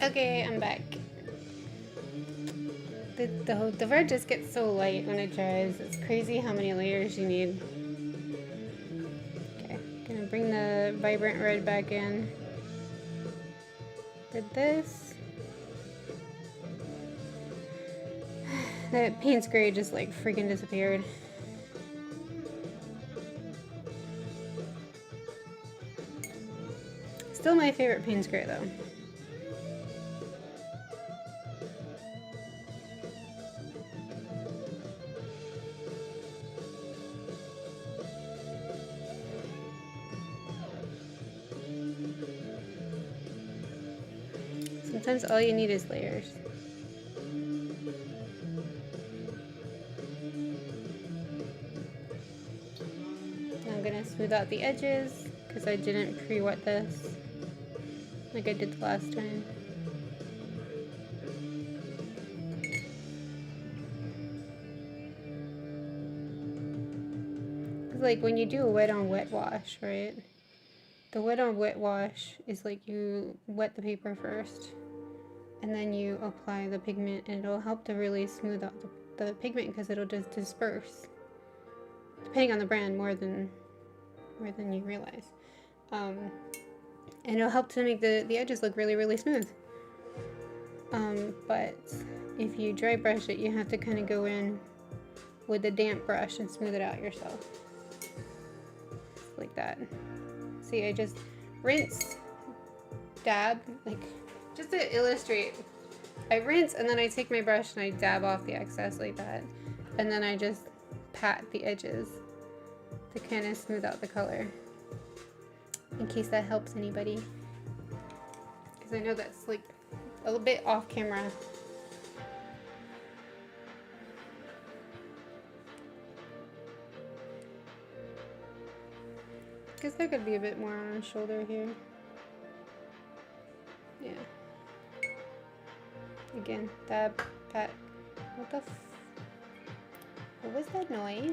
Okay, I'm back. The fur just gets so light when it dries. It's crazy how many layers you need. Okay, gonna bring the vibrant red back in. Did this. That Payne's Gray just like freaking disappeared. Still my favorite Payne's Gray though. Sometimes all you need is layers. Now I'm gonna smooth out the edges because I didn't pre-wet this like I did the last time. Like when you do a wet on wet wash, right? The wet on wet wash is like you wet the paper first and then you apply the pigment, and it'll help to really smooth out the pigment because it'll just disperse, depending on the brand, more than you realize. And it'll help to make the edges look really, really smooth. But if you dry brush it, you have to kind of go in with a damp brush and smooth it out yourself. Like that. See, I just rinse, dab, like just to illustrate. I rinse and then I take my brush and I dab off the excess like that. And then I just pat the edges to kind of smooth out the color. In case that helps anybody. Because I know that's like a little bit off camera. I guess there could be a bit more on his shoulder here. Yeah. Again, dab, pat. What the what was that noise?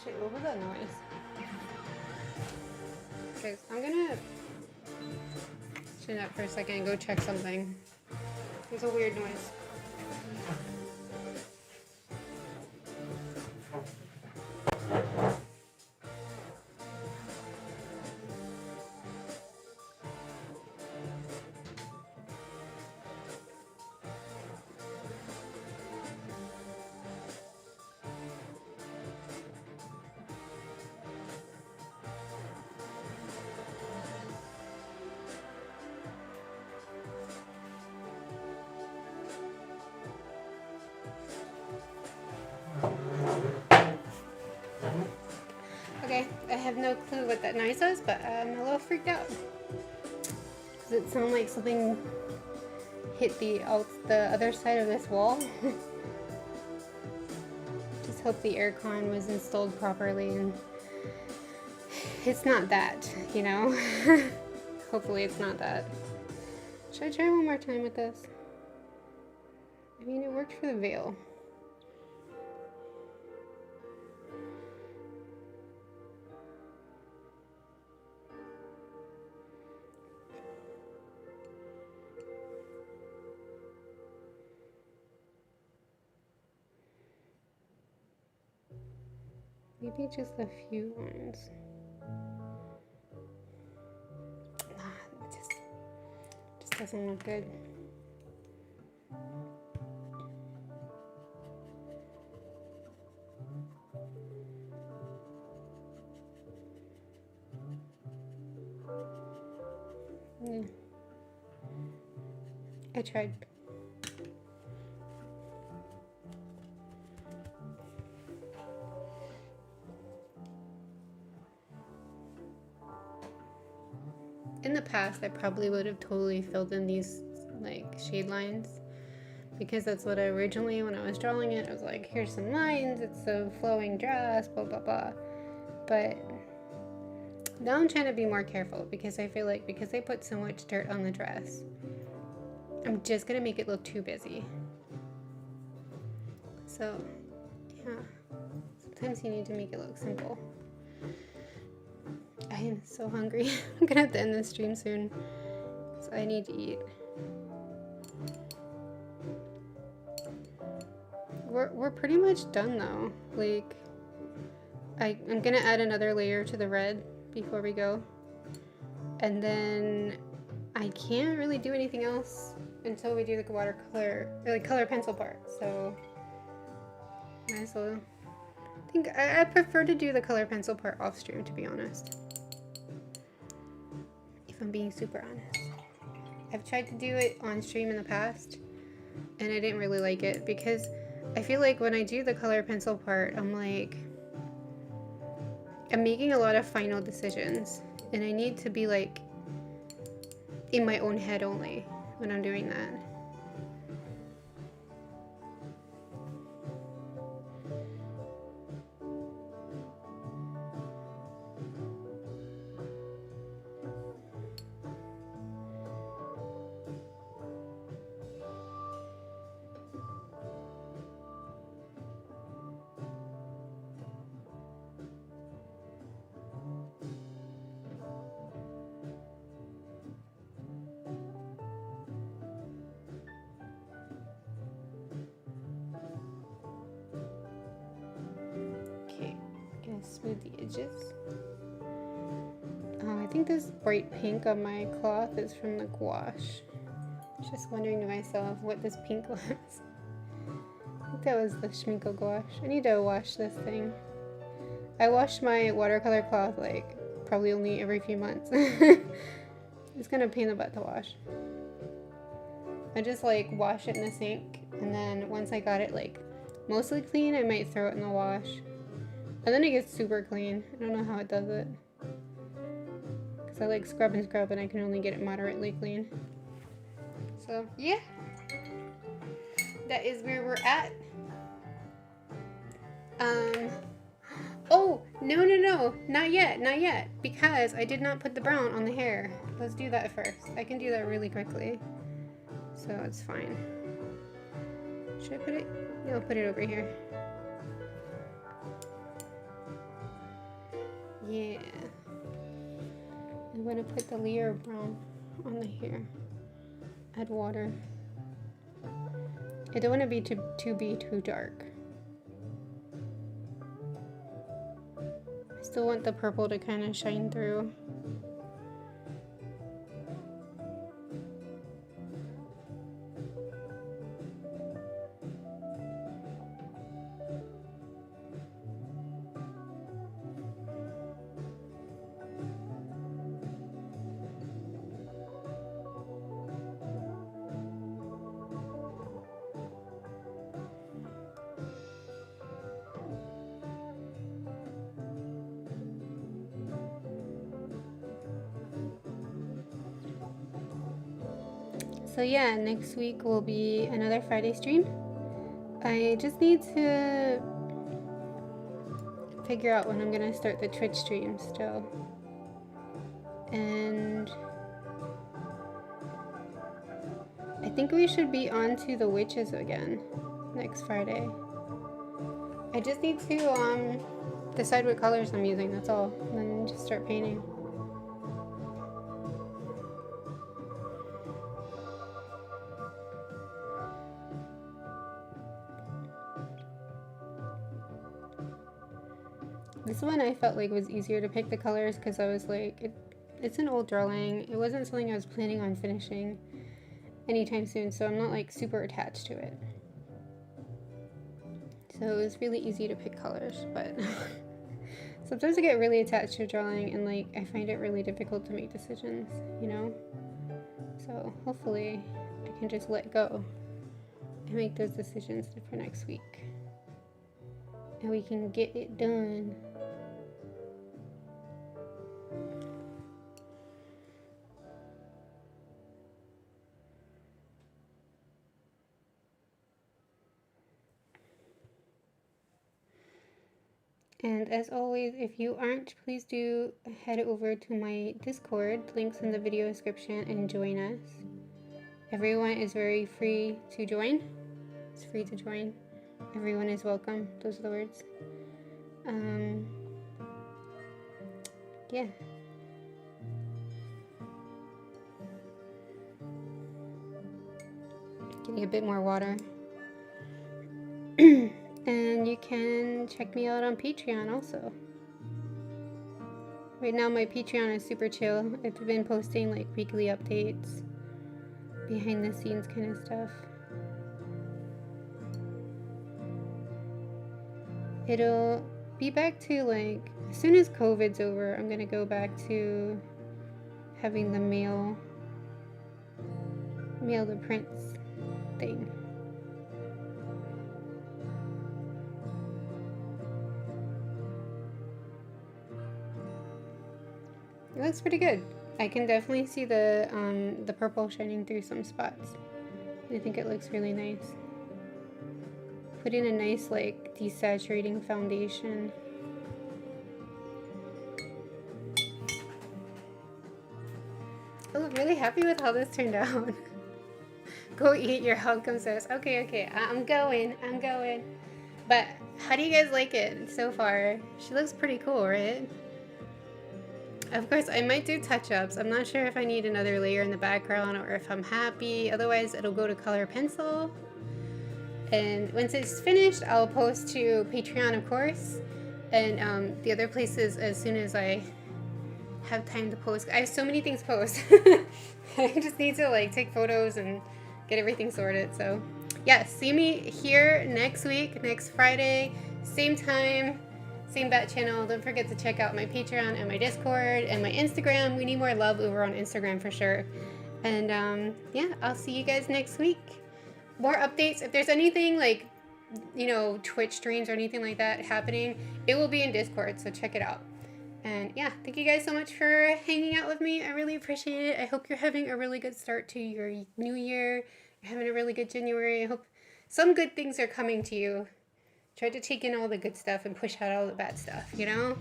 Shit, what was that noise? Guys, I'm gonna chin up for a second and go check something. There's a weird noise. Okay, I have no clue what that noise was, but I'm a little freaked out. Does it sound like something hit the other side of this wall? Just hope the aircon was installed properly, and it's not that, you know? Hopefully it's not that. Should I try one more time with this? I mean, it worked for the veil. Maybe just a few lines. It just doesn't look good. Yeah. I tried. In the past, I probably would have totally filled in these like shade lines, because that's what I originally, when I was drawing it, I was like, here's some lines, it's a flowing dress, blah blah blah. But now I'm trying to be more careful, because I feel like because I put so much dirt on the dress, I'm just gonna make it look too busy. So yeah, sometimes you need to make it look simple. I am so hungry. I'm gonna have to end this stream soon. So I need to eat. We're pretty much done though. Like, I'm gonna add another layer to the red before we go. And then I can't really do anything else until we do the watercolor, or like color pencil part. So might as well. I think I prefer to do the color pencil part off stream, to be honest. If I'm being super honest. I've tried to do it on stream in the past and I didn't really like it because I feel like when I do the color pencil part, I'm making a lot of final decisions and I need to be like in my own head only when I'm doing that. Smooth the edges. I think this bright pink on my cloth is from the gouache. Just wondering to myself what this pink was. I think that was the Schminko gouache. I need to wash this thing. I wash my watercolor cloth like probably only every few months. It's kind of a pain in the butt to wash. I just like wash it in the sink and then once I got it like mostly clean, I might throw it in the wash. And then it gets super clean. I don't know how it does it. Because I like scrub and scrub and I can only get it moderately clean. So, yeah. That is where we're at. Oh, no. Not yet. Because I did not put the brown on the hair. Let's do that first. I can do that really quickly. So it's fine. Should I put it? No, I'll put it over here. Yeah, I'm gonna put the layer of brown on the hair. Add water. I don't want to be too dark. I still want the purple to kind of shine through. So yeah, next week will be another Friday stream. I just need to figure out when I'm gonna start the Twitch stream still. And I think we should be on to the witches again next Friday. I just need to decide what colors I'm using, that's all. And then just start painting. This one I felt like was easier to pick the colors because I was like, it's an old drawing. It wasn't something I was planning on finishing anytime soon, so I'm not like super attached to it. So it was really easy to pick colors, but sometimes I get really attached to drawing and like I find it really difficult to make decisions, you know? So hopefully I can just let go and make those decisions for next week. And we can get it done. And as always, if you aren't, please do head over to my Discord, links in the video description, and join us. Everyone is very free to join. It's free to join. Everyone is welcome. Those are the words. Yeah. Need a bit more water. And you can check me out on Patreon also. Right now my Patreon is super chill. I've been posting like weekly updates, behind the scenes kind of stuff. It'll be back to like, as soon as COVID's over, I'm gonna go back to having the mail the prints thing. It looks pretty good. I can definitely see the purple shining through some spots. I think it looks really nice. Put in a nice like desaturating foundation. Oh, I'm really happy with how this turned out. Go eat, your hug comes out. Okay, I'm going. But how do you guys like it so far? She looks pretty cool, right? Of course, I might do touch-ups. I'm not sure if I need another layer in the background or if I'm happy. Otherwise, it'll go to color pencil. And once it's finished, I'll post to Patreon, of course. And the other places as soon as I have time to post. I have so many things to post. I just need to like take photos and get everything sorted. So yeah, see me here next week, next Friday, same time, same bat channel. Don't forget to check out my Patreon and my Discord and my Instagram. We need more love over on Instagram for sure. And yeah, I'll see you guys next week. More updates. If there's anything like, you know, Twitch streams or anything like that happening, it will be in Discord, so check it out. And yeah, thank you guys so much for hanging out with me. I really appreciate it. I hope you're having a really good start to your new year. You're having a really good January. I hope some good things are coming to you. Try to take in all the good stuff and push out all the bad stuff, you know?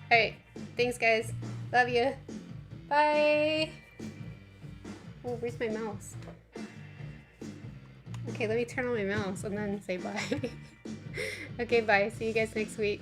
Alright, thanks guys. Love you. Bye. Oh, where's my mouse? Okay, let me turn on my mouse and then say bye. Okay, bye. See you guys next week.